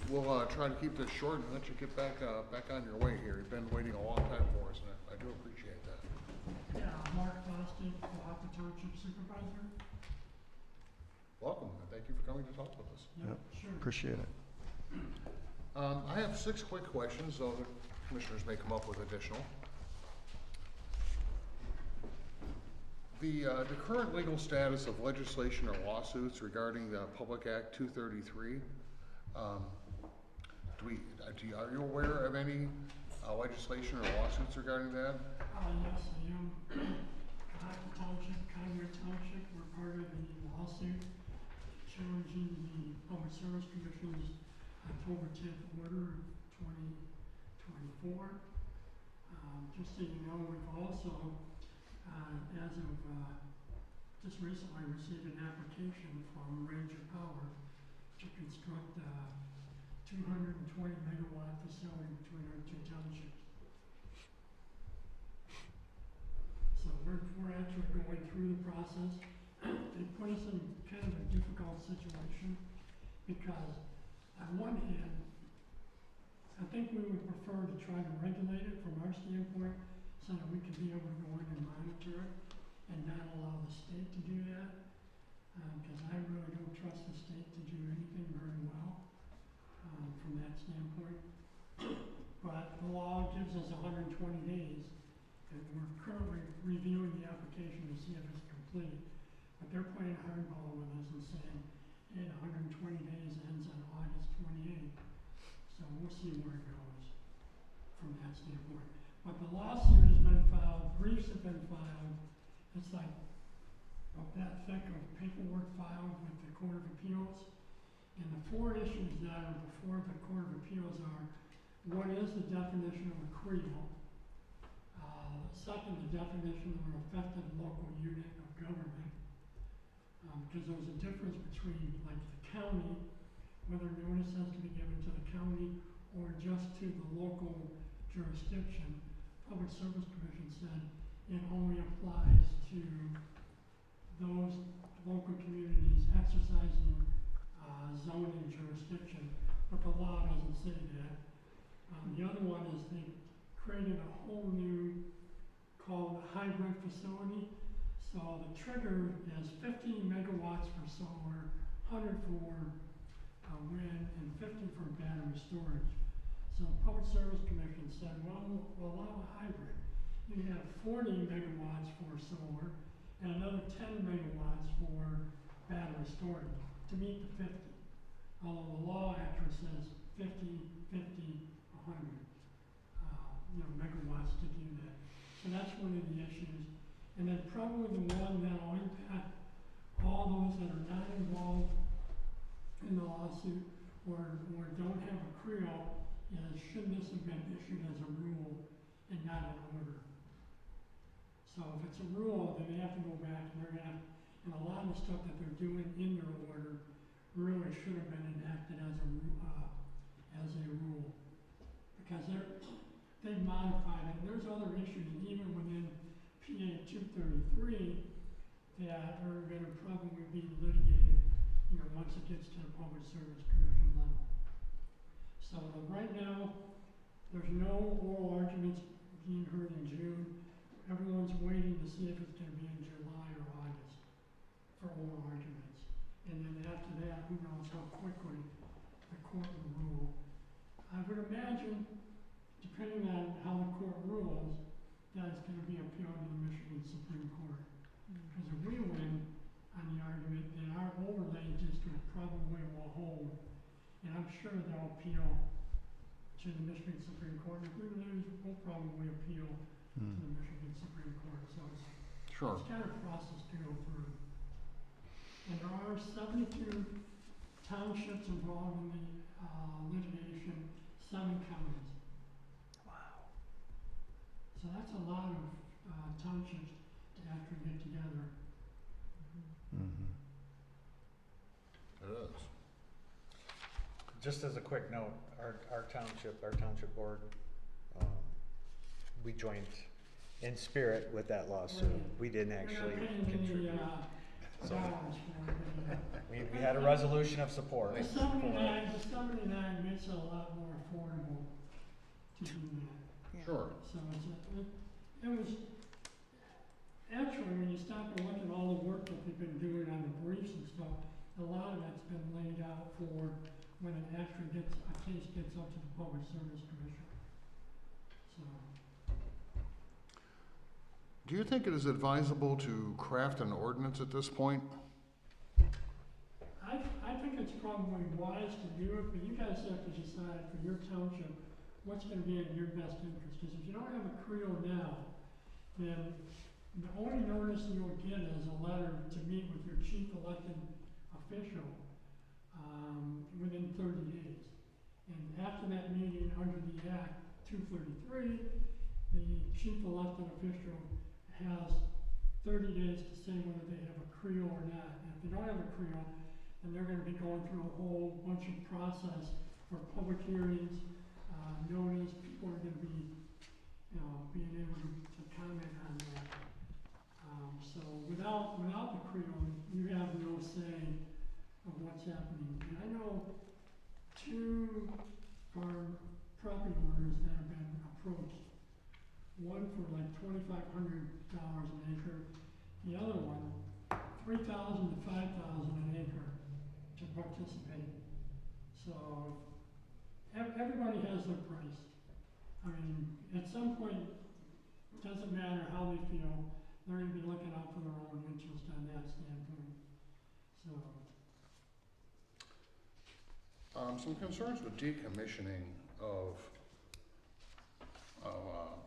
we'll try to keep this short and let you get back on your way here. You've been waiting a long time for us, and I do appreciate that. Yeah, Mark Bostic, Cohocton Township Supervisor. Welcome, and thank you for coming to talk with us. Yep, Sure. appreciate it. I have 6 quick questions, though the commissioners may come up with additional. The current legal status of legislation or lawsuits regarding the Public Act 233, are you aware of any legislation or lawsuits regarding that? Yes, I am. Cohocton Township, Conway Township, we're part of the lawsuit challenging the Public Service Commission's October 10th order of 2024. Just so you know, we've also, as of just recently, received an application from Ranger Power to construct a 220 megawatt facility between our two townships. So we're actually going through the process. They put us in kind of a difficult situation because on one hand, I think we would prefer to try to regulate it from our standpoint so that we can be able to go in and monitor it and not allow the state to do that. Because I really don't trust the state to do anything very well from that standpoint. But the law gives us 120 days, and we're currently reviewing the application to see if it's complete. But they're playing hardball with us and saying, hey, 120 days ends on August 28th. So we'll see where it goes from that standpoint. But the lawsuit has been filed, briefs have been filed. It's like about that thick of paperwork filed with the Court of Appeals. And the 4 issues that are before the Court of Appeals are, one is the definition of a credo. Second, the definition of an effective local unit of government. Because there's a difference between like the county, whether notice has to be given to the county or just to the local jurisdiction. Public Service Commission said it only applies to those local communities exercising zoning jurisdiction, but the law doesn't say that. The other one is they created a whole new called a hybrid facility. So the trigger is 15 megawatts for solar, 100 for wind, and 50 for battery storage. So Public Service Commission said, well, we'll allow a hybrid. You have 40 megawatts for solar and another 10 megawatts for battery storage to meet the 50. Although the law actually says 50, 50, 100, megawatts to do that. So that's one of the issues. And then probably the one that'll impact all those that are not involved in the lawsuit or don't have a CREO is, should this have been issued as a rule and not an order? So if it's a rule, then they have to go back and they're gonna have, and a lot of the stuff that they're doing in their order really should have been enacted as a rule. Because they've modified it, and there's other issues even within PA 233 that are gonna probably be litigated, once it gets to the Public Service Commission level. So right now, there's no oral arguments being heard in June. Everyone's waiting to see if it's gonna be in July or August for oral arguments. And then after that, who knows how quickly the court will rule. I would imagine, depending on how the court rules, that it's gonna be appealed to the Michigan Supreme Court. Because if we win on the argument, then our overlay district probably will hold. And I'm sure they'll appeal to the Michigan Supreme Court. If we lose, we'll probably appeal to the Michigan Supreme Court. So it's kind of a process to go through. And there are 72 townships involved in the litigation, 7 counties. Wow. So that's a lot of townships to actually get together. It is. Just as a quick note, our township board, we joined in spirit with that lawsuit. We didn't actually contribute. So, we had a resolution of support. The 79 makes it a lot more affordable to do that. Sure. So it was, actually, when you stop and look at all the work that they've been doing on the briefs and stuff, a lot of that's been laid out for when it actually a case gets up to the Public Service Commission. So. Do you think it is advisable to craft an ordinance at this point? I think it's probably wise to do it, but you guys have to decide for your township what's going to be in your best interest. Because if you don't have a CREO now, then the only notice you'll get is a letter to meet with your chief elected official within 30 days. And after that meeting under the Act 233, the chief elected official has 30 days to say whether they have a CREO or not. And if they don't have a CREO, then they're going to be going through a whole bunch of process for public hearings, notice. People are going to be, being able to comment on that. So without the CREO, you have no say of what's happening. And I know 2 farm property owners that have been approached. One for like $2,500 an acre, the other one $3,000 to $5,000 an acre to participate. So everybody has their price. I mean, at some point, it doesn't matter how they feel, they're going to be looking out for their own interest on that standpoint. So. Some concerns with decommissioning of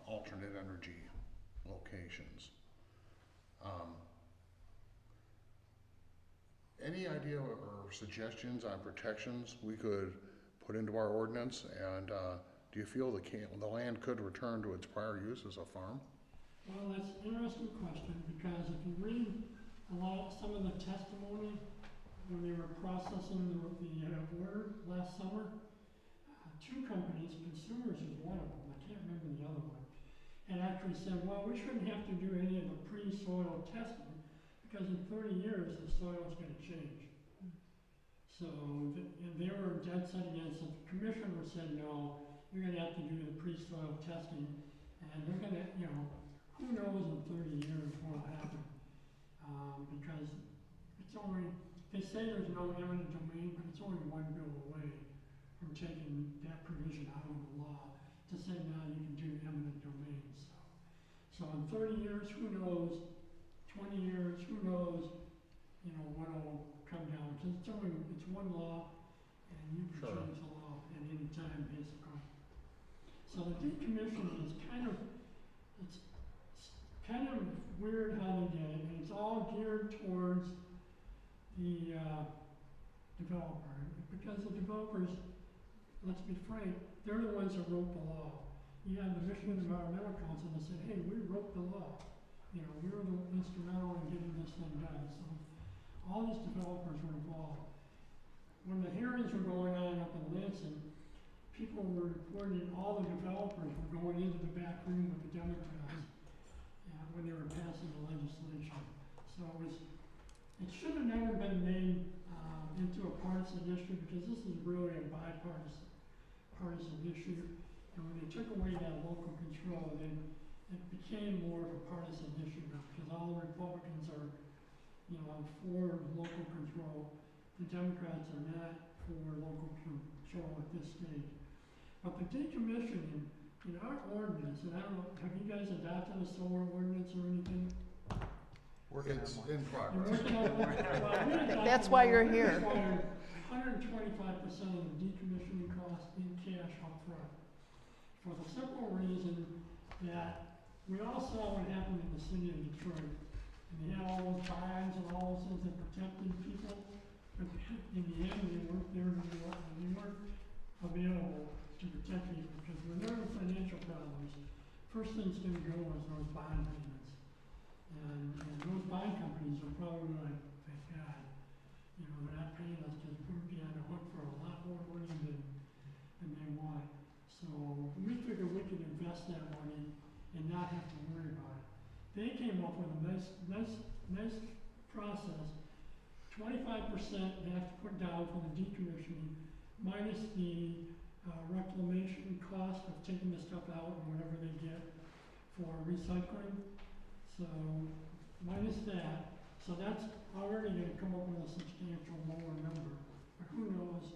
alternate energy locations. Any idea or suggestions on protections we could put into our ordinance? And do you feel the land could return to its prior use as a farm? Well, that's an interesting question, because if you read some of the testimony when they were processing the order last summer, 2 companies, Consumers is one of them, I can't remember the other one, and actually said, well, we shouldn't have to do any of the pre-soil testing, because in 30 years, the soil is going to change. So, and they were dead set against it. The commissioner said, no, you're going to have to do the pre-soil testing, and they're going to, who knows in 30 years what will happen, because it's only, they say there's no eminent domain, but it's only one bill away from taking that provision out of the law to say now you can do eminent domains. So in 30 years, who knows, 20 years, who knows, you know, what'll come down, because it's one law, and you can Sure. change the law at any time, basically. So the decommissioning is kind of weird how they did it, and it's all geared towards the developer, because the developers, let's be frank, they're the ones that wrote the law. You have the Michigan Environmental Council that said, hey, we wrote the law. You know, we were the instrumental in getting this thing done. So all these developers were involved. When the hearings were going on up in Lansing, people were reporting all the developers were going into the back room with the Democrats when they were passing the legislation. So it should have never been made into a partisan issue, because this is really a bipartisan issue. And when they took away that local control, then it became more of a partisan issue now, because all the Republicans are, you know, for local control. The Democrats are not for local control at this stage. But the decommissioning, in our ordinance, and I don't know, have you guys adopted a solar ordinance or anything? Working on It's one. in You're progress. working on one? Well, we adopted That's why you're one. We here. required 125% of the decommissioning cost in cash up front, for the simple reason that we all saw what happened in the city of Detroit. And they had all those bonds and all those things that protected people, but in the end, they weren't there to do it, and they weren't available to protect people, because when there are financial problems, first thing's gonna go is those bond payments. And those bond companies are probably like, thank God, you know, they're not paying us, because we're being on the hook for a lot more money than they want. So we figured we could invest that money and not have to worry about it. They came up with a nice process. 25% they have to put down for the decommissioning, minus the reclamation cost of taking the stuff out and whatever they get for recycling. So minus that, so that's already gonna come up with a substantial lower number. But who knows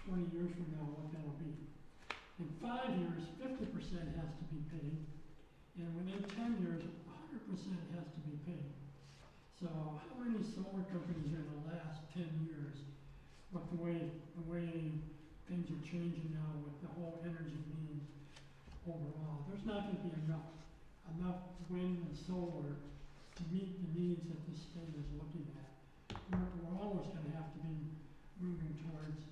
20 years from now what that'll be. In 5 years, 50% has to be paid, and within 10 years, 100% has to be paid. So how many solar companies are gonna last 10 years? But the way things are changing now with the whole energy needs overall, there's not gonna be enough wind and solar to meet the needs that this state is looking at. We're always gonna have to be moving towards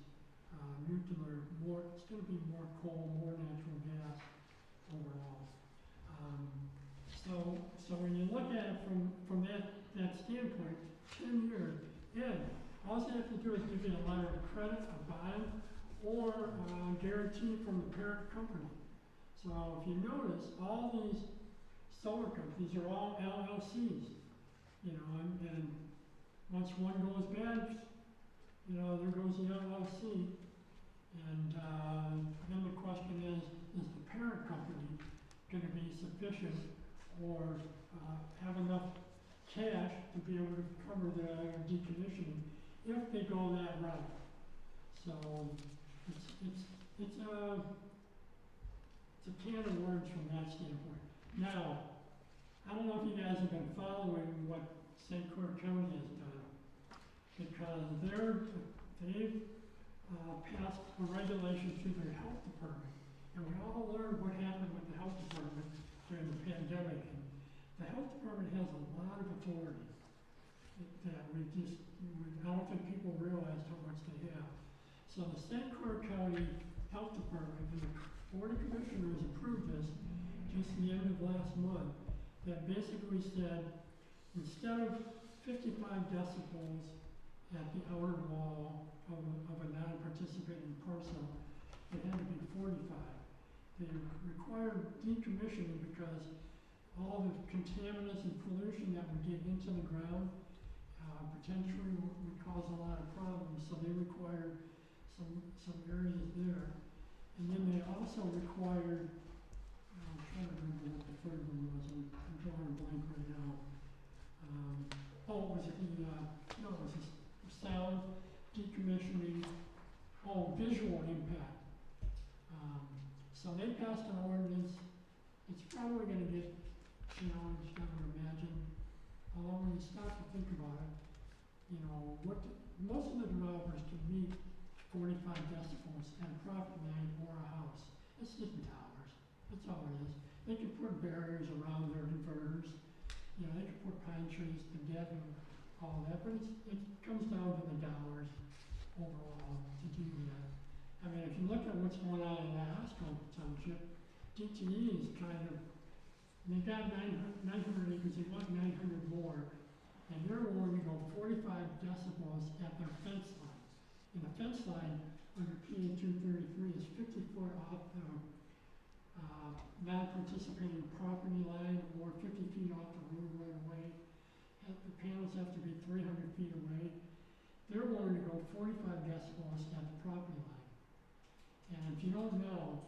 nuclear, it's gonna be more coal, more natural gas overall. So when you look at it from that standpoint, 10 years, all you have to do is give you a letter of credit, a bond, or guarantee from the parent company. So if you notice, all these solar companies are all LLCs, you know, and once one goes bad, you know, there goes the LLC. And then the question is the parent company gonna be sufficient or have enough cash to be able to cover the decommissioning if they go that route? So it's a can of worms from that standpoint. Now, I don't know if you guys have been following what St. Clair County has done, because they've passed a regulation through their health department. And we all learned what happened with the health department during the pandemic. And the health department has a lot of authority that I don't think people realize how much they have. So the St. Clair County Health Department and the Board of Commissioners approved this just the end of last month, that basically said, instead of 55 decibels at the outer wall of a non-participating parcel, it had to be 45. They required decommissioning because all the contaminants and pollution that would get into the ground potentially would cause a lot of problems, so they required some areas there. And then they also required, I'm trying to remember what the third one was, I'm drawing a blank right now. It was the sound conditioning, visual impact. So they passed an ordinance, it's probably gonna get challenged, I would imagine. Although when you start to think about it, most of the developers can meet 45 decibels at a property line or a house. It's just in towers, that's all it is. They can put barriers around their inverters, they can put pine trees to deaden all that, but it comes down to the dollars overall to do that. I mean, if you look at what's going on in Asco Township, DTE is they've got 900 acres, they want 900 more, and they're willing to go 45 decibels at their fence line. And the fence line under PA 233 is 50 foot off the non-participating property line or 50 feet off the road right away. The panels have to be 300 feet away. They're willing to go 45 decibels at the property line. And if you don't know,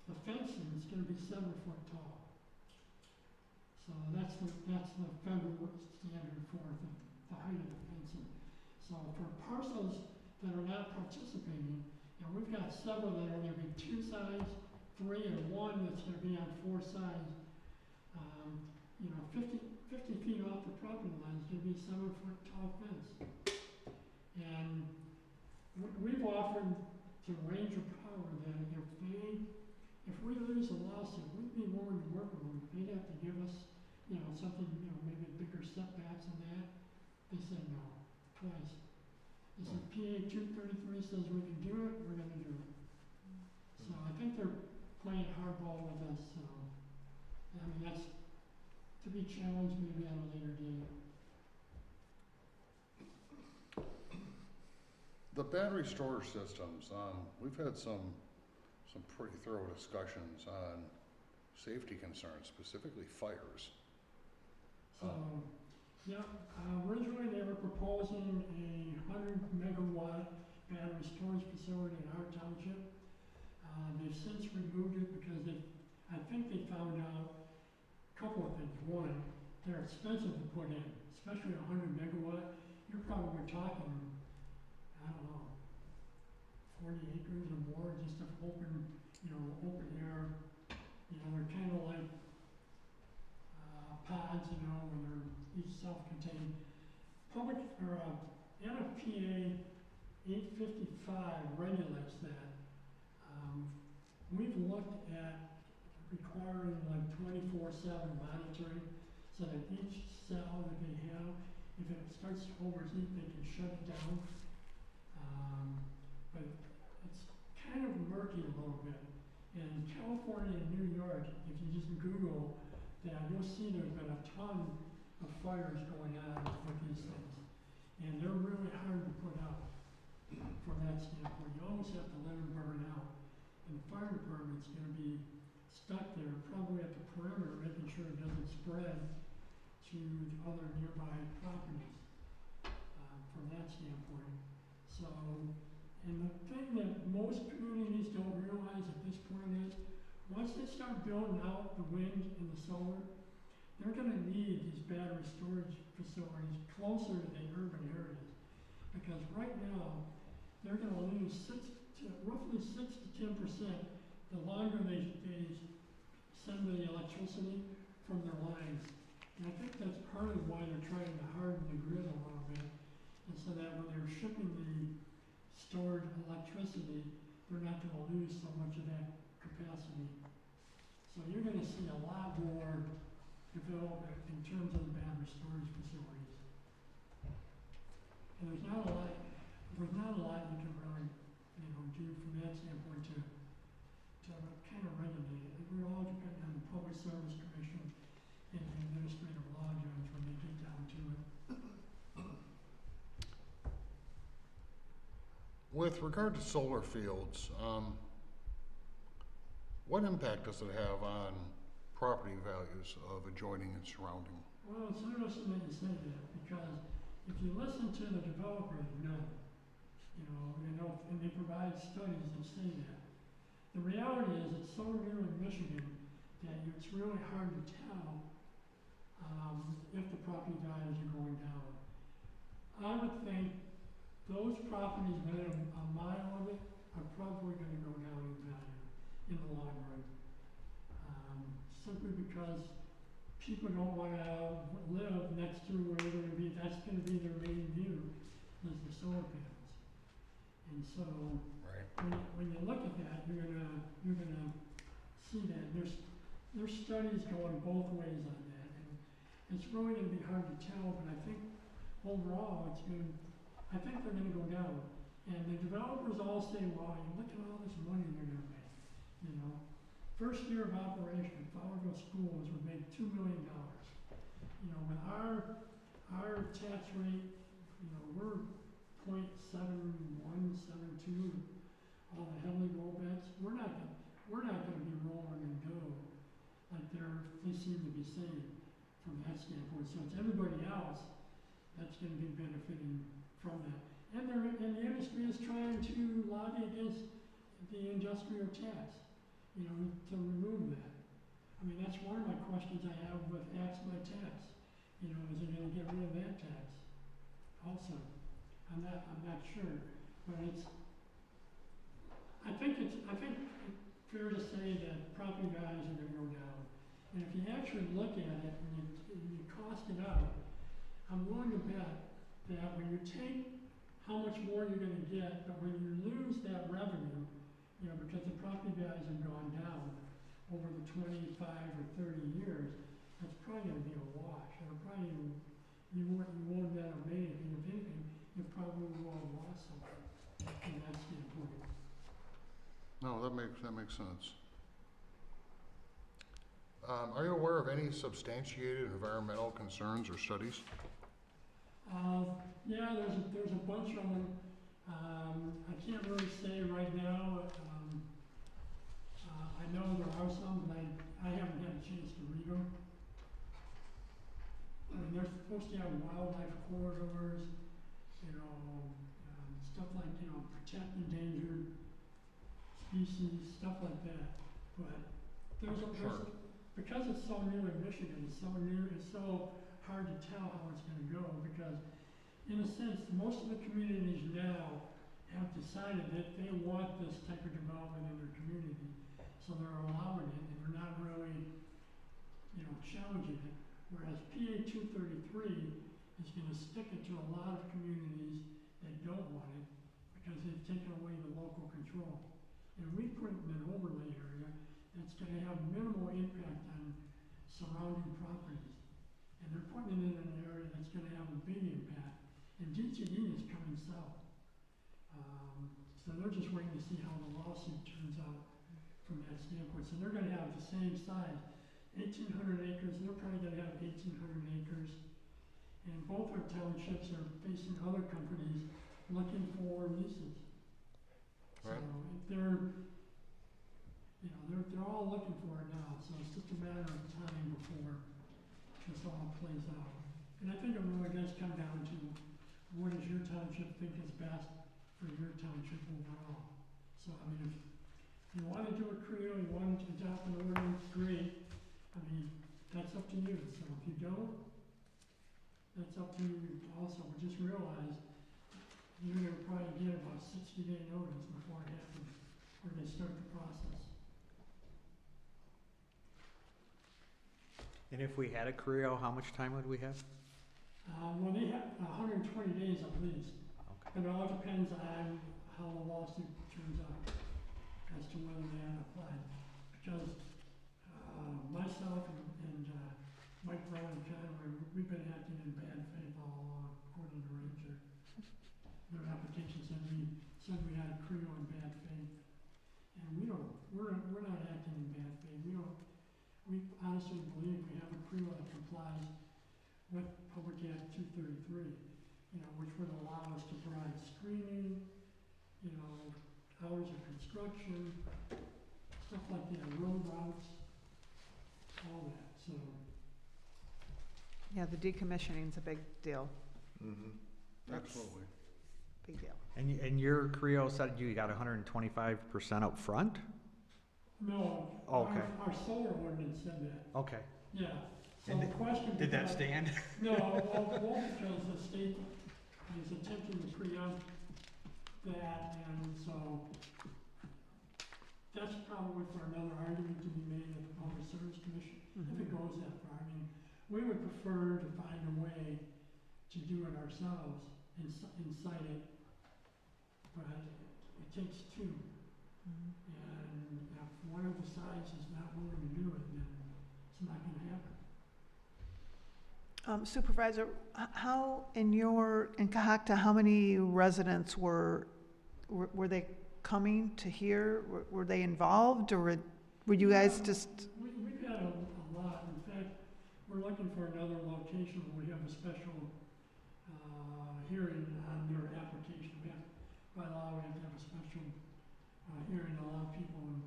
the fencing is going to be 7 foot tall. So that's the federal standard for the height of the fencing. So for parcels that are not participating, and we've got several that are going to be 2 sides, 3, and 1 that's going to be on 4 sides. 50 feet off the property line is going to be a 7 foot tall fence. And we've offered to Ranger Power that if we lose a lawsuit, we'd be willing to work with them. They'd have to give us, something, maybe bigger setbacks than that. They said no, twice. They said PA 233 says we can do it, we're gonna do it. So I think they're playing hardball with us, so, I mean, that's to be challenged maybe at a later date. The battery storage systems, we've had some pretty thorough discussions on safety concerns, specifically fires. Originally they were proposing a 100 megawatt battery storage facility in our township. They've since removed it because I think they found out a couple of things. One, they're expensive to put in, especially 100 megawatt. You're probably talking, I don't know, 40 acres or more, just of open air. They're kind of like pods, when they're each self-contained. NFPA 855 regulates that. We've looked at requiring like 24/7 monitoring so that each cell that they have, if it starts to overheat, they can shut it down. But it's kind of murky a little bit. In California and New York, if you just Google that, you'll see there's been a ton of fires going on with these things. And they're really hard to put out from that standpoint. You almost have to let them burn out. And the fire department's going to be stuck there, probably at the perimeter, making sure it doesn't spread to the other nearby properties from that standpoint. So, and the thing that most communities don't realize at this point is, once they start building out the wind and the solar, they're going to need these battery storage facilities closer to the urban areas. Because right now, they're going to lose roughly 6 to 10% the longer they send the electricity from their lines. And I think that's part of why they're trying to harden the grid a little bit, and so that when they're shipping the stored electricity, they're not going to lose so much of that capacity. So you're going to see a lot more development in terms of the battery storage facilities. And there's not a lot you can really, do from that standpoint to kind of regulate it. It will all depend on the Public Service Commission and the administrative law judge when they get down to it. With regard to solar fields, what impact does it have on property values of adjoining and surrounding? Well, it's interesting that you say that, because if you listen to the developers, and they provide studies that say that. The reality is it's so new in Michigan that it's really hard to tell if the property values are going down. I would think those properties within a mile of it are probably gonna go down in value in the long run. Simply because people don't wanna live next to where they're gonna be, that's gonna be their main view, is the solar panels. And so, when you look at that, you're gonna see that there's studies going both ways on that, and it's really gonna be hard to tell, but I think overall, I think they're gonna go down. And the developers all say, well, you look at all this money they're gonna make, you know? First year of operation, Fowlerville Schools would make $2 million. You know, with our tax rate, you know, we're 0.7172, all the heavily gold bets, we're not gonna be rolling in dough like they seem to be saying from that standpoint. So it's everybody else that's gonna be benefiting from that. And the industry is trying to lobby against the industrial tax, you know, to remove that. I mean, that's one of my questions I have with Axe My Tax. You know, is it gonna get rid of that tax also? I'm not sure, but I think it's fair to say that property values are gonna go down. And if you actually look at it and you cost it out, I'm willing to bet that when you take how much more you're gonna get, but when you lose that revenue, you know, because the property values have gone down over the 25 or 30 years, that's probably gonna be a wash. It'll probably, you won't net have made anything. If anything, you probably will have lost something from that standpoint. No, that makes sense. Are you aware of any substantiated environmental concerns or studies? Yeah, there's a bunch of them. I can't really say right now. I know there are some, but I haven't had a chance to read them. I mean, they're supposed to have wildlife corridors, you know, stuff like, you know, protect endangered species, stuff like that. But because it's so new in Michigan, it's so hard to tell how it's gonna go, because in a sense, most of the communities now have decided that they want this type of development in their community. So they're allowing it, and they're not really, you know, challenging it. Whereas PA 233 is gonna stick it to a lot of communities that don't want it, because they've taken away the local control. And we put it in an overlay area that's gonna have minimal impact on surrounding properties. And they're putting it in an area that's gonna have a big impact. And DTE is coming south. So they're just waiting to see how the lawsuit turns out from that standpoint. So they're gonna have the same size, 1,800 acres, they're probably gonna have 1,800 acres. And both our townships are facing other companies looking for leases. Right. So they're all looking for it now, so it's just a matter of time before this all plays out. And I think it really does come down to what does your township think is best for your township overall. So, I mean, if you want to do a CREO, you want to adopt an ordinance, great. I mean, that's up to you. So if you don't, that's up to you also. But just realize you're going to probably get about 60-day notice before it happens, or they start the process. And if we had a CREO, how much time would we have? Well, they have 120 days at least. Okay. It all depends on how the lawsuit turns out as to whether they have applied. Because myself and Mike Brown and Conway, we've been acting in bad faith all along, according to Ranger. Their application said we had a CREO in bad faith. And we're not acting in bad faith. We honestly believe we have a CREO that complies with Public Act 233, you know, which would allow us to provide screening, you know, hours of construction, stuff like that, road routes, all that, so. Yeah, the decommissioning's a big deal, Absolutely. big deal. And your CREO said you got 125% up front? No, Okay. our solar ordinance said that, Okay. yeah. So And the question. Did that stand? No, well, because the state is attempting to preempt that, and so that's probably for another argument to be made at the Public Service Commission, if it goes that far. I mean, we would prefer to find a way to do it ourselves and cite it, but it takes two. And if one of the sides is not willing to do it, then it's not gonna happen. Supervisor, how, in Cohocton, how many residents were they coming to hear? Were they involved, or were you guys just? We've had a lot. In fact, we're looking for another location where we have a special hearing on their application. By law, we have to have a special hearing. A lot of people in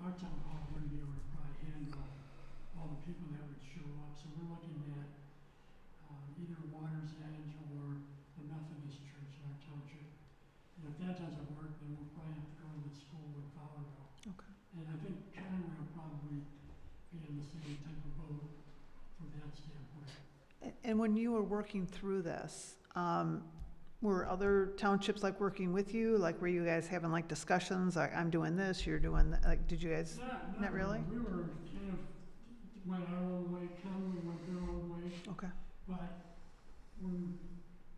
our town hall wouldn't be able to probably handle all the people that would show up. So we're looking at either Water's Edge or the Methodist Church in our township. And if that doesn't work, then we'll probably have to go to the school in Fowlerville. Okay. And I think Conway will probably be in the same type of boat from that standpoint. And when you were working through this, were other townships like working with you? Like, were you guys having like discussions, like, I'm doing this, you're doing that? Like, did you guys? Not really? We were kind of went our own way, Conway went their own way. Okay. But when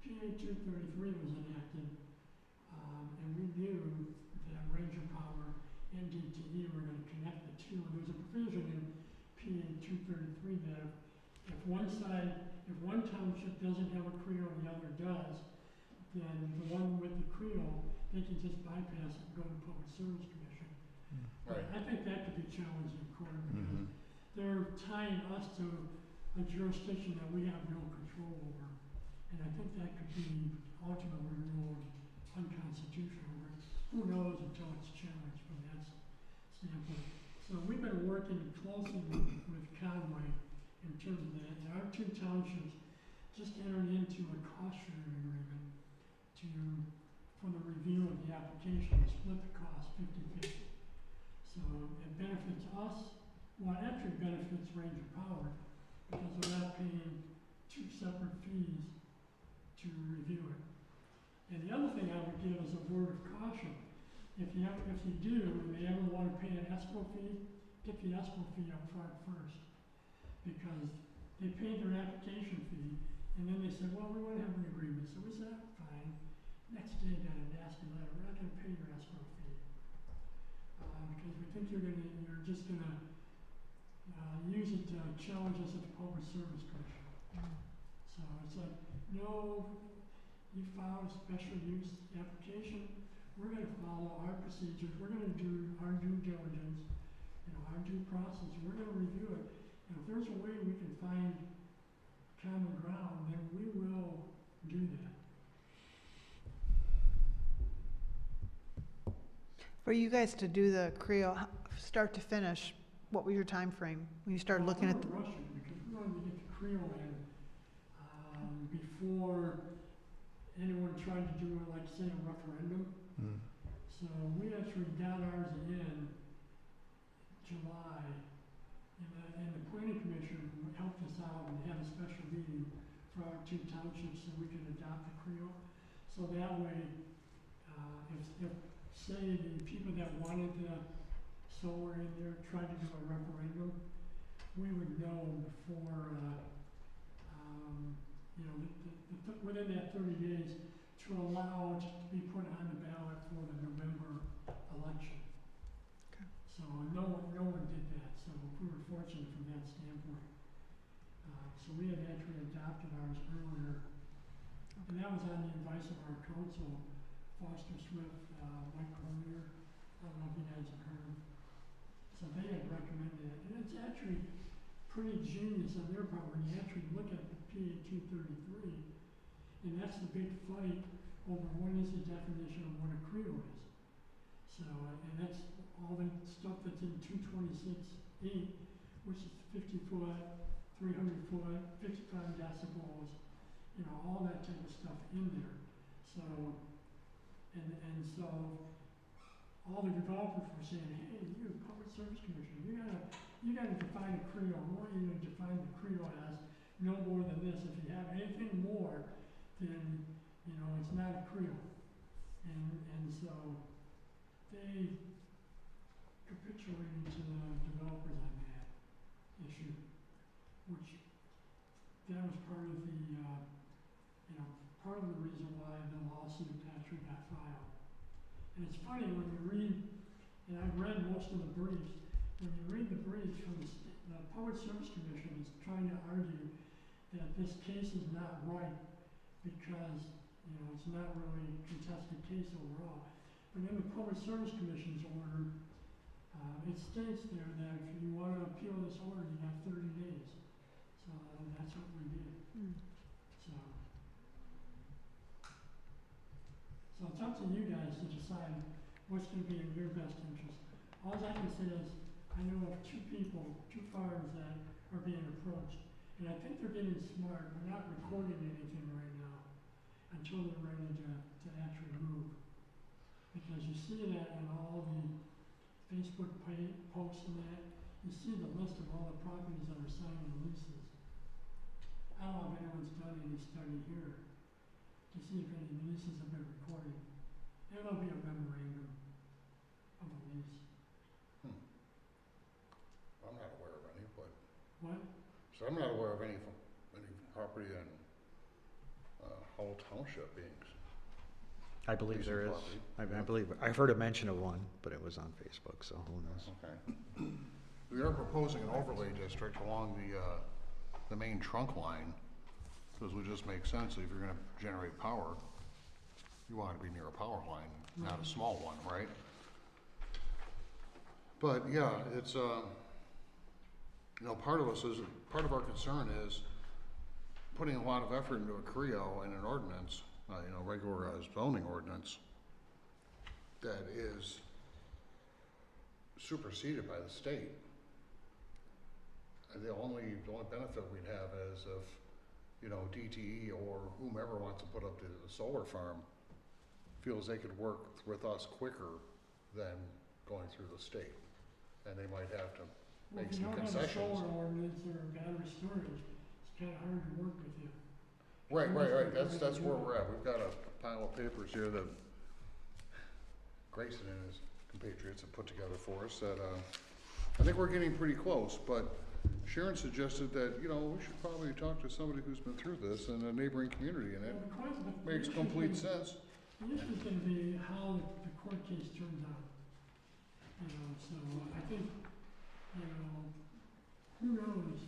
PA 233 was enacted, and we knew that Ranger Power and DTE were going to connect the two, and there was a provision in PA 233 that if one township doesn't have a Creo and the other does, then the one with the Creo, they can just bypass it and go to the Public Service Commission. Right. I think that could be challenging in court because they're tying us to a jurisdiction that we have no control over. And I think that could be ultimately ruled unconstitutional. Who knows until it's challenged from that standpoint. So we've been working closely with Conway in terms of that. And our two townships just entered into a cost sharing agreement for the review of the application, to split the cost 50-50. So it benefits us, well, it actually benefits Ranger Power because they're not paying two separate fees to review it. And the other thing I would give is a word of caution. If you do, and they ever want to pay an escrow fee, get the escrow fee up front first. Because they paid their application fee, and then they said, well, we want to have an agreement. So we said, fine. Next day, got a nasty letter, we're not going to pay your escrow fee. Because we think you're just going to use it to challenge us at the Public Service Commission. So it's like, no, you filed a special use application, we're going to follow our procedures, we're going to do our due diligence, our due process, we're going to review it. And if there's a way we can find common ground, then we will do that. For you guys to do the Creo, start to finish, what was your time frame when you started looking at the? We're rushing because we wanted to get the Creo in before anyone tried to do, like, say, a referendum. So we actually got ours in July, and the planning commission helped us out and had a special meeting for our two townships so we could adopt the Creo. So that way, if say the people that wanted the solar in there tried to do a referendum, we would know before, within that 30 days to allow it to be put on the ballot for the November election. Okay. So no one did that, so we were fortunate from that standpoint. So we had actually adopted ours earlier, and that was on the advice of our council, Foster Swift, Mike Cormier. I don't know if you guys have heard. So they had recommended it, and it's actually pretty genius on their part when you actually look at the PA 233, and that's the big fight over what is the definition of what a Creo is. So, and that's all the stuff that's in 226.8, which is 50 foot, 300 foot, 55 decibels, all that type of stuff in there. So, and so all the developers were saying, hey, you, Public Service Commission, you gotta define a Creo. I want you to define the Creo as no more than this. If you have anything more, then, it's not a Creo. And so they capitulated to the developers on that issue, which that was part of the, part of the reason why the lawsuit actually got filed. And it's funny when you read, and I've read most of the briefs, when you read the briefs from the Public Service Commission is trying to argue that this case is not right because, it's not really a contested case overall. But in the Public Service Commission's order, it states there that if you want to appeal this order, you have 30 days. So that's what we did. So it's up to you guys to decide what's going to be in your best interest. All I can say is I know of two farms that are being approached. And I think they're getting smart. We're not recording anything right now until they're ready to actually move. Because you see that in all the Facebook posts and that, you see the list of all the properties that are signing leases. I don't know if anyone's done any study here to see if any leases have been recorded. And there'll be a memorandum of a lease. I'm not aware of any, but. What? So I'm not aware of any property in, Hull Township being. I believe there is. Property. I believe, I've heard a mention of one, but it was on Facebook, so who knows? Okay. We are proposing an overlay district along the main trunk line, because it would just make sense that if you're gonna generate power, you want it to be near a power line, not a small one, right? But yeah, it's, part of our concern is putting a lot of effort into a CREO and an ordinance, regularized zoning ordinance that is superseded by the state. And the only benefit we'd have is if, DTE or whomever wants to put up the solar farm feels they could work with us quicker than going through the state. And they might have to Well, make if you some don't have a concessions. solar ordinance or battery storage, it's kind of hard to work with you. Right. That's where we're at. We've got a pile of papers here that Grayson and his compatriots have put together for us that, I think we're getting pretty close, but Sharon suggested that, we should probably talk to somebody who's been through this in a neighboring community, and it makes complete sense. The issue is going to be how the court case turns out. So I think, who knows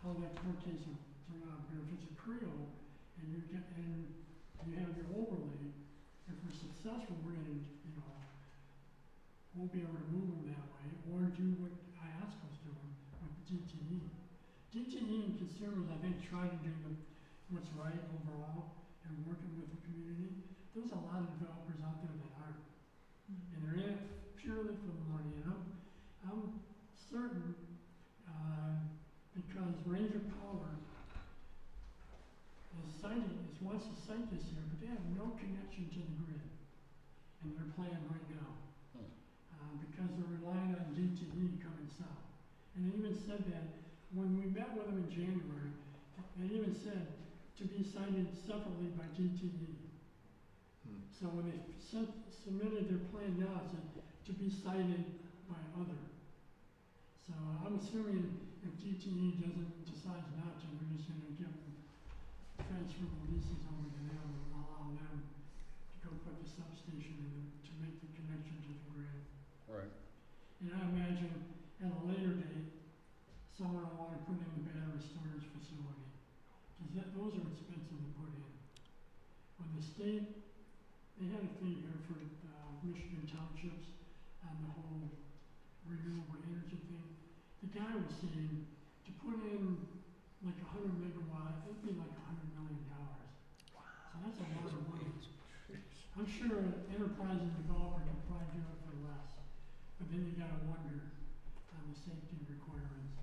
how that court case will turn out. But if it's a CREO and you have your overlay, if we're successful, we're going to, we'll be able to move them that way or do what Iosco's doing with DTE. DTE and consumers, I think, try to do what's right overall and working with the community. There's a lot of developers out there that aren't. And they're in it purely for the money. And I'm certain, because Ranger Power wants to site this here, but they have no connection to the grid in their plan right now. Because they're relying on DTE coming south. And they even said that when we met with them in January, they even said to be sited separately by DTE. So when they submitted their plan now, it said to be cited by other. So I'm assuming if DTE decides not to, we're just gonna give them, transfer the leases over to them and allow them to go put the substation in to make the connection to the grid. Right. And I imagine at a later date, someone will wanna put in the battery storage facility. Cause those are expensive to put in. When the state, they had a thing here for, Michigan townships on the whole renewable energy thing. The guy was saying to put in like 100 megawatt, it'd be like $100 million. So that's a lot of money. I'm sure an enterprising developer could probably do it for less, but then you gotta wonder on the safety requirements.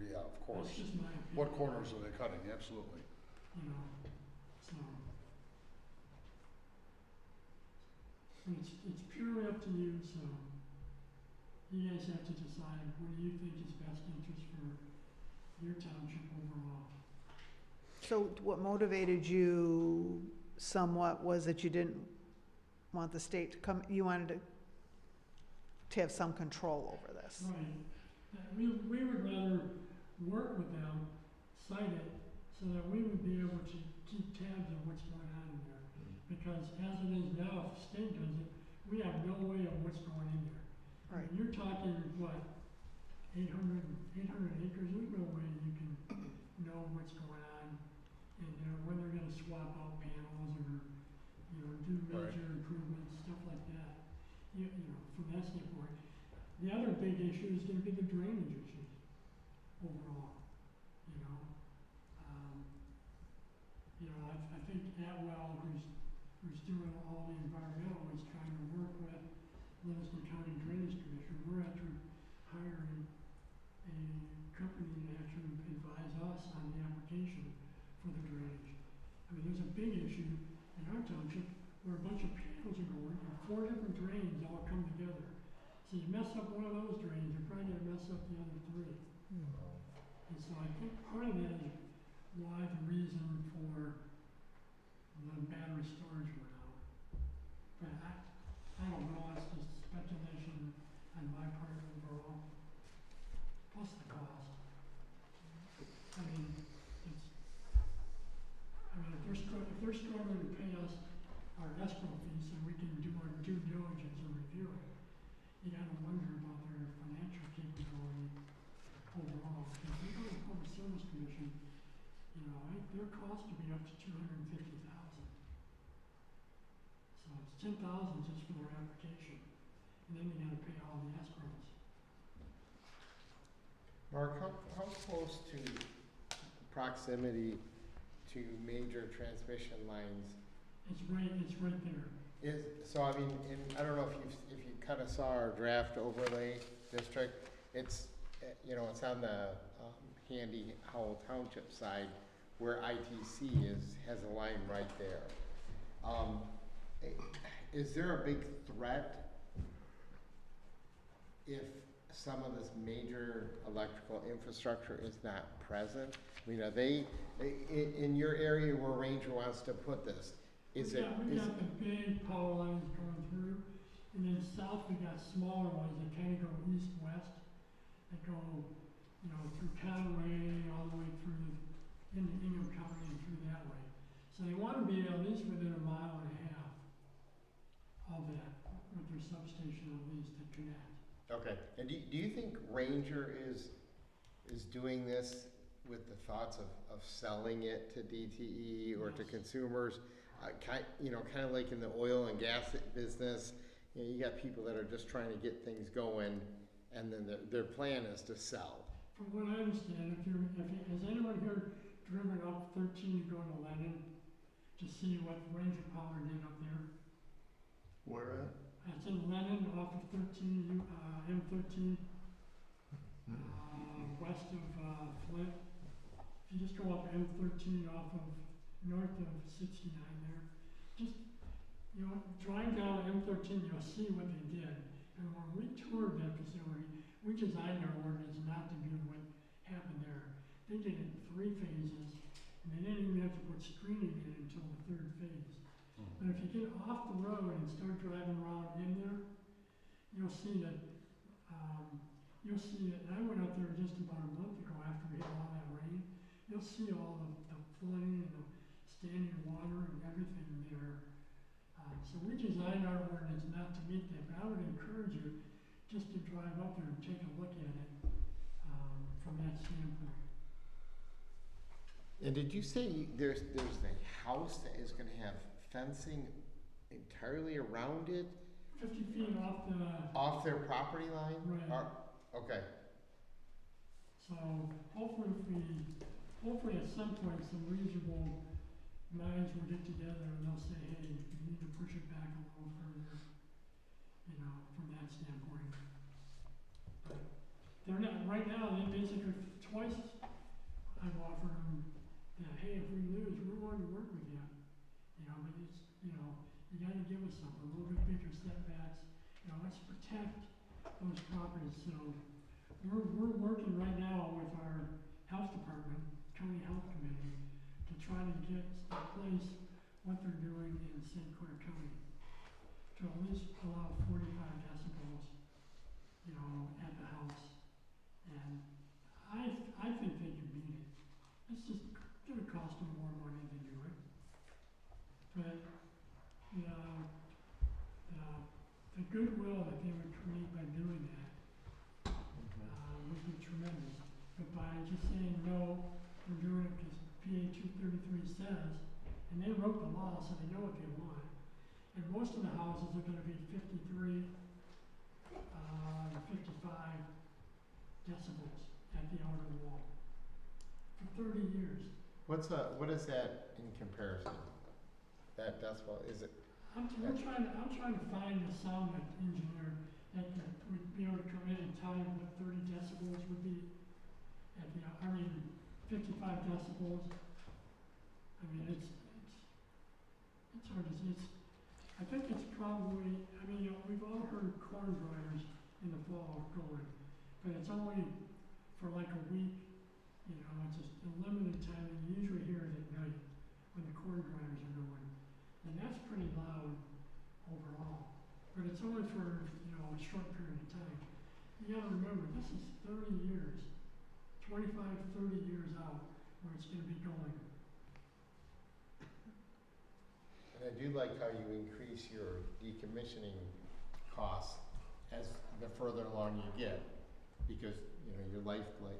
Yeah, of course. That's just my opinion. What corners are they cutting? Absolutely. So. It's purely up to you, so you guys have to decide what do you think is best interest for your township overall. So what motivated you somewhat was that you didn't want the state to come, you wanted to have some control over this. Right. We would rather work with them, cite it, so that we would be able to keep tabs on what's going on in there. Because as it is now, if the state does it, we have no way of what's going in there. Right. You're talking, what, 800 acres, there's no way you can know what's going on, and, when they're gonna swap out panels or, do major improvements, stuff like that. From that standpoint. The other big issue is gonna be the drainage issues overall, I think Atwell, who's doing all the environmental, is trying to work with Livingston County Drainage Commission. We're actually hiring a company to actually advise us on the application for the drainage. I mean, there's a big issue in our township where a bunch of panels are going, and 4 different drains all come together. So you mess up one of those drains, you're probably gonna mess up the other 3. And so I think part of that is why the reason for the battery storage went out. But I don't know, it's just speculation on my part overall. Plus the cost. I mean, if they're struggling to pay us our escrow fees so we can do our due diligence and review it, you gotta wonder about their financial capability overall. Because they go to the Public Service Commission, their cost would be up to $250,000. So it's $10,000 just for their application, and then you gotta pay all the escrows. Mark, how close to proximity to major transmission lines It's right there. so I mean, I don't know if you kind of saw our draft overlay district, it's, it's on the Handy Howell Township side where ITC has a line right there. Is there a big threat if some of this major electrical infrastructure is not present? I mean, are they, in your area where Ranger wants to put this, We got the big power lines going through, and then south we got smaller ones that kind of go east-west, that go, through Conway, all the way through into Ingham County and through that way. So they want to be at least within 1.5 miles of that, with their substation at least to connect. Okay, and do you think Ranger is doing this with the thoughts of selling it to DTE or to consumers? Kind of like in the oil and gas business, you got people that are just trying to get things going, and then their plan is to sell. From what I understand, has anyone here driven up 13 to go to Lennon to see what Ranger Power did up there? Where at? It's in Lennon off of 13, M13, west of Flint. If you just go up M13 off of north of 69 there, just, drive down M13, you'll see what they did. And when we toured that facility, we designed our ordinance not to do what happened there. They did it in 3 phases, and they didn't even have to put screening in until the 3rd phase. But if you get off the road and start driving around in there, you'll see that, and I went up there just about a month ago after we had all that rain. You'll see all the flooding and the standing water and everything there. So we designed our ordinance not to meet that, but I would encourage you just to drive up there and take a look at it from that standpoint. And did you say there's a house that is going to have fencing entirely around it? 50 feet off their property line? Right. Okay. So hopefully at some point some reasonable minds will get together and they'll say, hey, you need to push it back a little further, from that standpoint. But they're not, right now, they basically, twice I've offered them that, hey, if we lose, we're willing to work with you. But it's, you gotta give us something, a little bit bigger setbacks, let's protect those properties. So we're working right now with our health department, county health committee, to try to get a place what they're doing in St. Clair County to at least allow 45 decibels, you know, at the house. And I think they can beat it. It's just gonna cost them more money to do it. But, you know, the goodwill that they would create by doing that, would be tremendous. But by just saying, no, we're doing it because PA 233 says, and they wrote the law, so they know what they want. And most of the houses are gonna be 53, 55 decibels at the outer wall for 30 years. What is that in comparison? That decibel, is it? I'm trying to find a sound engineer that would be able to come in and tell you what 30 decibels would be at the, 55 decibels. I mean, it's hard to say. I think it's probably, we've all heard corn dryers in the fall going, but it's only for like a week, you know, it's just a limited time, and you usually hear it at night when the corn dryers are going. And that's pretty loud overall, but it's only for, you know, a short period of time. You gotta remember, this is 30 years, 25, 30 years out where it's gonna be going. And I do like how you increase your decommissioning costs as the further along you get, because, you know, your lifeline,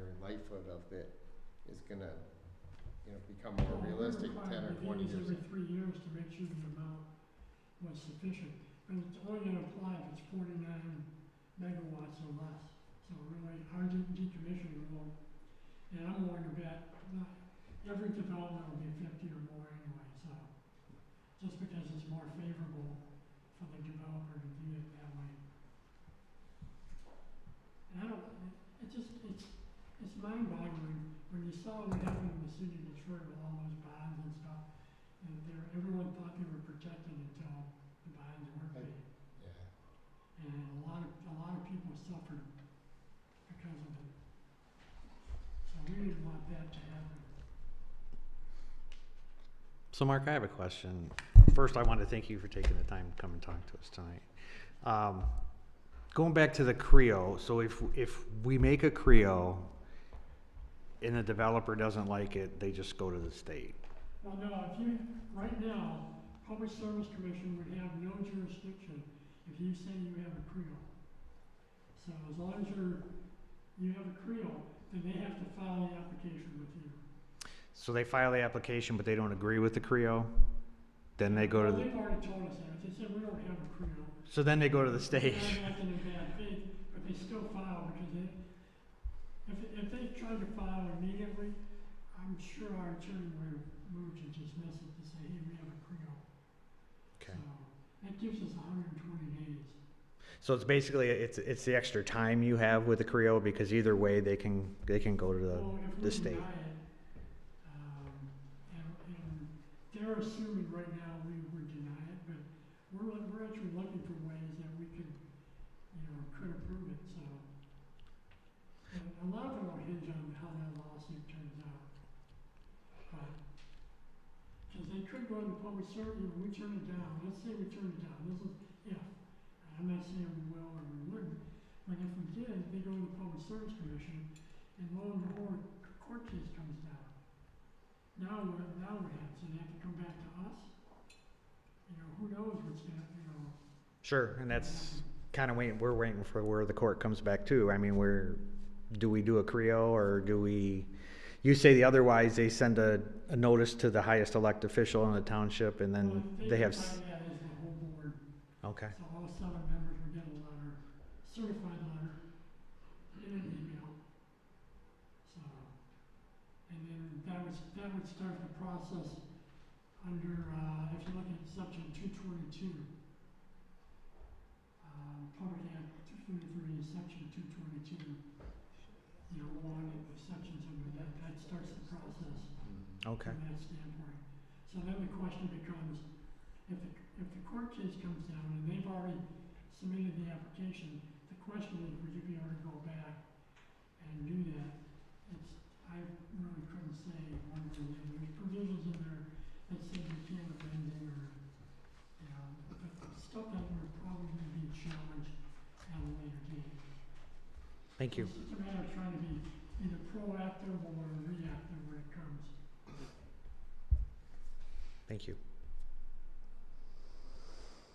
your lifehood of it is gonna, you know, become more realistic 10 or 20 years. Every 3 years to make sure the amount was sufficient. But it's only gonna apply if it's 49 megawatts or less. So really, our decommissioning will, and I'm willing to bet, every development will be 50 or more anyway, so. Just because it's more favorable for the developer to do it that way. And it's mind-boggling when you saw what happened in the city of Detroit with all those bonds and stuff. And everyone thought they were protected until the bonds weren't paid. Yeah. And a lot of people suffered because of it. So we didn't want that to happen. So Mark, I have a question. First, I want to thank you for taking the time to come and talk to us tonight. Going back to the CREO, so if we make a CREO and the developer doesn't like it, they just go to the state. Well, no, right now, Public Service Commission would have no jurisdiction if you say you have a CREO. So as long as you have a CREO, then they have to file the application with you. So they file the application, but they don't agree with the CREO? Then they go to the, They've already told us that. They said we don't have a CREO. so then they go to the state. They're not acting in bad faith, but they still file because if they tried to file immediately, I'm sure our attorney would have moved to dismiss it to say, hey, we have a CREO. Okay. So that gives us 120 days. So it's basically, it's the extra time you have with the CREO, because either way, they can go to Well, if the we state. deny it, and they're assuming right now we would deny it, but we're actually looking for ways that we could, you know, could approve it, so. And a lot of it will hinge on how that lawsuit turns out. But, because they could go to the public service, we turn it down, let's say we turn it down, this is if. I'm not saying we will or we wouldn't, but if we did, they go to the Public Service Commission, and lo and behold, a court case comes down. Now what happens? They have to come back to us? You know, who knows what's gonna, you know. Sure, and that's kind of we're waiting for where the court comes back to. I mean, do we do a CREO, or do we, you say the otherwise, they send a notice to the highest elected official in the township, and then Well, they have, decide that as the whole board. okay. So all 7 members will get a letter, certified letter, in an email. So, and then that would start the process under, if you look at section 222, Public Act 233, section 222, you know, one of the sections under that starts the process Okay. from that standpoint. So then the question becomes, if the court case comes down and they've already submitted the application, the question is, would you be able to go back and do that? I really couldn't say one way or the other. There's provisions in there Thank you. It's just a matter of trying to be either proactive or reactive when it comes. Thank you.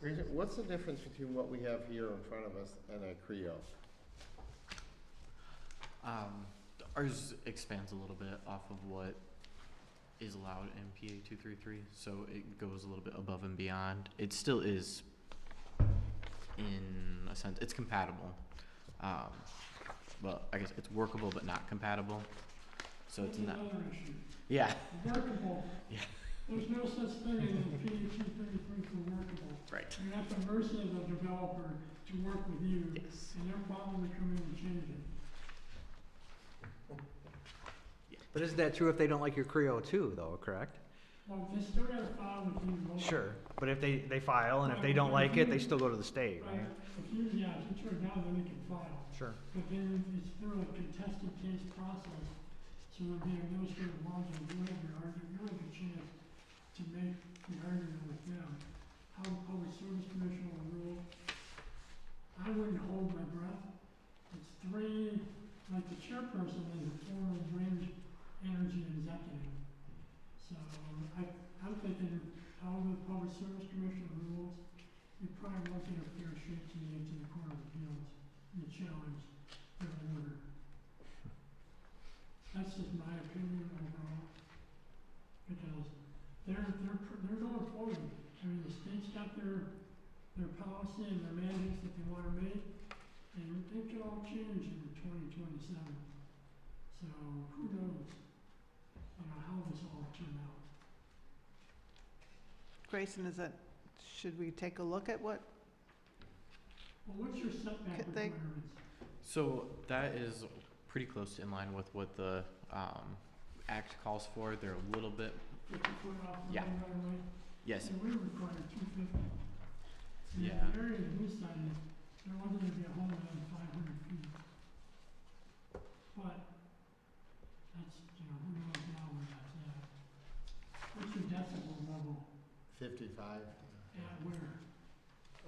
Ranger, what's the difference between what we have here in front of us and a Creo? Ours expands a little bit off of what is allowed in PA 233, so it goes a little bit above and beyond. It still is, in a sense, it's compatible. Well, I guess it's workable but not compatible. So it's not. Another issue. Yeah. Workable. Yeah. There's no such thing as a PA 233 for workable. Right. You're at the mercy of the developer to work with you. Yes. And they're bound to come in and change it. But isn't that true if they don't like your Creo too, though, correct? Well, they still gotta file with you. locally. Sure, but if they file, and if they don't like it, they still go to the state, right? If you, yeah, if you turn it down, then they can file. Sure. But then it's through a contested case process, so there'll be administrative law judge, you have your argument, you have a chance to make the argument with them. How the Public Service Commission will rule. I wouldn't hold my breath. It's three, like the chairperson is a former range energy executive. So I'm thinking how the Public Service Commission rules, you probably won't get a fair shake to the Court of Appeals. You challenge their order. That's just my opinion overall. Because they're going forward. I mean, the state's got their policy and their mandates that they wanna make, and it could all change in 2027. So who knows, how this all turn out. Grayson, should we take a look at what, Well, what's your setback Could they- requirements? So that is pretty close to in line with what the act calls for. They're a little bit. 50 foot off the Yeah. line right away? Yes. And we require 250. And Yeah. the area that we cited, there wasn't gonna be a home within 500 feet. But, that's, who knows now where that's at. What's your decibel level 55 at where?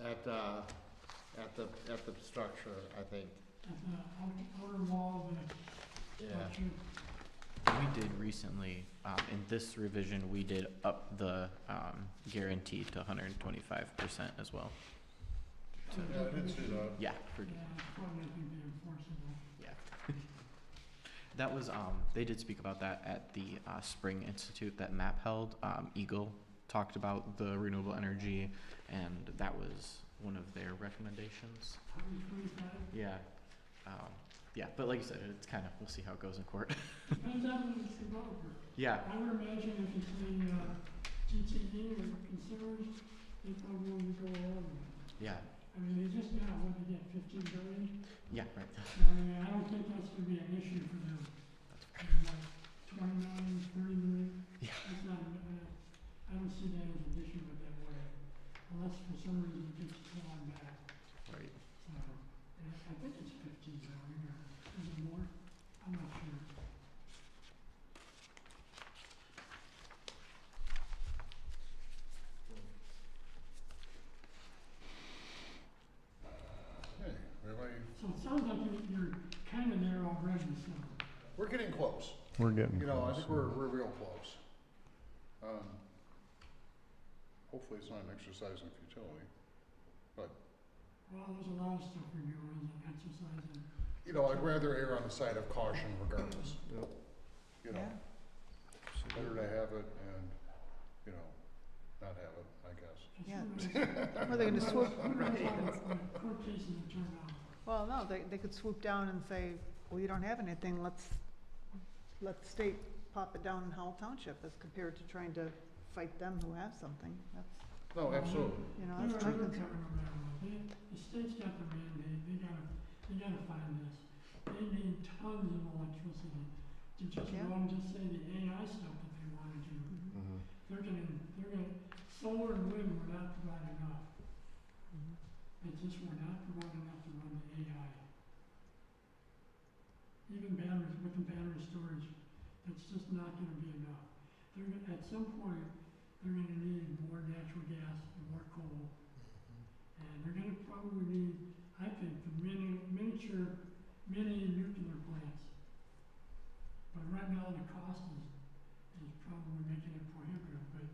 at the structure, I think. At the outer wall of the Yeah. structure? We did recently, in this revision, we did up the guarantee to 125% as well. So Yeah, I did see that. Yeah, Yeah, it's probably not gonna be enforceable. yeah. That was, they did speak about that at the Spring Institute that MAP held. Eagle talked about the renewable energy, and that was one of their recommendations. 125? Yeah. Yeah, but like you said, it's kind of, we'll see how it goes in court. Depends on the developer. Yeah. I would imagine if it's the GTE or consumers, they probably won't go along with it. Yeah. I mean, they just got, what, they get 15 billion? Yeah, right. I mean, I don't think that's gonna be an issue for them. I mean, like 20 million, 30 million, Yeah. that's not, I don't see that as an issue with that way. Unless for some reason it gets clawed back. Right. So, and I think it's 15 billion, or is it more? I'm not sure. Hey, everybody, So it sounds like you're kind of there already, so. we're getting close. We're getting You know, I close. think we're real close. Hopefully it's not an exercise in futility. Well, there's a lot of stuff we're doing, like exercising. You know, I'd rather err on the side of caution regardless. Yep. You know, better to have it and, not have it, I guess. Yeah. Are they gonna swoop? Court cases that turn out. Well, no, they could swoop down and say, well, you don't have anything, let the state pop it down in Howell Township as compared to trying to fight them who have something. That's, No, absolutely. that's my They're concern. coming no matter what. The state's got the mandate, they gotta find this. They need tons of electricity to just Yeah. run, just say the AI stuff that they wanna do. Mhm. They're gonna, solar and wind were not providing enough. They just were not providing enough to run the AI. Even batteries, with the battery storage, it's just not gonna be enough. At some point, they're gonna need more natural gas and more coal. And they're gonna probably need, I think, the miniature mini nuclear plants. But right now, the cost is probably making it prohibitive, but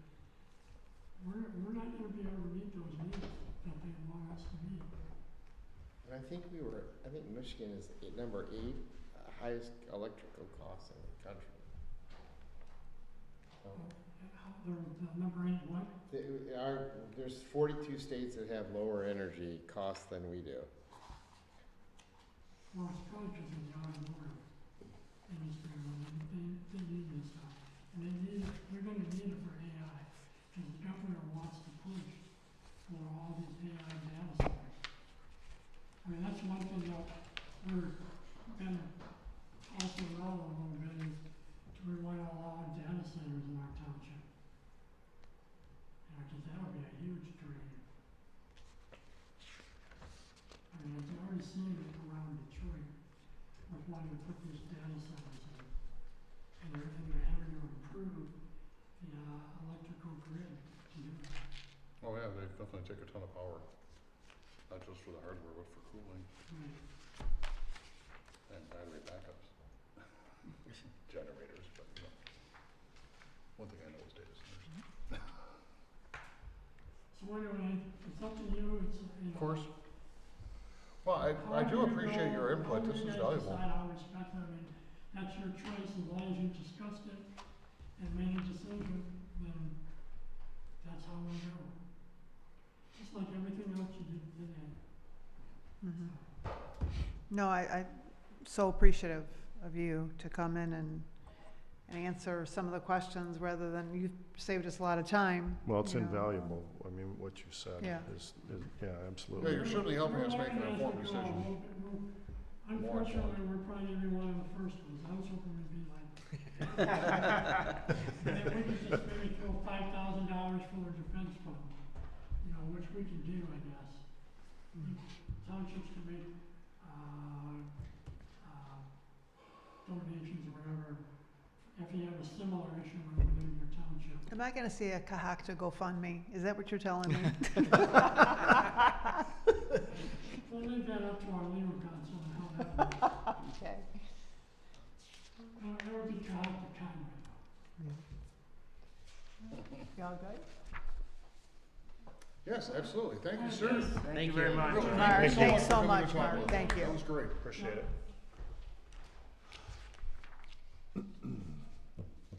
we're not gonna be able to meet those needs that they want us to meet. And I think Michigan is number 8 highest electrical costs in the country. So, The number 8 what? there's 42 states that have lower energy costs than we do. Well, it's probably because of the automotive industry, they need this stuff. And they're gonna need it for AI, because the governor wants to push for all these AI data centers. I mean, that's one thing that we're kind of also around a little bit is, do we want to allow data centers in our township? Because that would be a huge drain. I mean, I've already seen it around Detroit, with wanting to put these data centers in. And they're having to improve the electrical grid to do that. Oh yeah, they definitely take a ton of power, not just for the hardware, but for cooling Right. and battery backups. Generators, but one thing I know is data centers. So anyway, it's up to you, Of course. Well, I do appreciate your input, this is valuable. I'll respect it, I mean, that's your choice, as long as you discussed it and made a decision, then that's how we go. Just like everything else you did today. No, I'm so appreciative of you to come in and answer some of the questions rather than, you saved us a lot of time. Well, it's you know. invaluable. I mean, what you said Yeah. is, yeah, absolutely. Yeah, you're certainly helping us make an informed decision. Unfortunately, we're probably gonna be one of the first ones, I was hoping we'd be like. And then we could just maybe throw $5,000 for the defense fund, you know, which we can do, I guess. Townships can make, donations or whatever, if you have a similar issue within your township. Am I gonna see a Cahockta GoFundMe? Is that what you're telling me? We'll leave that up to our legal counsel and how that works. Okay. That would be kind of Y'all good? Yes, absolutely, thank you, sir. Thank you very much. Really, Mark, thank you thanks so for coming much, to talk Mark. with us. Thank you. That was great. Appreciate it.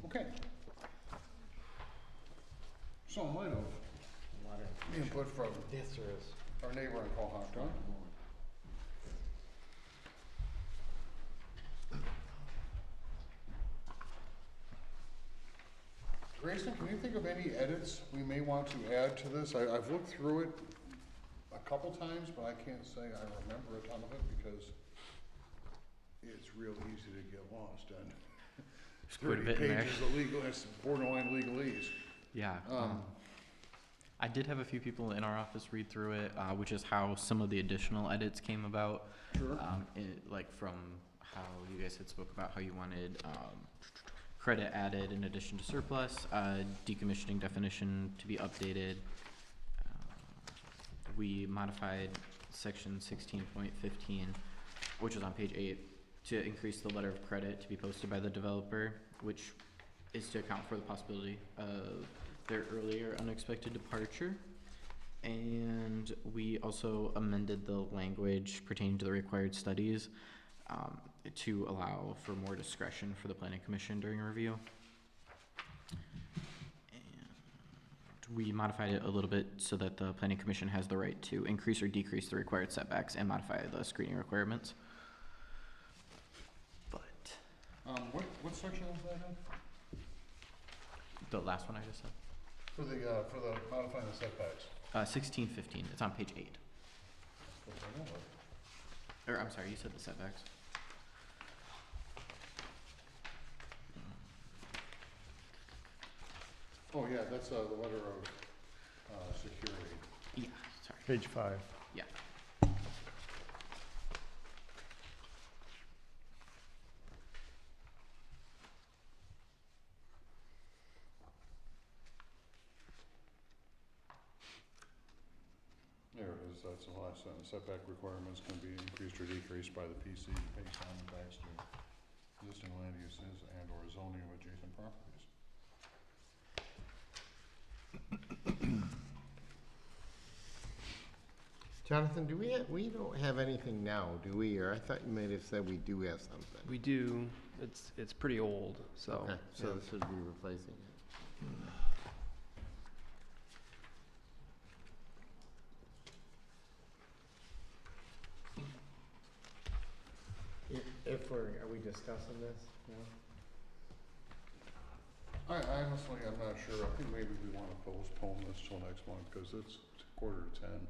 Okay. So in light of input from Yes, there is. our neighbor in Cohocton, Grayson, can you think of any edits we may want to add to this? I've looked through it a couple times, but I can't say I remember a ton of it because it's real easy to get lost in. There's quite a 30 bit in there. pages of legal, it's borderline legalese. Yeah. I did have a few people in our office read through it, which is how some of the additional edits came about. Sure. Like from how you guys had spoke about how you wanted credit added in addition to surplus, decommissioning definition to be updated. We modified section 16.15, which is on page 8, to increase the letter of credit to be posted by the developer, which is to account for the possibility of their earlier unexpected departure. And we also amended the language pertaining to the required studies to allow for more discretion for the planning commission during a review. And we modified it a little bit so that the planning commission has the right to increase or decrease the required setbacks and modify the screening requirements. But What section is that in? the last one I just said, For the modifying the setbacks. 1615, it's on page 8. Okay, no, Or I'm sorry, you said the setbacks. Oh, yeah, that's the letter of security. Yeah, sorry. Page 5. Yeah. There it is. that's the last sentence. Setback requirements can be increased or decreased by the PC based on impacts to existing land uses and or zoning of adjacent properties. Jonathan, do we don't have anything now, do we? Or I thought you might have said we do have something. We do, it's pretty old, so. Okay, so yeah. this would be replacing it. If are we discussing this? No? I honestly, I'm not sure. I think maybe we want to postpone this till next month, because it's 9:45.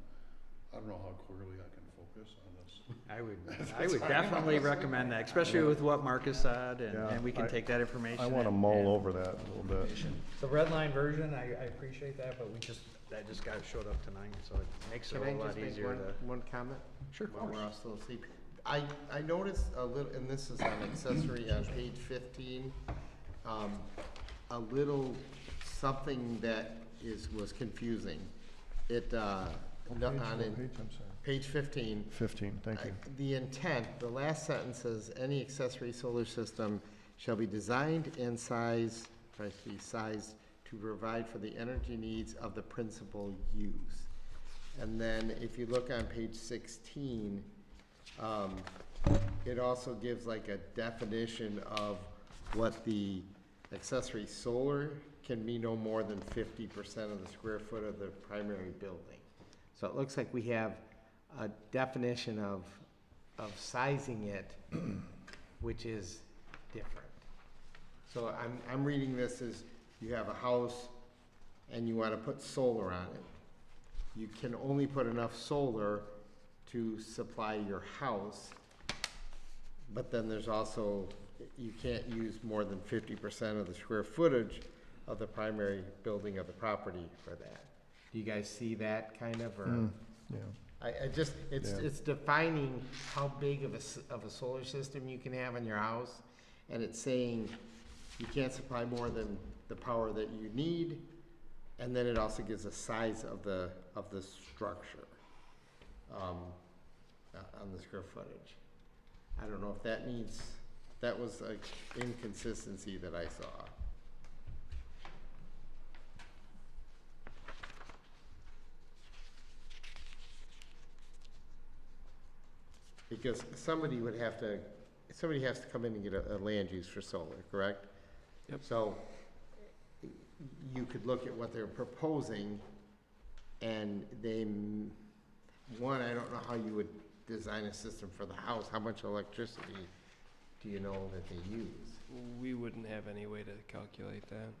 I don't know how clearly I can focus on this. I would definitely recommend that, especially with what Marcus said, Yeah, and we can take that information. I wanna and- mull and- over that a little bit. The red line version, I appreciate that, but that just got showed up tonight, so it makes it a Can I whole lot just make easier to. one comment? Sure. While we're all still asleep. I noticed a little, and this is on accessory on page 15, a little something that was confusing. It, on What in page? I'm sorry. page 15, 15, thank you. the intent, the last sentence says, any accessory solar system shall be designed and sized to provide for the energy needs of the principal use. And then if you look on page 16, it also gives like a definition of what the accessory solar can be no more than 50% of the square foot of the primary building. So it looks like we have a definition of sizing it, which is different. So I'm reading this as you have a house and you want to put solar on it. You can only put enough solar to supply your house, but then there's also, you can't use more than 50% of the square footage of the primary building of the property for that. Do you guys see that kind of, or? Yeah. I just, it's Yeah. defining how big of a solar system you can have in your house, and it's saying you can't supply more than the power that you need, and then it also gives a size of the structure, on the square footage. I don't know if that needs, that was an inconsistency that I saw. Because somebody has to come in and get a land use for solar, correct? Yep. So you could look at what they're proposing, and one, I don't know how you would design a system for the house. How much electricity do you know that they use? We wouldn't have any way to calculate that.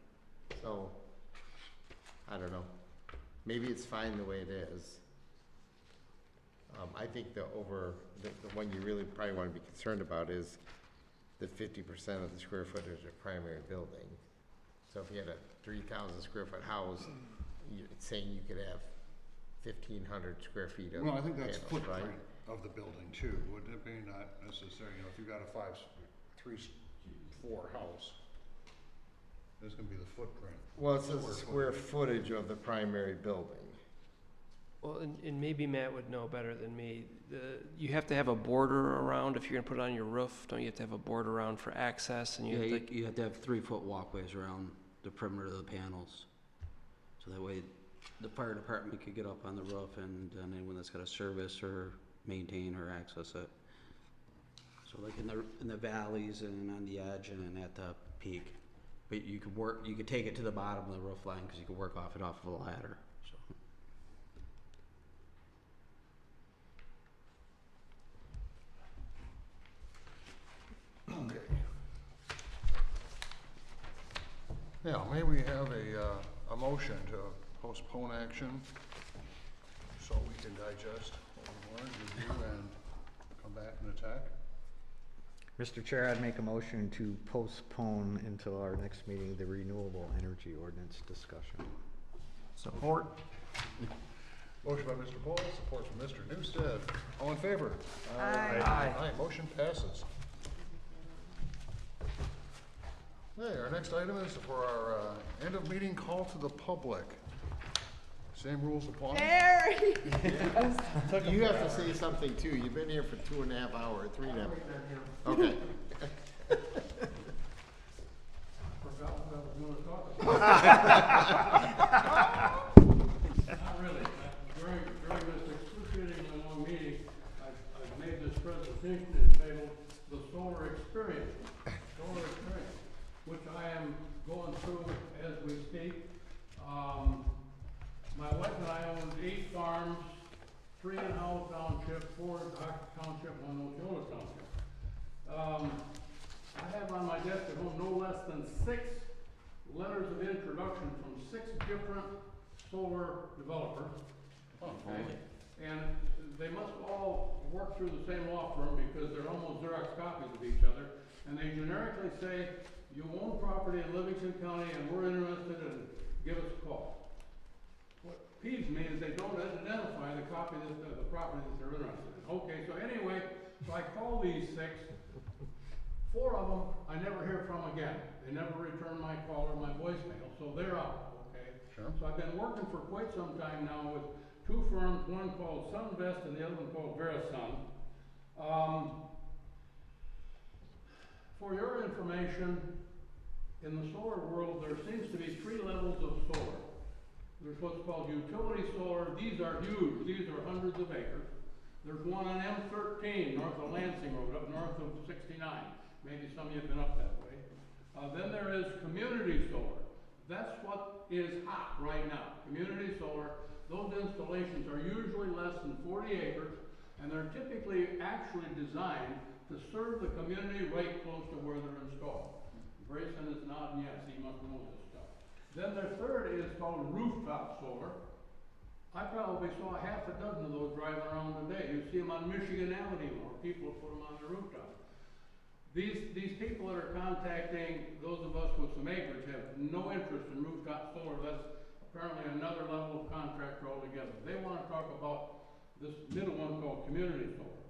So, I don't know. Maybe it's fine the way it is. I think the one you really probably want to be concerned about is the 50% of the square footage of primary building. So if you had a 3,000 square foot house, it's saying you could have 1,500 square feet of Well, I think that's panels, right? footprint of the building too, wouldn't it be? Not necessarily, if you've got a 3-4 house, there's gonna be the footprint. Well, it says the square footage of the primary building. Well, and maybe Matt would know better than me. You have to have a border around if you're gonna put it on your roof. Don't you have to have a border around for access? And Yeah, you have to, you have to have 3-foot walkways around the perimeter of the panels. So that way, the fire department could get up on the roof and anyone that's got to service or maintain or access it. So like in the valleys and on the edge and at the peak. But you could take it to the bottom of the roof line because you could work off of a ladder, so. Okay. Now, may we have a motion to postpone action so we can digest what we learned, review, and come back and attack? Mr. Chair, I'd make a motion to postpone until our next meeting, the renewable energy ordinance discussion. Support? Motion by Mr. Bowles, support from Mr. Newstead. All in favor? Aye. Aye, motion passes. Okay, our next item is for our end of meeting call to the public. Same rules apply? There. You have to say something too. You've been here for 2.5 hours, 3.5. Okay. Forgot what I was gonna talk about. Not really. During this excruciatingly long meeting, I've made this presentation entitled The Solar Experience. Solar Experience, which I am going through as we speak. My wife and I own 8 farms, 3 in Howell Township, 4 in Ox Township, 1 in Osceola Township. I have on my desk at home no less than 6 letters of introduction from 6 different solar developers. Okay? And they must all work through the same law firm because they're almost Xerox copies of each other. And they generically say, you own property in Livingston County and we're interested in, give us a call. What peeves me is they don't identify the property that they're interested in. Okay, so anyway, so I call these 6. 4 of them I never hear from again. They never return my call or my voicemail, so they're out, okay? Sure. So I've been working for quite some time now with 2 firms, one called Sunvest and the other one called Verisun. For your information, in the solar world, there seems to be 3 levels of solar. There's what's called utility solar. These are huge. These are hundreds of acres. There's one on M13 north of Lansing Road, up north of 69. Maybe some of you have been up that way. Then there is community solar. That's what is hot right now. Community solar. Those installations are usually less than 40 acres, and they're typically actually designed to serve the community right close to where they're installed. Grayson is nodding yes, he must know this stuff. Then their third is called rooftop solar. I probably saw half a dozen of those driving around today. You see them on Michigan Avenue, or people put them on the rooftop. These people that are contacting those of us with some acreage have no interest in rooftop solar. That's apparently another level of contractor altogether. They want to talk about this middle one called community solar.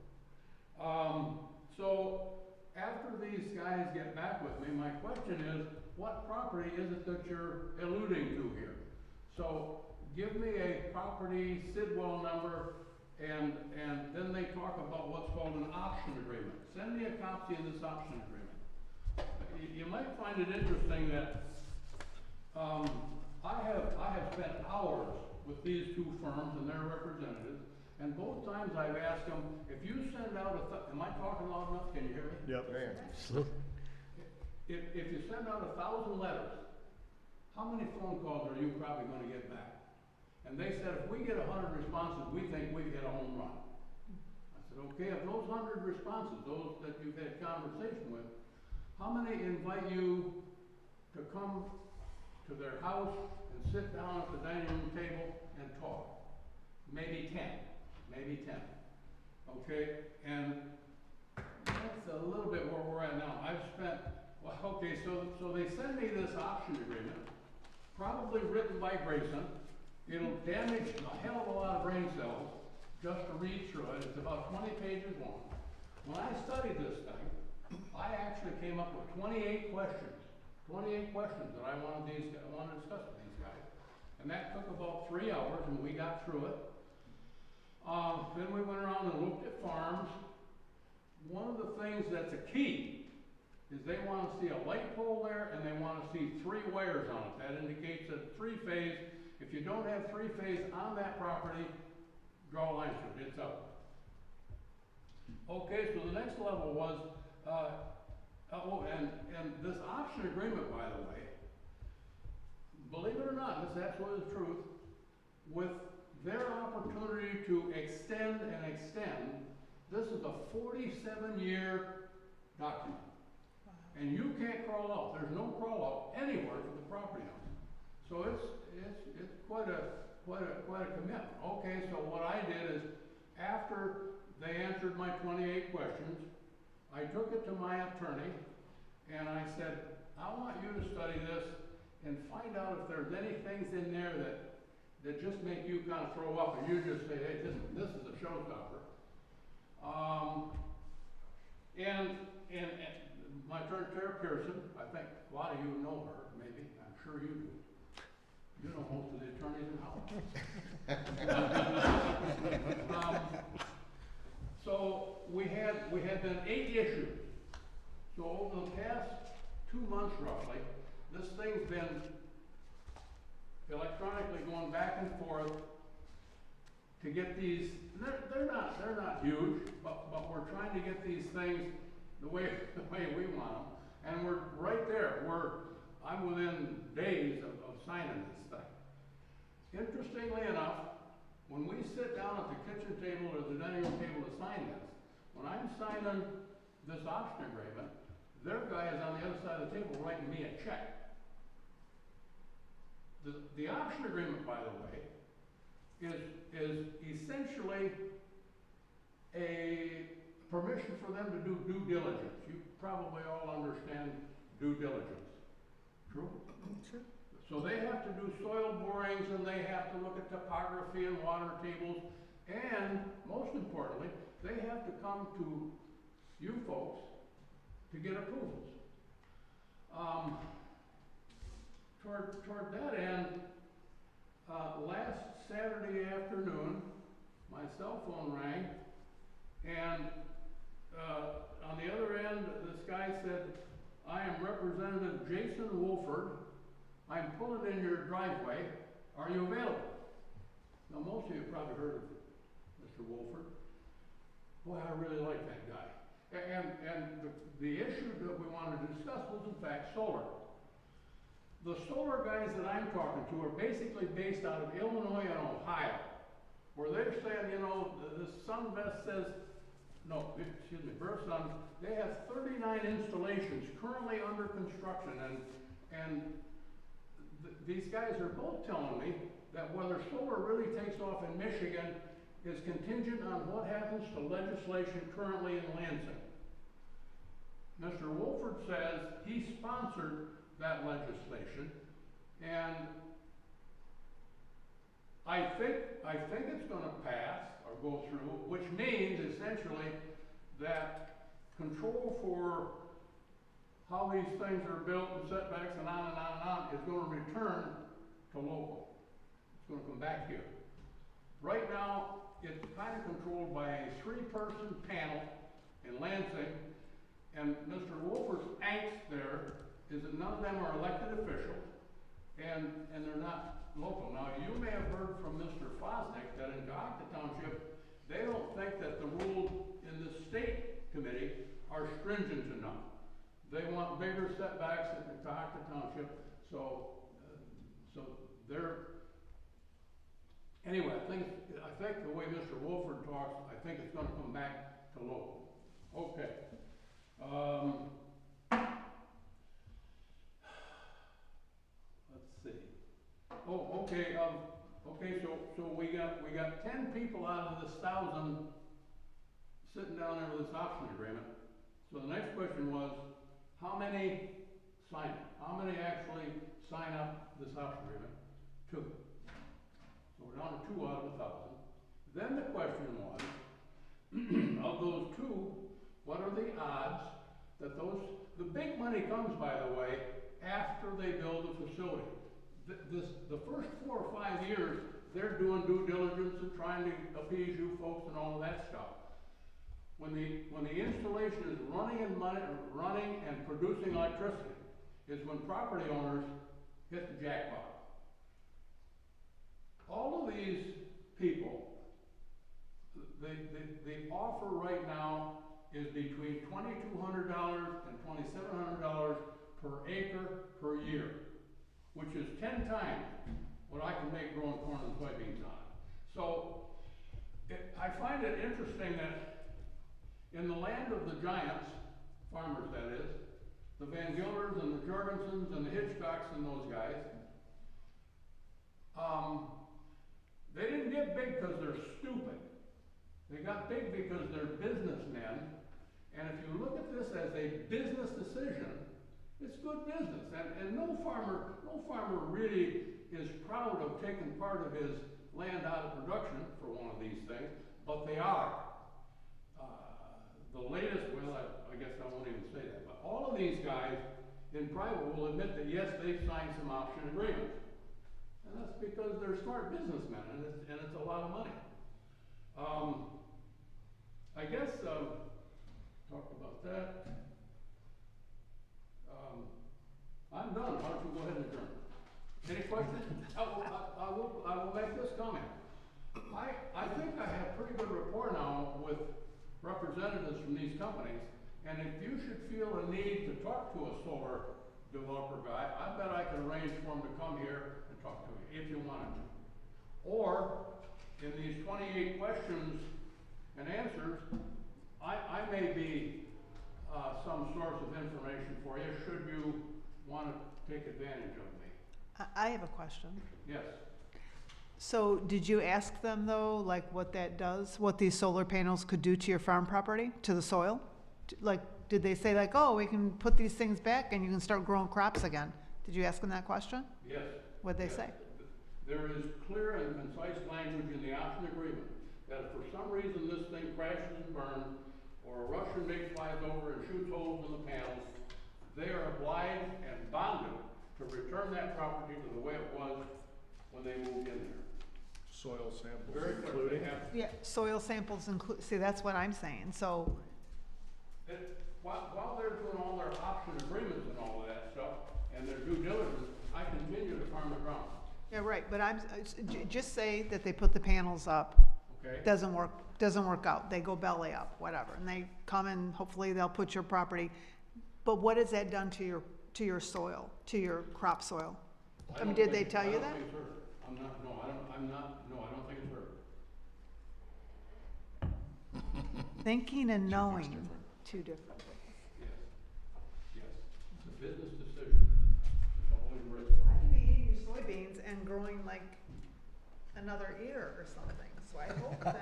So after these guys get back with me, my question is, what property is it that you're alluding to here? So give me a property Sidwell number, and then they talk about what's called an option agreement. Send me a copy of this option agreement. You might find it interesting that I have spent hours with these 2 firms and their representatives, and both times I've asked them, if you send out am I talking loud enough? Can you hear me? Yep. If you send out 1,000 letters, how many phone calls are you probably going to get back? And they said, if we get 100 responses, we think we've hit a home run. I said, okay, of those 100 responses, those that you've had conversation with, how many invite you to come to their house and sit down at the dining room table and talk? Maybe 10. Maybe 10. Okay? And that's a little bit where we're at now. I've spent, well, okay, so they send me this option agreement, probably written by Grayson. It'll damage a hell of a lot of brain cells just to read through it. It's about 20 pages long. When I studied this thing, I actually came up with 28 questions. 28 questions that I wanted to discuss with these guys. And that took about 3 hours, and we got through it. Then we went around and looked at farms. One of the things that's a key is they want to see a light pole there, and they want to see 3 wires on it. That indicates a 3-phase. If you don't have 3-phase on that property, draw a line through it. It's up. Okay, so the next level was, and this option agreement, by the way, believe it or not, this is absolutely the truth, with their opportunity to extend and extend, this is a 47-year document. And you can't crawl out. There's no crawl out anywhere for the property owner. So it's quite a commitment. Okay, so what I did is, after they answered my 28 questions, I took it to my attorney and I said, I want you to study this and find out if there's any things in there that just make you kind of throw up, and you just say, hey, this is a showstopper. And my attorney, Tara Pearson, I think a lot of you know her, maybe, I'm sure you do. You know most of the attorneys now. So we had been 8 issued. So over the past 2 months roughly, this thing's been electronically going back and forth to get these, they're not huge, but we're trying to get these things the way we want them. And we're right there, I'm within days of signing this thing. Interestingly enough, when we sit down at the kitchen table or the dining room table to sign this, when I'm signing this option agreement, their guy is on the other side of the table writing me a check. The option agreement, by the way, is essentially a permission for them to do due diligence. You probably all understand due diligence. True? Sure. So they have to do soil borings, and they have to look at topography and water tables, and most importantly, they have to come to you folks to get approvals. Toward that end, last Saturday afternoon, my cell phone rang, and on the other end, this guy said, "I am Representative Jason Wolford. I'm pulling in your driveway. Are you available?" Now, most of you have probably heard of Mr. Wolford. Boy, I really like that guy. And the issue that we wanted to discuss was, in fact, solar. The solar guys that I'm talking to are basically based out of Illinois and Ohio, where they're saying, you know, the SunVest says, no, excuse me, Versum, they have 39 installations currently under construction, and these guys are both telling me that whether solar really takes off in Michigan is contingent on what happens to legislation currently in Lansing. Mr. Wolford says he sponsored that legislation, and I think it's going to pass or go through, which means essentially that control for how these things are built and setbacks and on and on and on is going to return to local. It's going to come back here. Right now, it's kind of controlled by a 3-person panel in Lansing, and Mr. Wolford's angst there is that none of them are elected officials, and they're not local. Now, you may have heard from Mr. Fosnick that in Cohocton Township, they don't think that the rules in the state committee are stringent enough. They want bigger setbacks in Cohocton Township, so they're, anyway, I think the way Mr. Wolford talks, I think it's gonna come back to local. Okay. Let's see. Oh, okay, so we got 10 people out of this 1,000 sitting down there with this option agreement. So the next question was, how many sign it? How many actually sign up this option agreement? 2. So we're down to 2 out of 1,000. Then the question was, of those 2, what are the odds that the big money comes, by the way, after they build the facility. The first 4 or 5 years, they're doing due diligence and trying to appease you folks and all of that stuff. When the installation is running and producing electricity, is when property owners hit the jackpot. All of these people, the offer right now is between $2,200 and $2,700 per acre per year, which is 10 times what I can make growing corn and soybeans on it. So I find it interesting that in the land of the giants, farmers that is, the Van Gilders and the Jorgensens and the Hitchcocks and those guys, they didn't get big because they're stupid. They got big because they're businessmen, and if you look at this as a business decision, it's good business. And no farmer really is proud of taking part of his land out of production for one of these things, but they are. The latest, well, I guess I won't even say that, but all of these guys in private will admit that yes, they've signed some option agreements. And that's because they're smart businessmen, and it's a lot of money. I guess, talk about that. I'm done, why don't you go ahead and adjourn? Any questions? I will make this comment. I think I have pretty good rapport now with representatives from these companies, and if you should feel a need to talk to a solar developer guy, I bet I can arrange for him to come here and talk to you, if you wanted to. Or, in these 28 questions and answers, I may be some source of information for you, should you want to take advantage of me. I have a question. Yes. So did you ask them though, like what that does, what these solar panels could do to your farm property, to the soil? Like, did they say like, oh, we can put these things back and you can start growing crops again? Did you ask them that question? Yes. What'd they Yes. say? There is clear and concise language in the option agreement that if for some reason this thing crashes and burns, or a Russian MiG flies over and shoots holes in the panels, they are obliged and bonded to return that property to the way it was when they moved in there. Soil samples Very clear, they have, Yeah, soil samples include, see, that's what I'm saying, so, while they're doing all their option agreements and all that stuff, and their due diligence, I continue to farm the ground. yeah, right, but just say that they put the panels up, Okay? doesn't work out, they go belly up, whatever, and they come and hopefully they'll put your property, but what has that done to your soil, to your crop soil? I mean, did they tell you that? I don't think it's hurt. I don't think it's hurt. Thinking and knowing, two different things. Yes, yes, it's a business decision. It's always risk. I could be eating your soybeans and growing like another ear or something, so I hope that.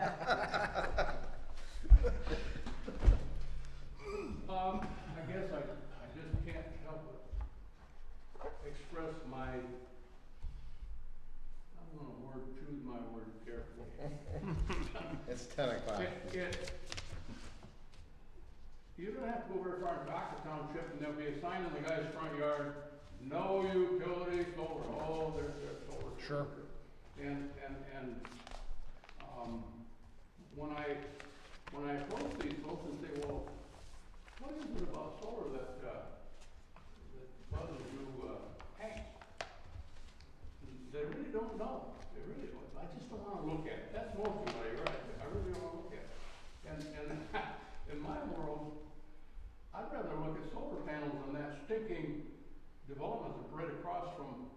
I guess I just can't help but express my, I want to choose my word carefully. It's 10 o'clock. You don't have to go very far in Docket Township, and there'll be a sign in the guy's front yard, no utility solar, oh, there's solar. Sure. And, when I approach these folks and say, well, what is it about solar that bothers you, Hank? They really don't know, they really don't, I just don't wanna look at it, that's most of what I really don't wanna look at it. And in my world, I'd rather look at solar panels than that stinking development that's right across from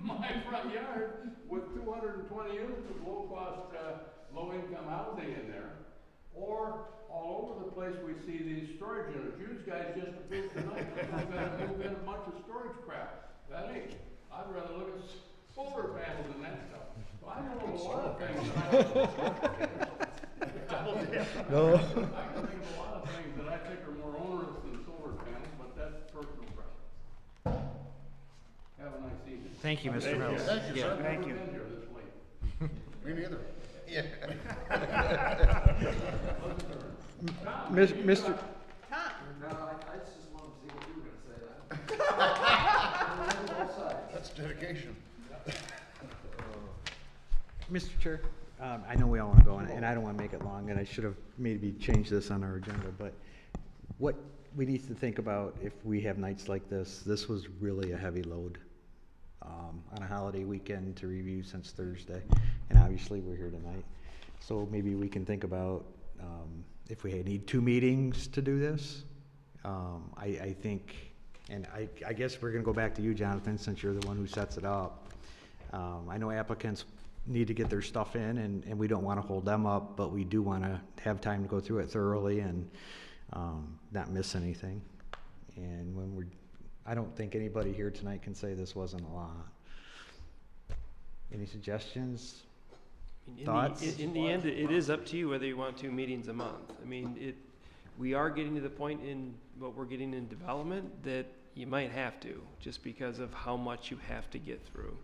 my front yard with 220 units of low-cost, low-income housing in there. Or all over the place we see these storage units. You guys just approved tonight, we're gonna move in a bunch of storage crap. That ain't, I'd rather look at solar panels than that stuff. So I know a lot of things that I No. I can think of a lot of things that I think are more onerous than solar panels, but that's personal preference. Have a nice evening. Thank you, Mr. Mills. Thank you, Yeah. sir. Thank you. I've never been here this late. Me neither. Yeah. Mr. Tom, No, I just wanted to see what you were gonna say. That's dedication. Mr. Chair, I know we all want to go, and I don't want to make it long, and I should have maybe changed this on our agenda, but what we need to think about if we have nights like this was really a heavy load on a holiday weekend to review since Thursday, and obviously we're here tonight. So maybe we can think about if we need 2 meetings to do this. I think, and I guess we're going to go back to you, Jonathan, since you're the one who sets it up. I know applicants need to get their stuff in, and we don't want to hold them up, but we do want to have time to go through it thoroughly and not miss anything. And when I don't think anybody here tonight can say this wasn't a lot. Any suggestions? Thoughts? In the end, it is up to you whether you want 2 meetings a month. I mean, we are getting to the point in what we're getting in development that you might have to, just because of how much you have to get through.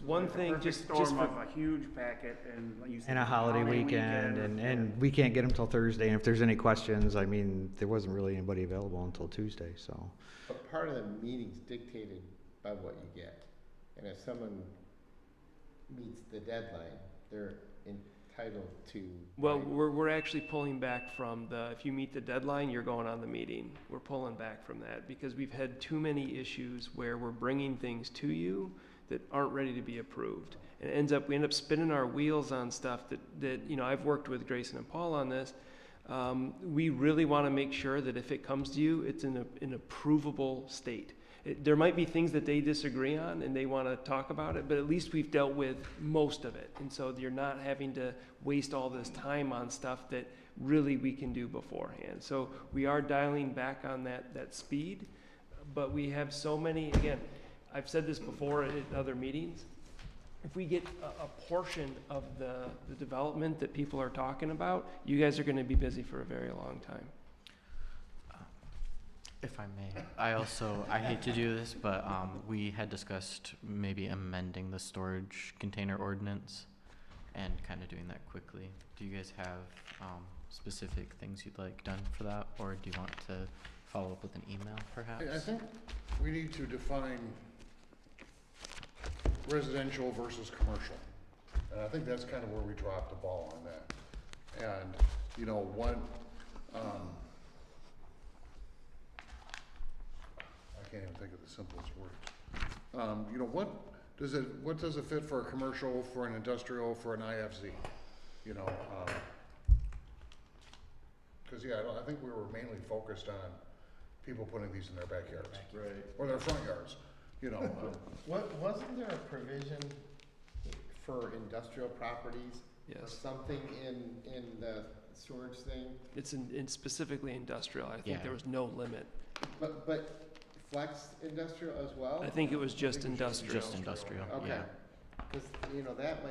One thing, just storm for, of a huge packet and like you said, And a holiday weekend, and we can't get them till Thursday, and if there's any questions, I mean, there wasn't really anybody available until Tuesday, so. But part of the meeting's dictated by what you get. And if someone meets the deadline, they're entitled to. Well, we're actually pulling back from if you meet the deadline, you're going on the meeting. We're pulling back from that because we've had too many issues where we're bringing things to you that aren't ready to be approved. And we end up spinning our wheels on stuff that I've worked with Grayson and Paul on this. We really want to make sure that if it comes to you, it's in an approvable state. There might be things that they disagree on and they want to talk about it, but at least we've dealt with most of it. And so you're not having to waste all this time on stuff that really we can do beforehand. So we are dialing back on that speed, but we have so many, again, I've said this before at other meetings, if we get a portion of the development that people are talking about, you guys are going to be busy for a very long time. If I may, I hate to do this, but we had discussed maybe amending the storage container ordinance and kind of doing that quickly. Do you guys have specific things you'd like done for that, or do you want to follow up with an email perhaps? I think we need to define residential versus commercial. And I think that's kind of where we dropped the ball on that. And, I can't even think of the simplest words. What does it fit for a commercial, for an industrial, for an IFZ? Cause I think we were mainly focused on people putting these in their backyards. Right. Or their front yards, Wasn't there a provision for industrial properties? Or Yes. something in the storage thing? It's in specifically industrial. I think Yeah. there was no limit. But flex industrial as well? I think it was just industrial. Just industrial, Okay, yeah. cause that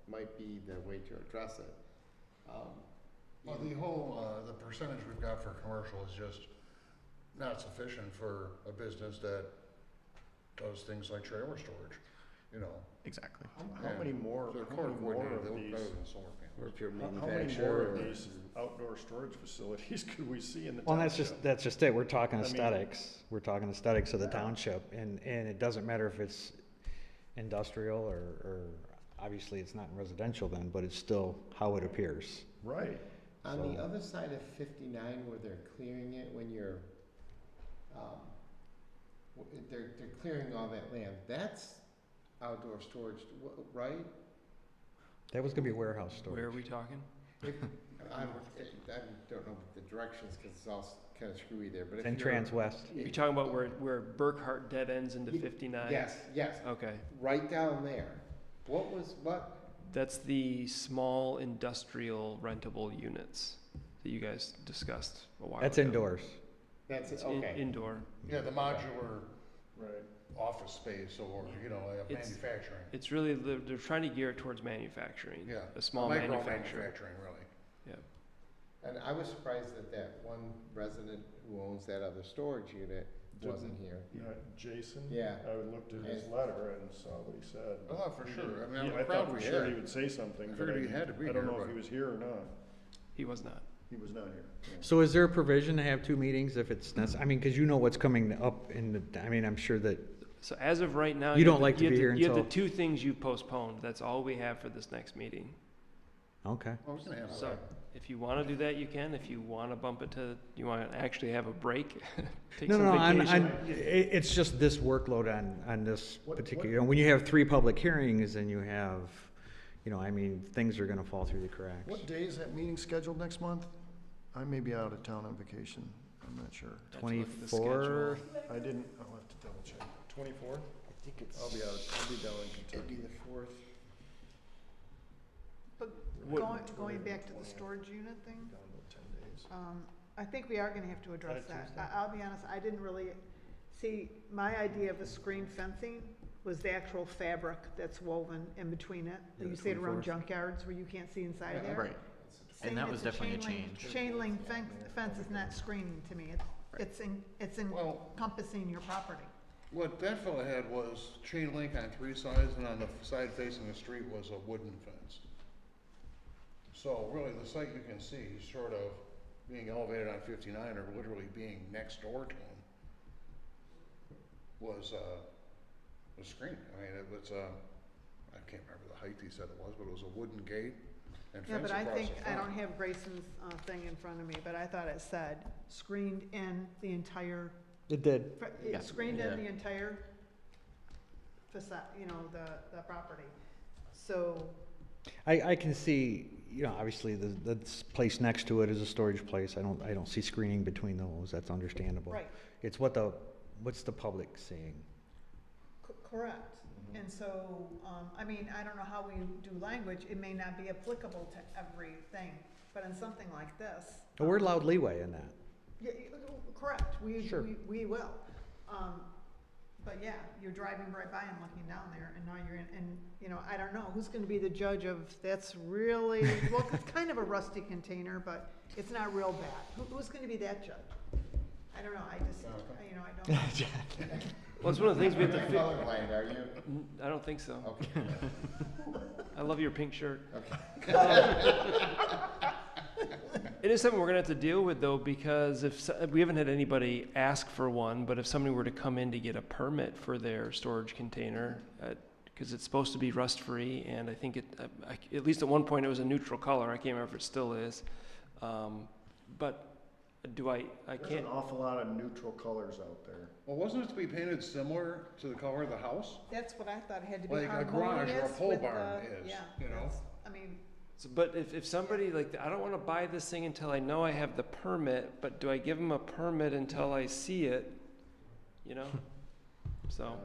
might be the way to address it. Well, the whole, the percentage we've got for commercial is just not sufficient for a business that does things like trailer storage, Exactly. How many more, They're how many more coordinated, of they'll these, better than solar panels. Or if you're how many more manufacturer. of these outdoor storage facilities could we see in the Well, township? that's just it. We're talking I mean- aesthetics. We're talking aesthetics of the Yeah. township, and it doesn't matter if it's industrial or obviously it's not residential then, but it's still how it appears. Right. On the So- other side of 59, where they're clearing it, when you're, they're clearing all that land, that's outdoor storage, right? That was gonna be warehouse storage. Where are we talking? I don't know the directions, because it's all kind of screwy there, but if And you're. Trans West. You're talking about where Burkhart dead ends into 59? Yes, Okay. right down there. What? That's the small industrial rentable units that you guys discussed a while That's ago. indoors. That's, It's okay. indoor. Yeah, the modular Right. office space or, It's- manufacturing. It's really, they're trying to gear it towards manufacturing. Yeah. A small Micro manufacturer. manufacturing, really. And I was surprised that one resident who owns that other storage unit wasn't here. Jason? Yeah. I looked at his letter and saw what he said. I thought for sure, I mean, Yeah, I'm I proud thought we for sure had. he would say something, I but figured he had to be I don't here, know if but- he was here or not. He was not. He was not here. Yeah. So is there a provision to have 2 meetings if it's necessary? I mean, cause you know what's coming up I'm sure that, So as of right now. You don't have like to be here You have the until- 2 things you postponed. That's all we have for this next meeting. okay. Well, we can handle So that. if you want to do that, you can. If you want to bump it to, you want to actually have a break, take No, some no, vacation. it's just this workload on this What- particular, when you have 3 public hearings and you have, things are gonna fall through the cracks. What day is that meeting scheduled next month? I may be out of town on vacation. I'm not sure. Have to look at the 24? I didn't, I'll have to double check. 24? I think it's. I'll be down in It'd be Kentucky. the 4th. But What- going back to the storage unit thing, Down about 10 days. I think we are gonna have to address That that. I'll be honest, I didn't really, see, my idea of a screen fencing was the actual fabric that's woven in between it. Yeah, You see it around 24th. junkyards where you can't see inside there. Right. Saying that it's was definitely a change. Chain link fence is not screening to me. It's Well- encompassing your property. What that fella had was chain link on 3 sides, and on the side facing the street was a wooden fence. So really, the site you can see, short of being elevated on 59, or literally being next door to him. was screened. I mean, it was, I can't remember the height he said it was, but it was a wooden gate and Yeah, fence but I across think, the I front. don't have Grayson's, thing in front of me, but I thought it said screened in the entire, It did. Yeah. screened Yeah. in the entire facade, you know, the property. So, I can see, you know, obviously the place next to it is a storage place. I don't see screening between those. That's understandable. right, It's what's the public seeing? correct. And so, I mean, I don't know how we do language, it may not be applicable to everything, but in something like this. But we're allowed leeway in that. Yeah, correct, Sure. we will. But yeah, you're driving right by and looking down there, and now you're in, and, you know, I don't know, who's gonna be the judge of, that's really, well, it's kind of a rusty container, but it's not real bad. Who's gonna be that judge? I don't know, I just, you know, I don't. Well, it's one of the things we have to fix. Colorblind, are you? I don't think so. Okay. I love your pink shirt. Okay. It is something we're gonna have to deal with though, because we haven't had anybody ask for one, but if somebody were to come in to get a permit for their storage container, because it's supposed to be rust-free, and I think at least at one point it was a neutral color, I can't remember if it still is. But I There's can't, an awful lot of neutral colors out there. Well, wasn't it to be painted similar to the color of the house? That's what I thought, it had to be Like a garage or a harmonious pole with barn the, is, yeah, you know? that's- I mean, but if somebody, like, I don't wanna buy this thing until I know I have the permit, but do I give them a permit until I see it? You know? So,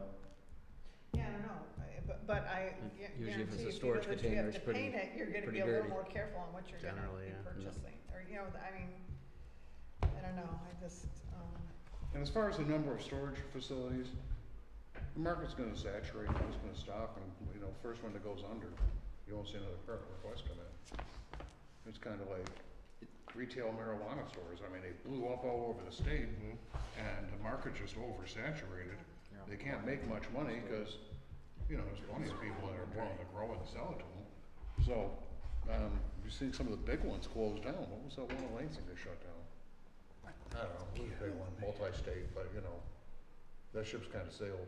yeah, I don't know, but I Usually if it's guarantee a if you storage know that you container, have it's to paint it, you're gonna pretty be a little dirty. more careful on what you're gonna Generally, be yeah. purchasing, or, you know, I mean, I don't know, I just, And as far as the number of storage facilities, the market's gonna saturate, it's gonna stop, and, you know, first one that goes under, you won't see another permit request come in. It's kinda like retail marijuana stores, I mean, they blew up all over the state, and the market's just oversaturated. They can't make much money, cause, you know, there's plenty of people that are willing to grow and sell it to them. So, you've seen some of the big ones close down, what was that one in Lansing that shut down? I don't know, it was a big one, multi-state, but you know, that ship's kinda sailed.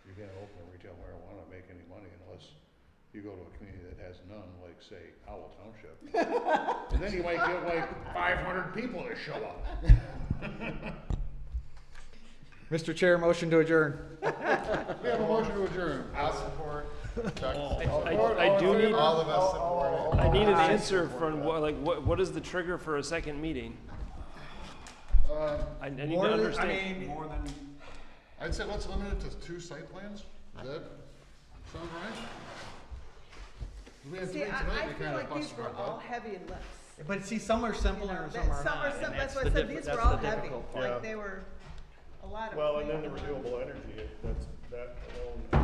You can't open a retail marijuana and make any money unless you go to a community that has none, like say Howell Township. And then you might get like 500 people to show up. Mr. Chair, motion to adjourn. We have a motion to adjourn. I'll support. I do need, All of us support it. I need an answer from, what is the trigger for a second meeting? I need to understand. More than, I'd say let's limit it to 2 site plans. Does that sound right? We had 3 see, tonight, I we feel kinda like these busted were our all butt. heavy lifts. But see, some are simple You know, and some are some not. and that's why I the said diffi- these that's were the all heavy, difficult part. like they were a lot of. Well, and then the cleanup. renewable energy, that alone